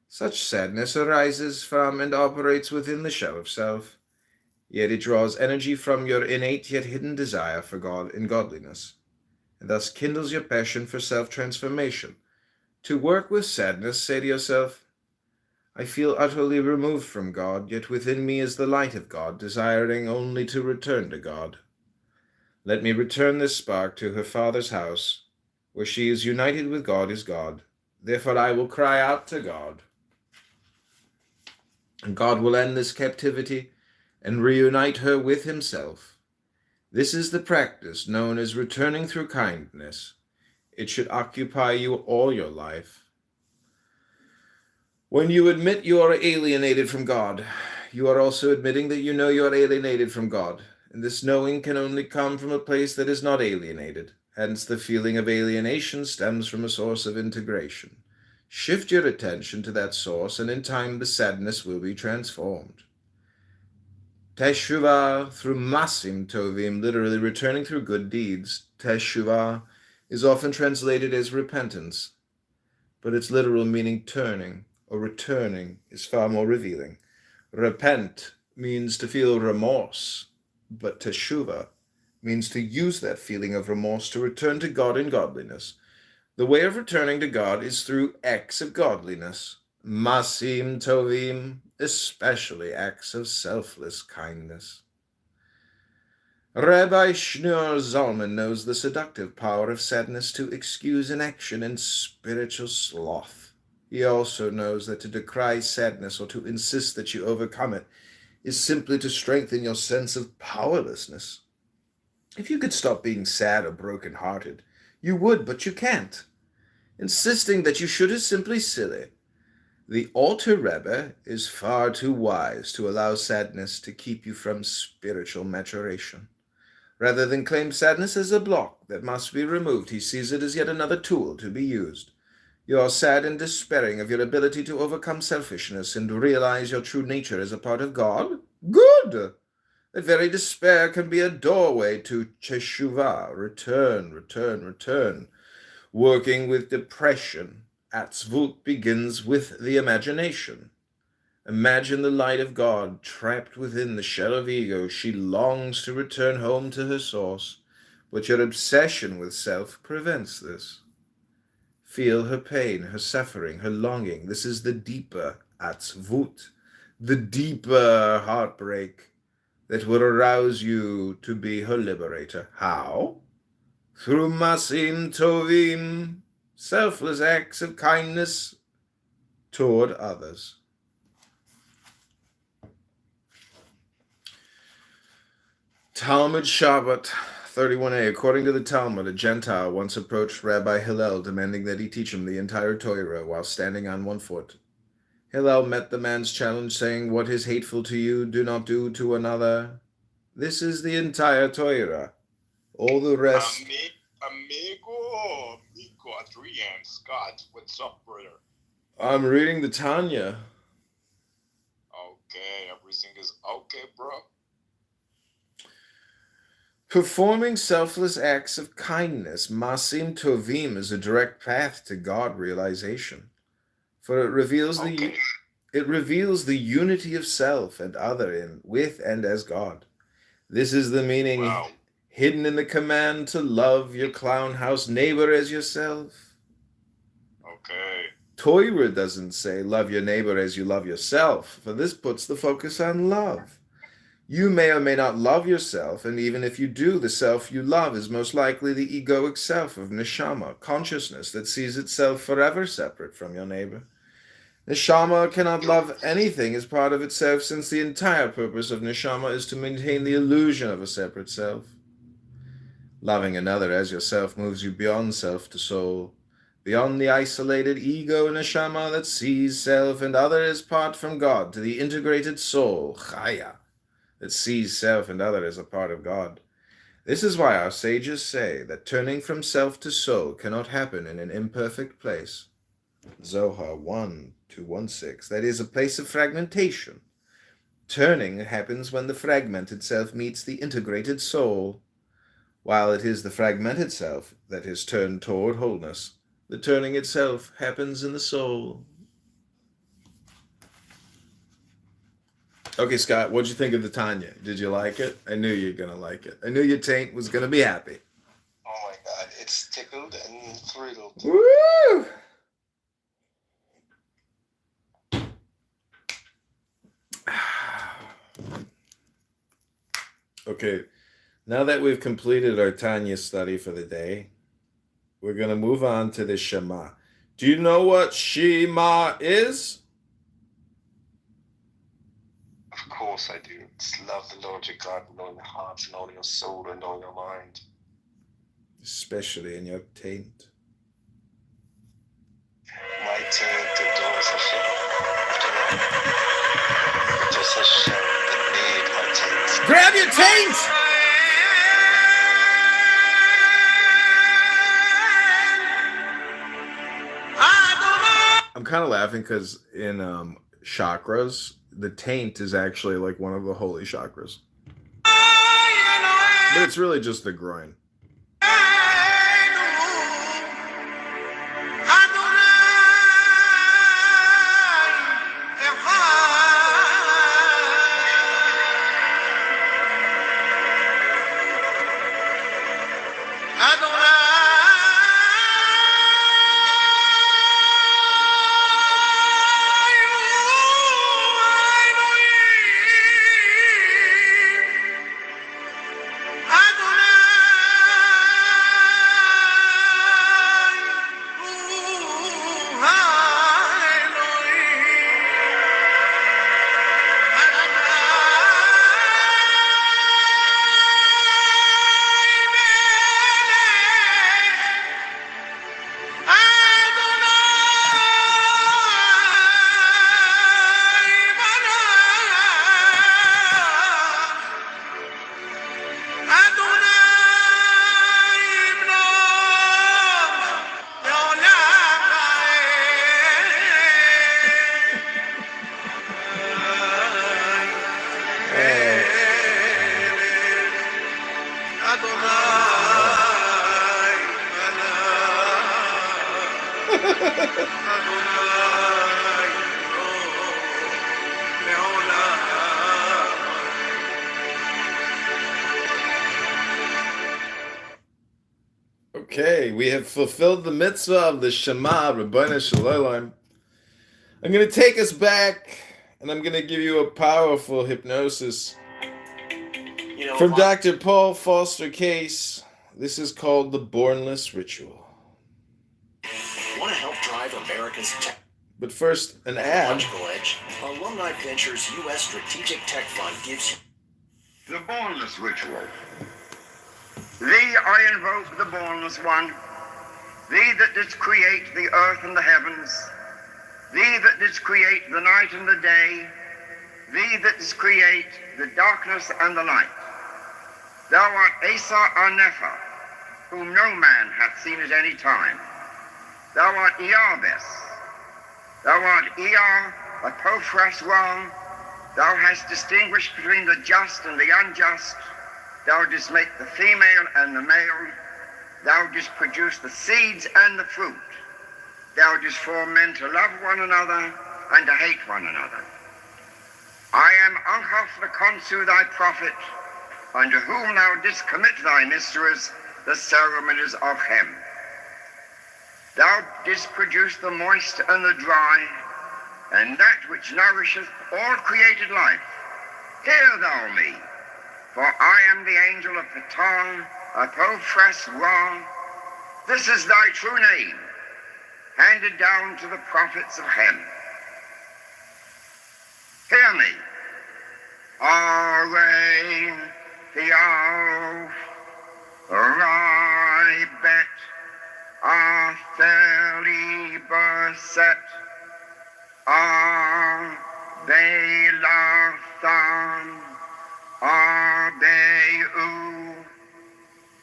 Such sadness arises from and operates within the shell of self, yet it draws energy from your innate yet hidden desire for God and godliness, and thus kindles your passion for self-transformation. To work with sadness, say to yourself, I feel utterly removed from God, yet within me is the light of God, desiring only to return to God. Let me return this spark to her father's house, where she is united with God is God. Therefore I will cry out to God, and God will end this captivity and reunite her with himself. This is the practice known as returning through kindness. It should occupy you all your life. When you admit you are alienated from God, you are also admitting that you know you are alienated from God, and this knowing can only come from a place that is not alienated. Hence, the feeling of alienation stems from a source of integration. Shift your attention to that source, and in time the sadness will be transformed. Teshuvah through masim tovim, literally returning through good deeds. Teshuvah is often translated as repentance, but its literal meaning turning or returning is far more revealing. Repent means to feel remorse, but teshuvah means to use that feeling of remorse to return to God in godliness. The way of returning to God is through acts of godliness, masim tovim, especially acts of selfless kindness. Rabbi Shneur Zalman knows the seductive power of sadness to excuse inaction and spiritual sloth. He also knows that to decry sadness or to insist that you overcome it is simply to strengthen your sense of powerlessness. If you could stop being sad or broken-hearted, you would, but you can't. Insisting that you should is simply silly. The Alter Rebbe is far too wise to allow sadness to keep you from spiritual maturation. Rather than claim sadness as a block that must be removed, he sees it as yet another tool to be used. You are sad and despairing of your ability to overcome selfishness and realize your true nature as a part of God? Good! That very despair can be a doorway to teshuvah, return. Working with depression, atzvut begins with the imagination. Imagine the light of God trapped within the shell of ego. She longs to return home to her source, but your obsession with self prevents this. Feel her pain, her suffering, her longing. This is the deeper atzvut, the deeper heartbreak that will arouse you to be her liberator. How? Through masim tovim, selfless acts of kindness toward others. Talmud Shabbat 31a. According to the Talmud, a Gentile once approached Rabbi Hillel demanding that he teach him the entire Torah while standing on one foot. Hillel met the man's challenge, saying, "What is hateful to you, do not do to another." This is the entire Torah. All the rest... Amigo, Adrian, Scott, what's up, brother? I'm reading the Tanya. Okay, everything is okay, bro. Performing selfless acts of kindness, masim tovim, is a direct path to God realization, for it reveals the unity of self and other in with and as God. This is the meaning hidden in the command to love your clown house neighbor as yourself. Okay. Torah doesn't say love your neighbor as you love yourself, for this puts the focus on love. You may or may not love yourself, and even if you do, the self you love is most likely the egoic self of neshama, consciousness that sees itself forever separate from your neighbor. Neshama cannot love anything as part of itself, since the entire purpose of neshama is to maintain the illusion of a separate self. Loving another as yourself moves you beyond self to soul, beyond the isolated ego neshama that sees self and other as part from God, to the integrated soul, chaya, that sees self and other as a part of God. This is why our sages say that turning from self to soul cannot happen in an imperfect place. Zohar 1:216. That is a place of fragmentation. Turning happens when the fragmented self meets the integrated soul. While it is the fragmented self that is turned toward wholeness, the turning itself happens in the soul. Okay, Scott, what'd you think of the Tanya? Did you like it? I knew you were going to like it. I knew your taint was going to be happy. Oh my God, it's tickled and thrilled. Woo! Okay, Now that we've completed our Tanya study for the day, we're going to move on to the Shema. Do you know what Shema is? Of course I do. It's love the Lord your God with all your heart and all your soul and all your mind. Especially in your taint. My taint adores Hashem. After all, it was Hashem that made my taint. Grab your taint! I'm kind of laughing because in chakras, the taint is actually like one of the holy chakras. But it's really just the groin. Okay, we have fulfilled the mitzvah of the Shema, Rabbana Shalom. I'm going to take us back, and I'm going to give you a powerful hypnosis from Dr. Paul Foster Case. This is called the Bornless Ritual. Want to help drive America's tech? But first, an ad. Edge. Alumni Ventures U.S. Strategic Tech Fund gives you the Bornless Ritual. Thee I invoke, the Bornless One, thee that didst create the earth and the heavens, thee that didst create the night and the day, thee that didst create the darkness and the light. Thou art Asa Arnepha, whom no man hath seen at any time. Thou art Iarbes. Thou art Ea, Apophras Ra. Thou hast distinguished between the just and the unjust. Thou didst make the female and the male. Thou didst produce the seeds and the fruit. Thou didst form men to love one another and to hate one another. I am Anchaf the Konsu, thy prophet, unto whom thou didst commit thy mysteries, the ceremonies of Hem. Thou didst produce the moist and the dry, and that which nourisheth all created life. Hear thou me, for I am the angel of Ptah, Apophras Ra. This is thy true name, handed down to the prophets of Hem. Hear me. Arei Theof Rai Bet Atheli Berset Belathan Abeu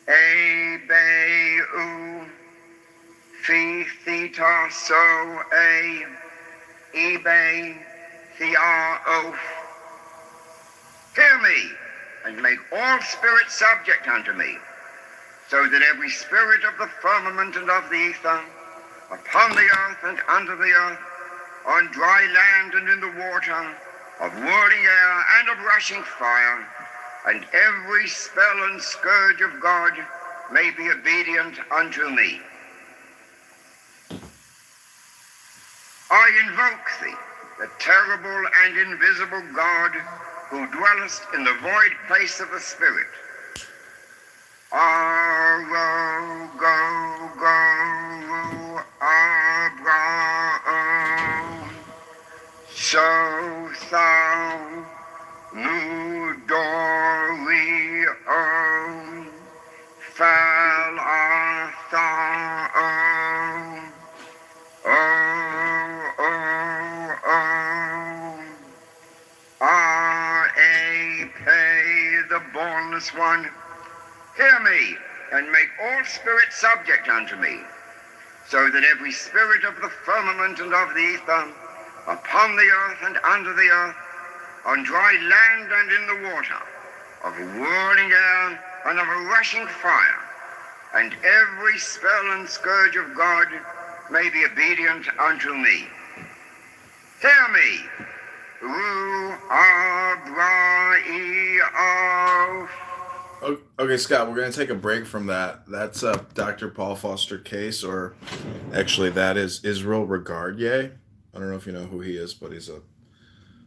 Ebeu Phi Theta So A Ebe Theaof. Hear me, and make all spirits subject unto me, so that every spirit of the firmament and of the ether, upon the earth and under the earth, on dry land and in the water, of whirling air and of rushing fire, and every spell and scourge of God may be obedient unto me. I invoke thee, the terrible and invisible God, who dwellest in the void place of the Spirit, formless one, hear me, and make all spirits subject unto me, so that every spirit of the firmament and of the ether, upon the earth and under the earth, on dry land and in the water, of whirling air and of a rushing fire, and every spell and scourge of God may be obedient unto me. Hear me, Okay, Scott, we're going to take a break from that. That's Dr. Paul Foster Case, or actually, that is Israel Regardie. I don't know if you know who he is, but he's a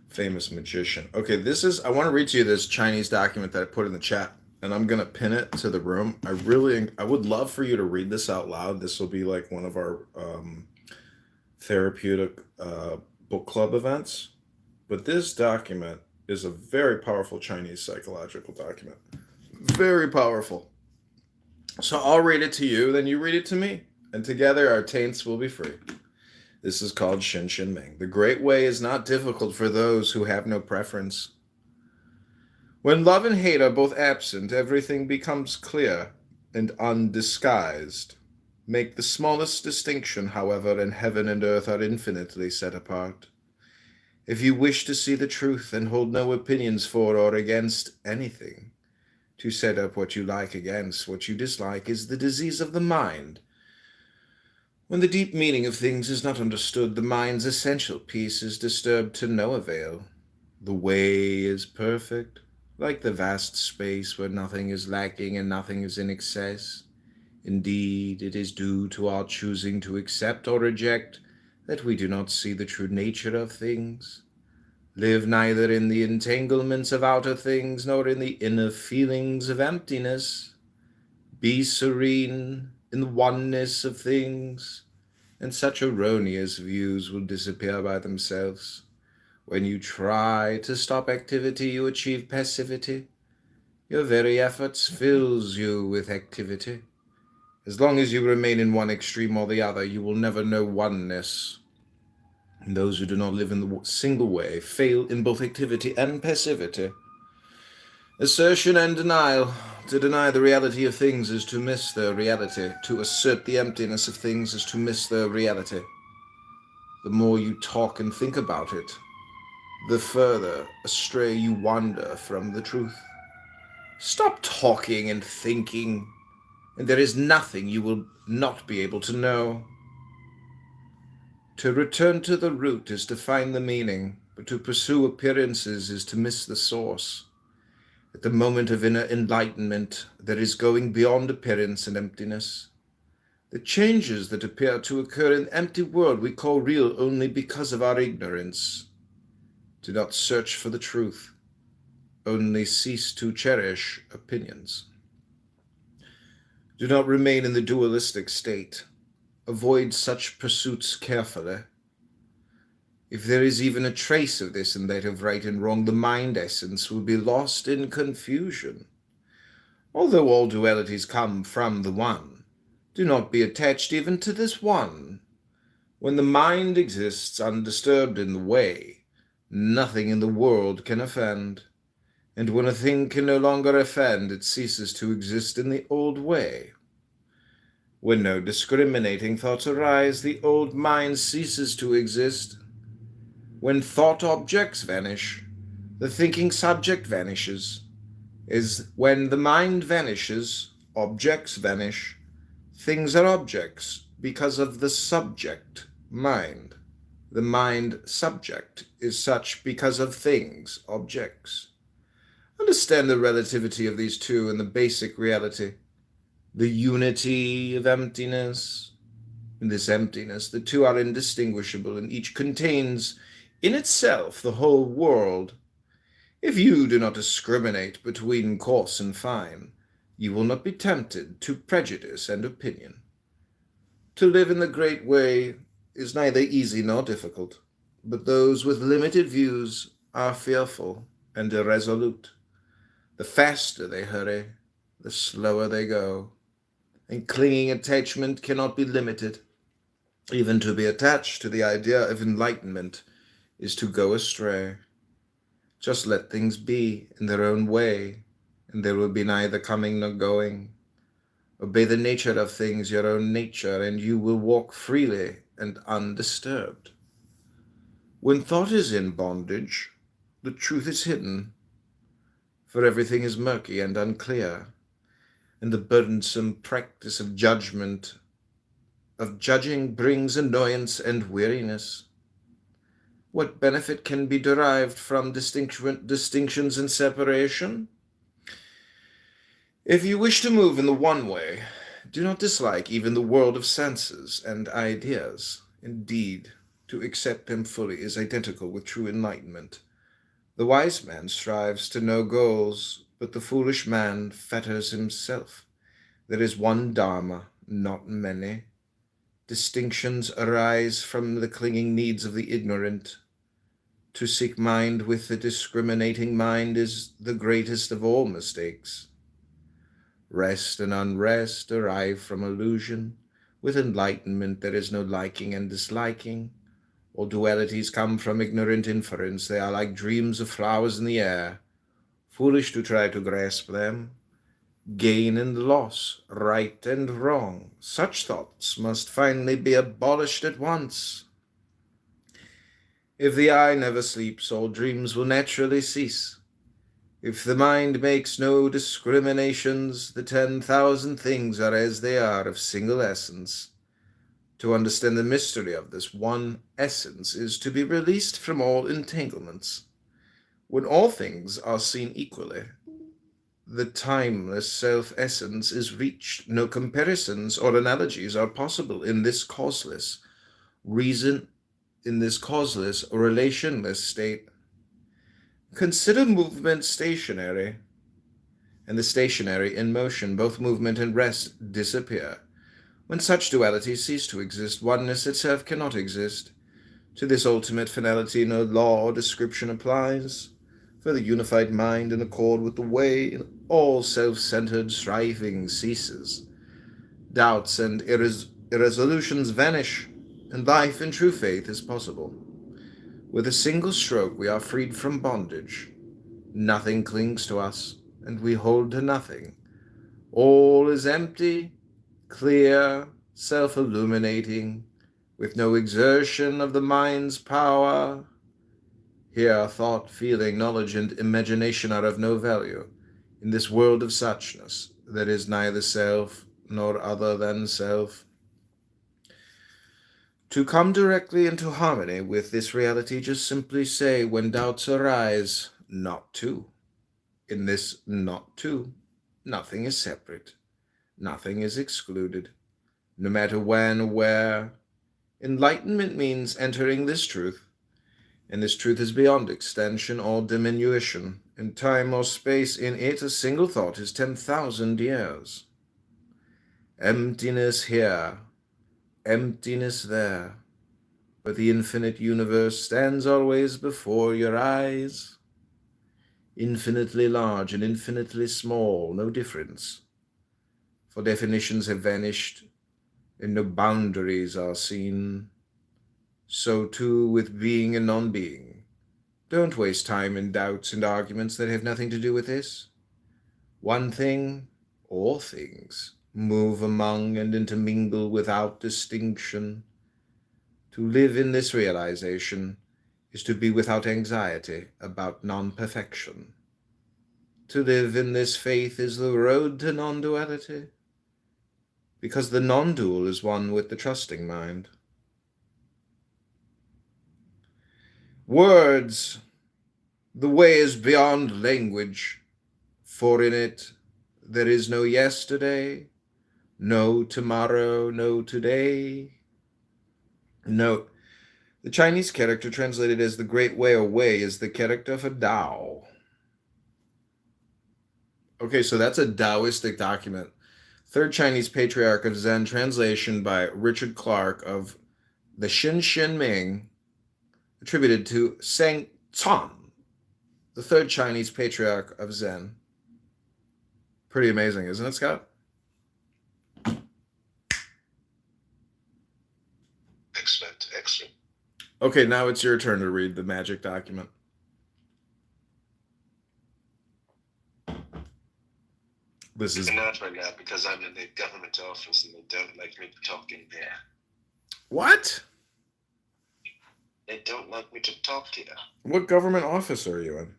famous magician. Okay, I want to read to you this Chinese document that I put in the chat, and I'm going to pin it to the room. I would love for you to read this out loud. This will be like one of our therapeutic book club events. But this document is a very powerful Chinese psychological document. Very powerful. So I'll read it to you, then you read it to me, and together our taints will be free. This is called Xin Xin Ming. The great way is not difficult for those who have no preference. When love and hate are both absent, everything becomes clear and undisguised. Make the smallest distinction, however, and heaven and earth are infinitely set apart. If you wish to see the truth and hold no opinions for or against anything, to set up what you like against what you dislike is the disease of the mind. When the deep meaning of things is not understood, the mind's essential peace is disturbed to no avail. The way is perfect, like the vast space where nothing is lacking and nothing is in excess. Indeed, it is due to our choosing to accept or reject that we do not see the true nature of things. Live neither in the entanglements of outer things nor in the inner feelings of emptiness. Be serene in the oneness of things, and such erroneous views will disappear by themselves. When you try to stop activity, you achieve passivity. Your very efforts fills you with activity. As long as you remain in one extreme or the other, you will never know oneness. And those who do not live in the single way fail in both activity and passivity. Assertion and denial. To deny the reality of things is to miss their reality. To assert the emptiness of things is to miss their reality. The more you talk and think about it, the further astray you wander from the truth. Stop talking and thinking, and there is nothing you will not be able to know. To return to the root is to find the meaning, but to pursue appearances is to miss the source. At the moment of inner enlightenment, there is going beyond appearance and emptiness. The changes that appear to occur in the empty world we call real only because of our ignorance. Do not search for the truth, only cease to cherish opinions. Do not remain in the dualistic state. Avoid such pursuits carefully. If there is even a trace of this and that of right and wrong, the mind essence will be lost in confusion. Although all dualities come from the one, do not be attached even to this one. When the mind exists undisturbed in the way, nothing in the world can offend. And when a thing can no longer offend, it ceases to exist in the old way. When no discriminating thoughts arise, the old mind ceases to exist. When thought objects vanish, the thinking subject vanishes. As when the mind vanishes, objects vanish. Things are objects because of the subject, mind. The mind subject is such because of things, objects. Understand the relativity of these two and the basic reality. The unity of emptiness. In this emptiness, the two are indistinguishable, and each contains in itself the whole world. If you do not discriminate between coarse and fine, you will not be tempted to prejudice and opinion. To live in the great way is neither easy nor difficult, but those with limited views are fearful and irresolute. The faster they hurry, the slower they go. And clinging attachment cannot be limited. Even to be attached to the idea of enlightenment is to go astray. Just let things be in their own way. and there will be neither coming nor going. Obey the nature of things, your own nature, and you will walk freely and undisturbed. When thought is in bondage, the truth is hidden, for everything is murky and unclear, and the burdensome practice of judging brings annoyance and weariness. What benefit can be derived from distinctions and separation? If you wish to move in the one way, do not dislike even the world of senses and ideas. Indeed, to accept them fully is identical with true enlightenment. The wise man strives to know goals, but the foolish man fetters himself. There is one Dharma, not many. Distinctions arise from the clinging needs of the ignorant. To seek mind with the discriminating mind is the greatest of all mistakes. Rest and unrest arrive from illusion. With enlightenment there is no liking and disliking. All dualities come from ignorant inference. They are like dreams of flowers in the air, foolish to try to grasp them. Gain and loss, right and wrong, such thoughts must finally be abolished at once. If the eye never sleeps, all dreams will naturally cease. If the mind makes no discriminations, the 10,000 things are as they are of single essence. To understand the mystery of this one essence is to be released from all entanglements. When all things are seen equally, the timeless self-essence is reached. No comparisons or analogies are possible in this causeless, relationless state. Consider movement stationary, and the stationary in motion. Both movement and rest disappear. When such dualities cease to exist, oneness itself cannot exist. To this ultimate finality no law or description applies, for the unified mind in accord with the way all self-centered striving ceases. Doubts and irresolutions vanish, and life in true faith is possible. With a single stroke we are freed from bondage. Nothing clings to us, and we hold to nothing. All is empty, clear, self-illuminating, with no exertion of the mind's power. Here thought, feeling, knowledge, and imagination are of no value. In this world of suchness, there is neither self nor other than self. To come directly into harmony with this reality, just simply say, when doubts arise, not to. In this not to, nothing is separate, nothing is excluded, no matter when or where. Enlightenment means entering this truth, and this truth is beyond extension or diminution. In time or space, in it a single thought is 10,000 years. Emptiness here, emptiness there, but the infinite universe stands always before your eyes. Infinitely large and infinitely small, no difference. For definitions have vanished, and no boundaries are seen. So too with being and non-being. Don't waste time in doubts and arguments that have nothing to do with this. One thing, all things, move among and intermingle without distinction. To live in this realization is to be without anxiety about non-perfection. To live in this faith is the road to non-duality, because the non-dual is one with the trusting mind. Words, the way is beyond language, for in it there is no yesterday, no tomorrow, no today. Note, the Chinese character translated as the great way or way is the character for Tao. Okay, so that's a Taoistic document. Third Chinese Patriarch of Zen, translation by Richard Clark of the Xin Ming, attributed to Sang Can, the third Chinese Patriarch of Zen. Pretty amazing, isn't it, Scott? Excellent, excellent. Okay, now it's your turn to read the magic document. This is not right now because I'm in the government office and they don't like me talking there. what? They don't like me to talk here. What government office are you in?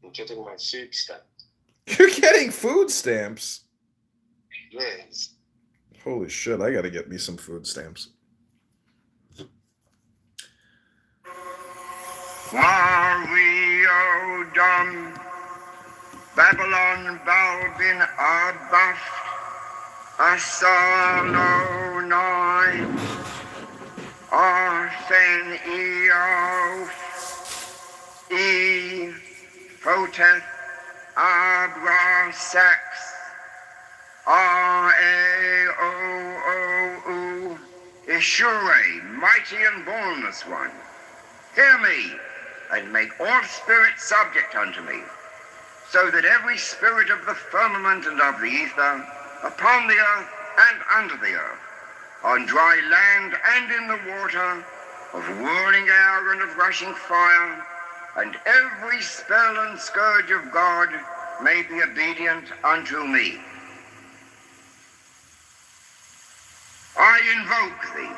I'm getting my food stamp. You're getting food stamps. Yes. Holy shit! I gotta get me some food stamps. Mario Dom Babylon Balbin Abaf Asalo Nai Arthen Eo E Photeth Abra Sex R-A-O-O-U Ishure, mighty and boundless one, hear me, and make all spirits subject unto me, so that every spirit of the firmament and of the ether, upon the earth and under the earth, on dry land and in the water, of whirling air and of rushing fire, and every spell and scourge of God may be obedient unto me. I invoke thee,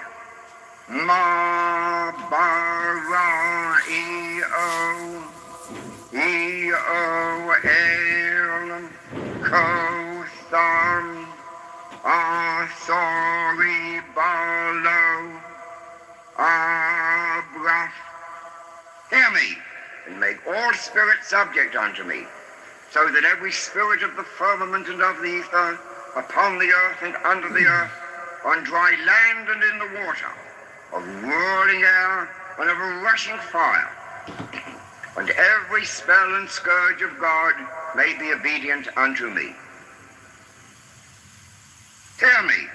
Ma Bara E-O E-O-L Kotham Athori Balo Abraf. Hear me, and make all spirits subject unto me, so that every spirit of the firmament and of the ether, upon the earth and under the earth, on dry land and in the water, of whirling air and of a rushing fire, and every spell and scourge of God may be obedient unto me. Hear me.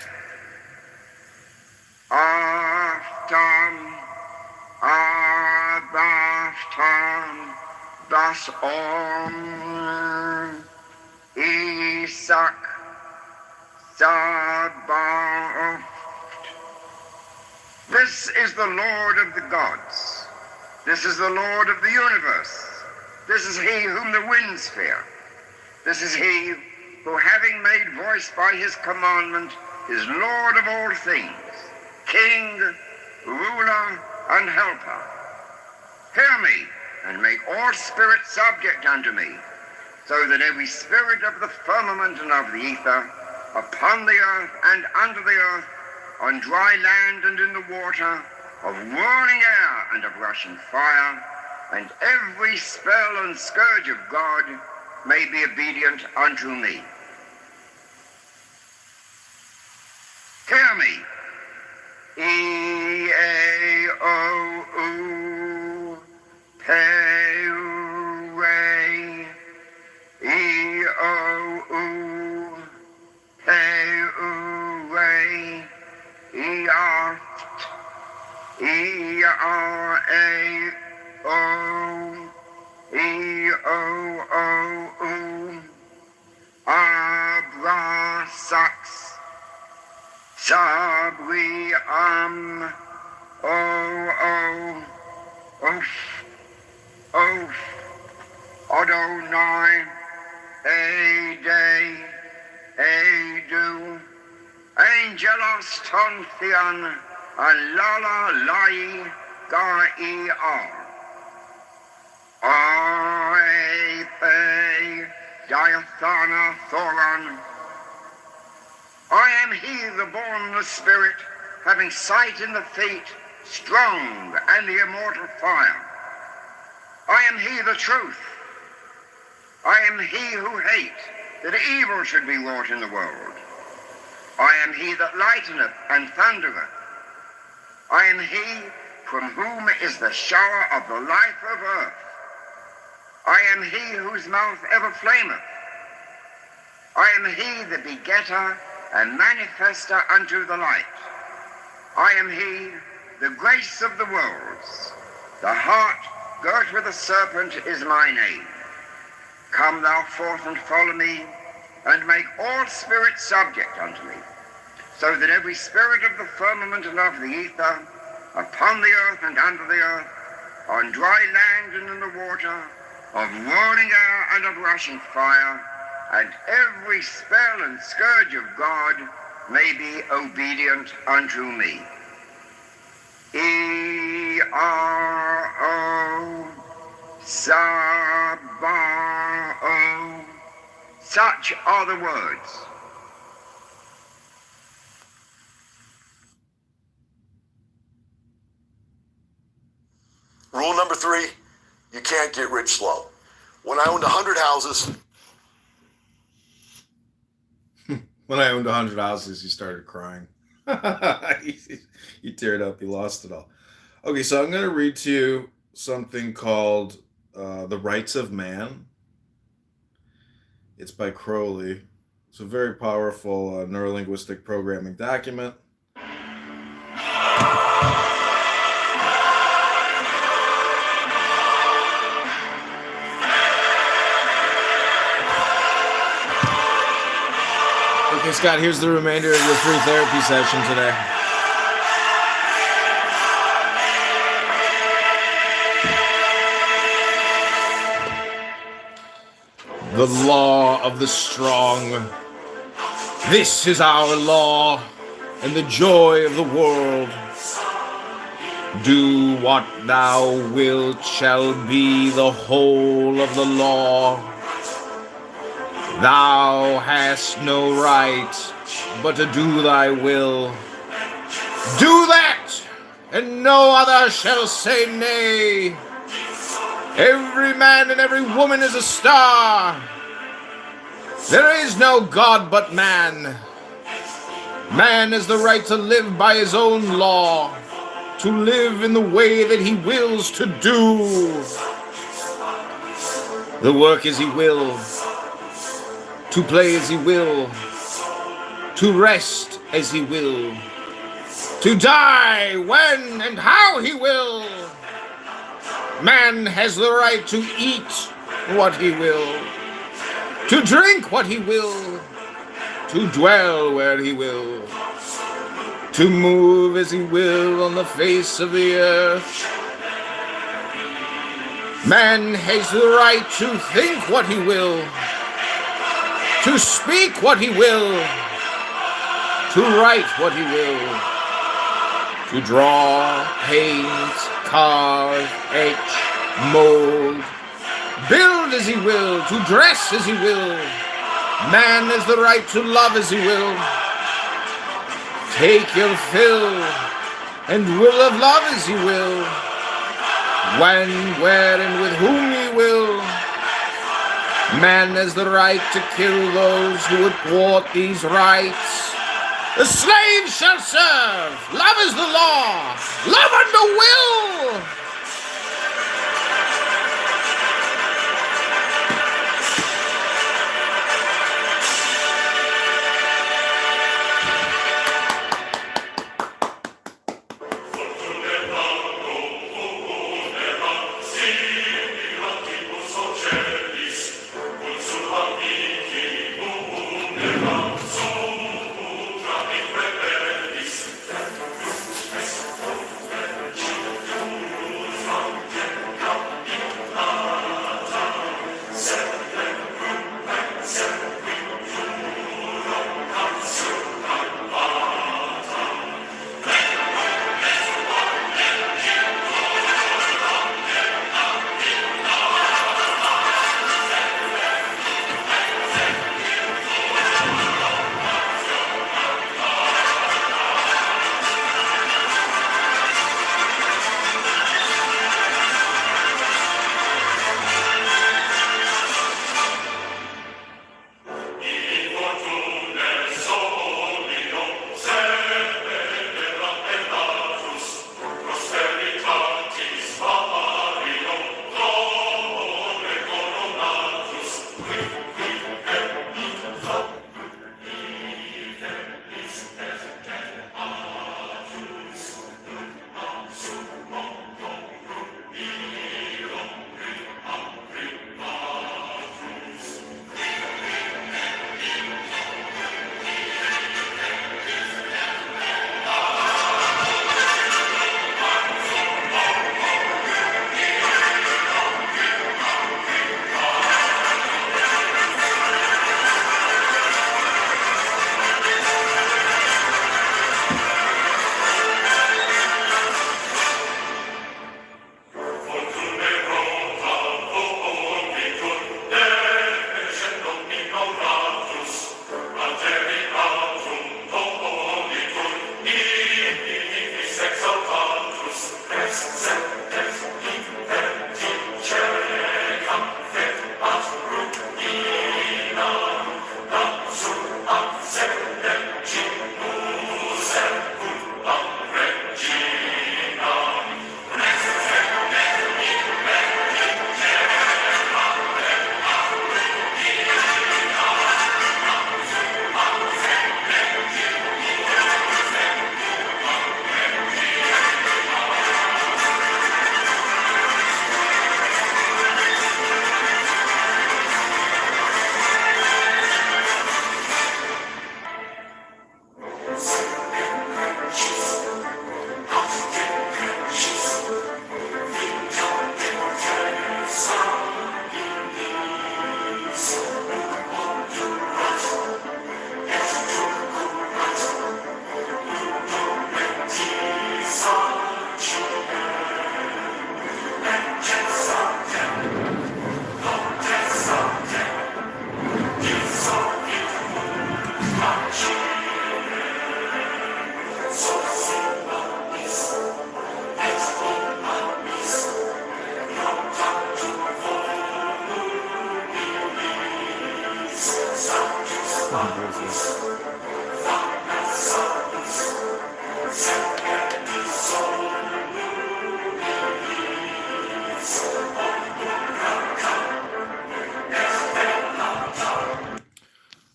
Aftam, Abaftam, Bas Om, Isak, Sabaoth. This is the Lord of the gods. This is the Lord of the universe. This is he whom the winds fear. This is he who, having made voice by his commandment, is Lord of all things, King, ruler, and helper. Hear me, and make all spirits subject unto me, so that every spirit of the firmament and of the ether, upon the earth and under the earth, on dry land and in the water, of whirling air and of rushing fire, and every spell and scourge of God may be obedient unto me. Hear me. E-A-O-U, Pe-U-Re, E-O-U, Pe-U-Re, E-R, E-R-A-O, E-O-O-U, Abra-Sax, Sabri-Am, O-O, Oof, Oof, Adonai, A-Day, A-Do, Angelos Tontheon, Alala Lai Ga-E-R. I-Pe, Diathana Thoron. I am he, the bornless spirit, having sight in the feet, strong and the immortal fire. I am he, the truth. I am he who hate, that evil should be wrought in the world. I am he that lighteneth and thundereth. I am he from whom is the shower of the life of earth. I am he whose mouth ever flameth. I am he the begetter and manifester unto the light. I am he, the grace of the worlds. The heart girt with a serpent is my name. Come thou forth and follow me, and make all spirits subject unto me, so that every spirit of the firmament and of the ether, upon the earth and under the earth, on dry land and in the water, of whirling air and of rushing fire, and every spell and scourge of God may be obedient unto me. E-R-O, Sabao. Such are the words. Rule number 3, you can't get rich slow. When I owned 100 houses, When I owned 100 houses, he started crying. He teared up. He lost it all. Okay, so I'm going to read to you something called The Rights of Man. It's by Crowley. It's a very powerful neurolinguistic programming document. Okay, Scott, here's the remainder of your free therapy session today. The law of the strong. This is our law and the joy of the world. Do what thou wilt shall be the whole of the law. Thou hast no right but to do thy will. Do that, and no other shall say nay. Every man and every woman is a star. There is no God but man. Man has the right to live by his own law, to live in the way that he wills to do, the work as he will, to play as he will, to rest as he will, to die when and how he will. Man has the right to eat what he will, to drink what he will, to dwell where he will, to move as he will on the face of the earth. Man has the right to think what he will, to speak what he will, to write what he will, to draw, paint, carve, etch, mold, build as he will, to dress as he will. Man has the right to love as he will. Take your fill and will of love as he will. When, where, and with whom he will. Man has the right to kill those who would thwart these rights. The slave shall serve. Love is the law. Love under will.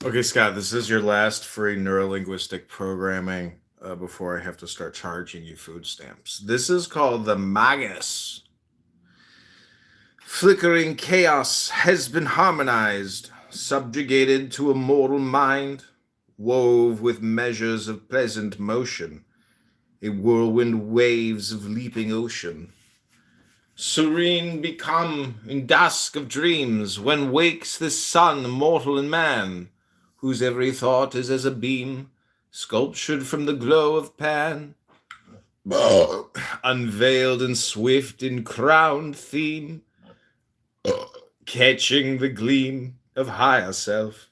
Okay, Scott, this is your last free neurolinguistic programming before I have to start charging you food stamps. This is called the Magus. Flickering chaos has been harmonized, subjugated to a mortal mind, wove with measures of pleasant motion, a whirlwind waves of leaping ocean. Serene become in dusk of dreams, when wakes the sun mortal in man, whose every thought is as a beam, sculptured from the glow of Pan. Unveiled and swift in crowned theme, catching the gleam of higher self,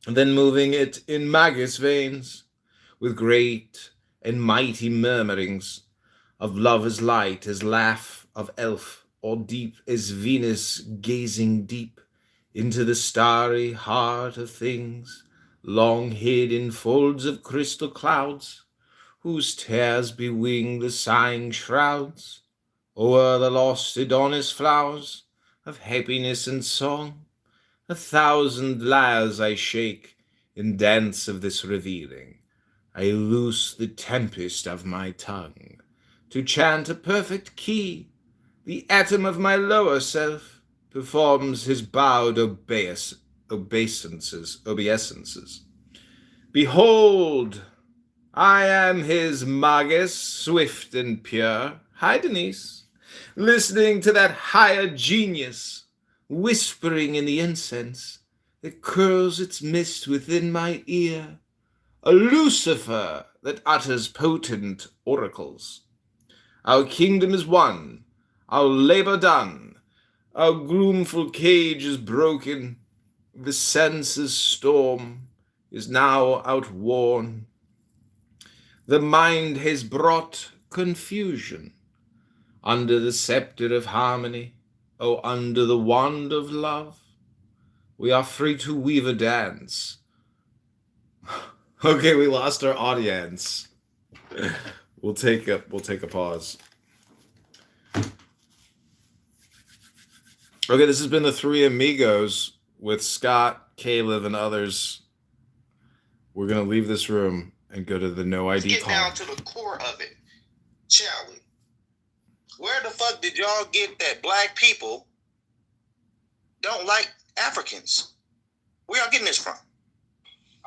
then moving it in Magus veins, with great and mighty murmurings of lover's light as laugh of elf, or deep as Venus gazing deep into the starry heart of things, long hid in folds of crystal clouds, whose tears bewing the sighing shrouds, o'er the lost Adonis flowers of happiness and song. 1,000 lyres I shake in dance of this revealing. I loose the tempest of my tongue to chant a perfect key. The atom of my lower self performs his bowed obeisances. Behold, I am his Magus, swift and pure. Hi, Denise. Listening to that higher genius, whispering in the incense that curls its mist within my ear, a Lucifer that utters potent oracles. Our kingdom is won, our labor done, our gloomful cage is broken, the senses' storm is now outworn. The mind has brought confusion under the scepter of harmony, oh, under the wand of love. We are free to weave a dance. Okay, we lost our audience. We'll take a pause. Okay, this has been the Three Amigos with Scott, Caleb, and others. We're gonna leave this room and go to the no ID Let's get call. down to the core of it, shall we? Where the fuck did y'all get that black people don't like Africans? Where y'all getting this from?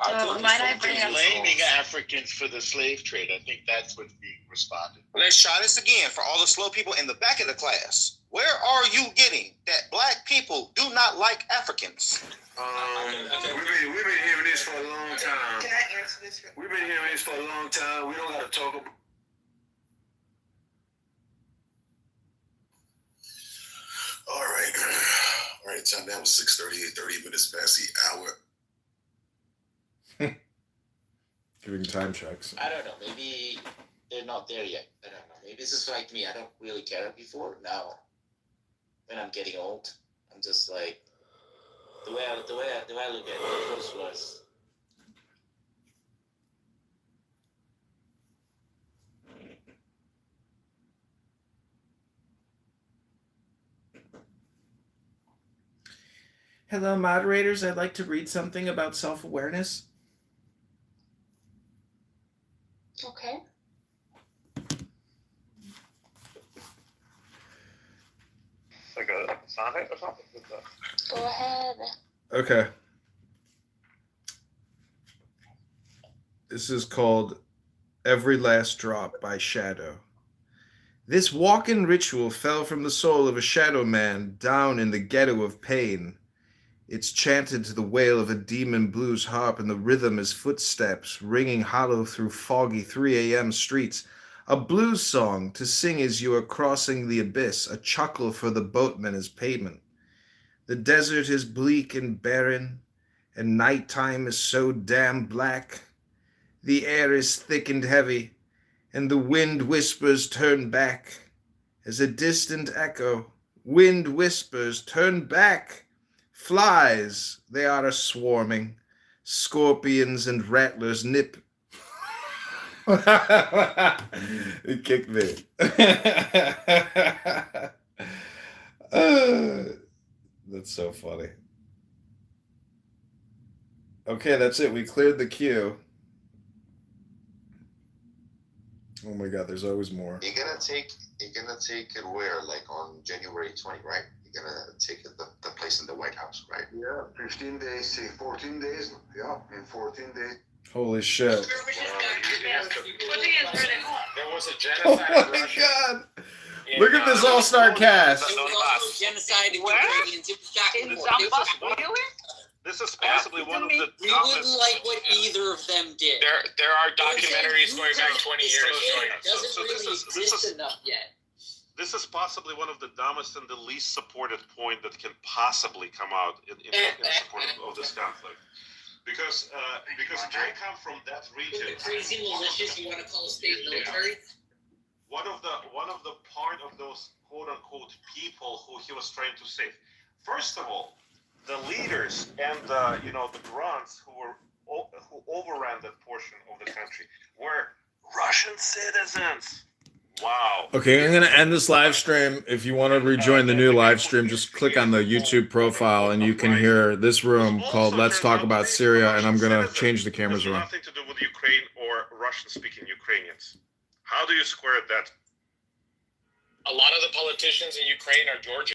Might I bring up Blaming Africans for the slave trade. I think that's what's being responded. Let's try this again for all the slow people in the back of the class. Where are you getting that black people do not like Africans? We've been hearing this for a long time. Can I answer this? We've been hearing this for a long time. We don't got to talk about. All right, time now was 6:38, 30 minutes past the hour. Giving time checks. I don't know. Maybe they're not there yet. I don't know. Maybe this is like me. I don't really care before. Now, when I'm getting old, I'm just like the way I look at it first was. Hello, moderators. I'd like to read something about self-awareness. Okay. Like a sonnet or something? Go ahead. Okay. This is called Every Last Drop by Shadow. This walk-in ritual fell from the soul of a shadow man down in the ghetto of pain. It's chanted to the wail of a demon blues harp, and the rhythm is footsteps ringing hollow through foggy 3 a.m. streets. A blues song to sing as you are crossing the abyss, a chuckle for the boatman as payment. The desert is bleak and barren, and nighttime is so damn black. The air is thick and heavy, and the wind whispers turn back. As a distant echo, wind whispers turn back. Flies, they are a-swarming. Scorpions and rattlers nip. It kicked me. That's so funny. Okay, that's it. We cleared the queue. Oh my God, there's always more. You're gonna take it where? Like on January 20, right? You're gonna take the place in the White House, right? Yeah, 15 days, 14 days. Yeah, in 14 days. Holy shit. There was a genocide. Oh my God. Look at this all-star cast. It was also genocide in Ukrainians. It was This is possibly one of the we wouldn't like what either of them did. There are documentaries going back 20 years showing it doesn't really exist enough yet. This is possibly one of the dumbest and the least supported point that can possibly come out in support of this conflict. Because I come from that region. The crazy militias you want to call a state military? One of the part of those quote unquote people who he was trying to save. First of all, the leaders and the grunts who overran that portion of the country were Russian citizens. Wow. Okay, I'm going to end this live stream. If you want to rejoin the new live stream, just click on the YouTube profile and you can hear this room called Let's Talk About Syria, and I'm going to change the cameras around. Nothing to do with Ukraine or Russian-speaking Ukrainians. How do you square that? A lot of the politicians in Ukraine are Georgian.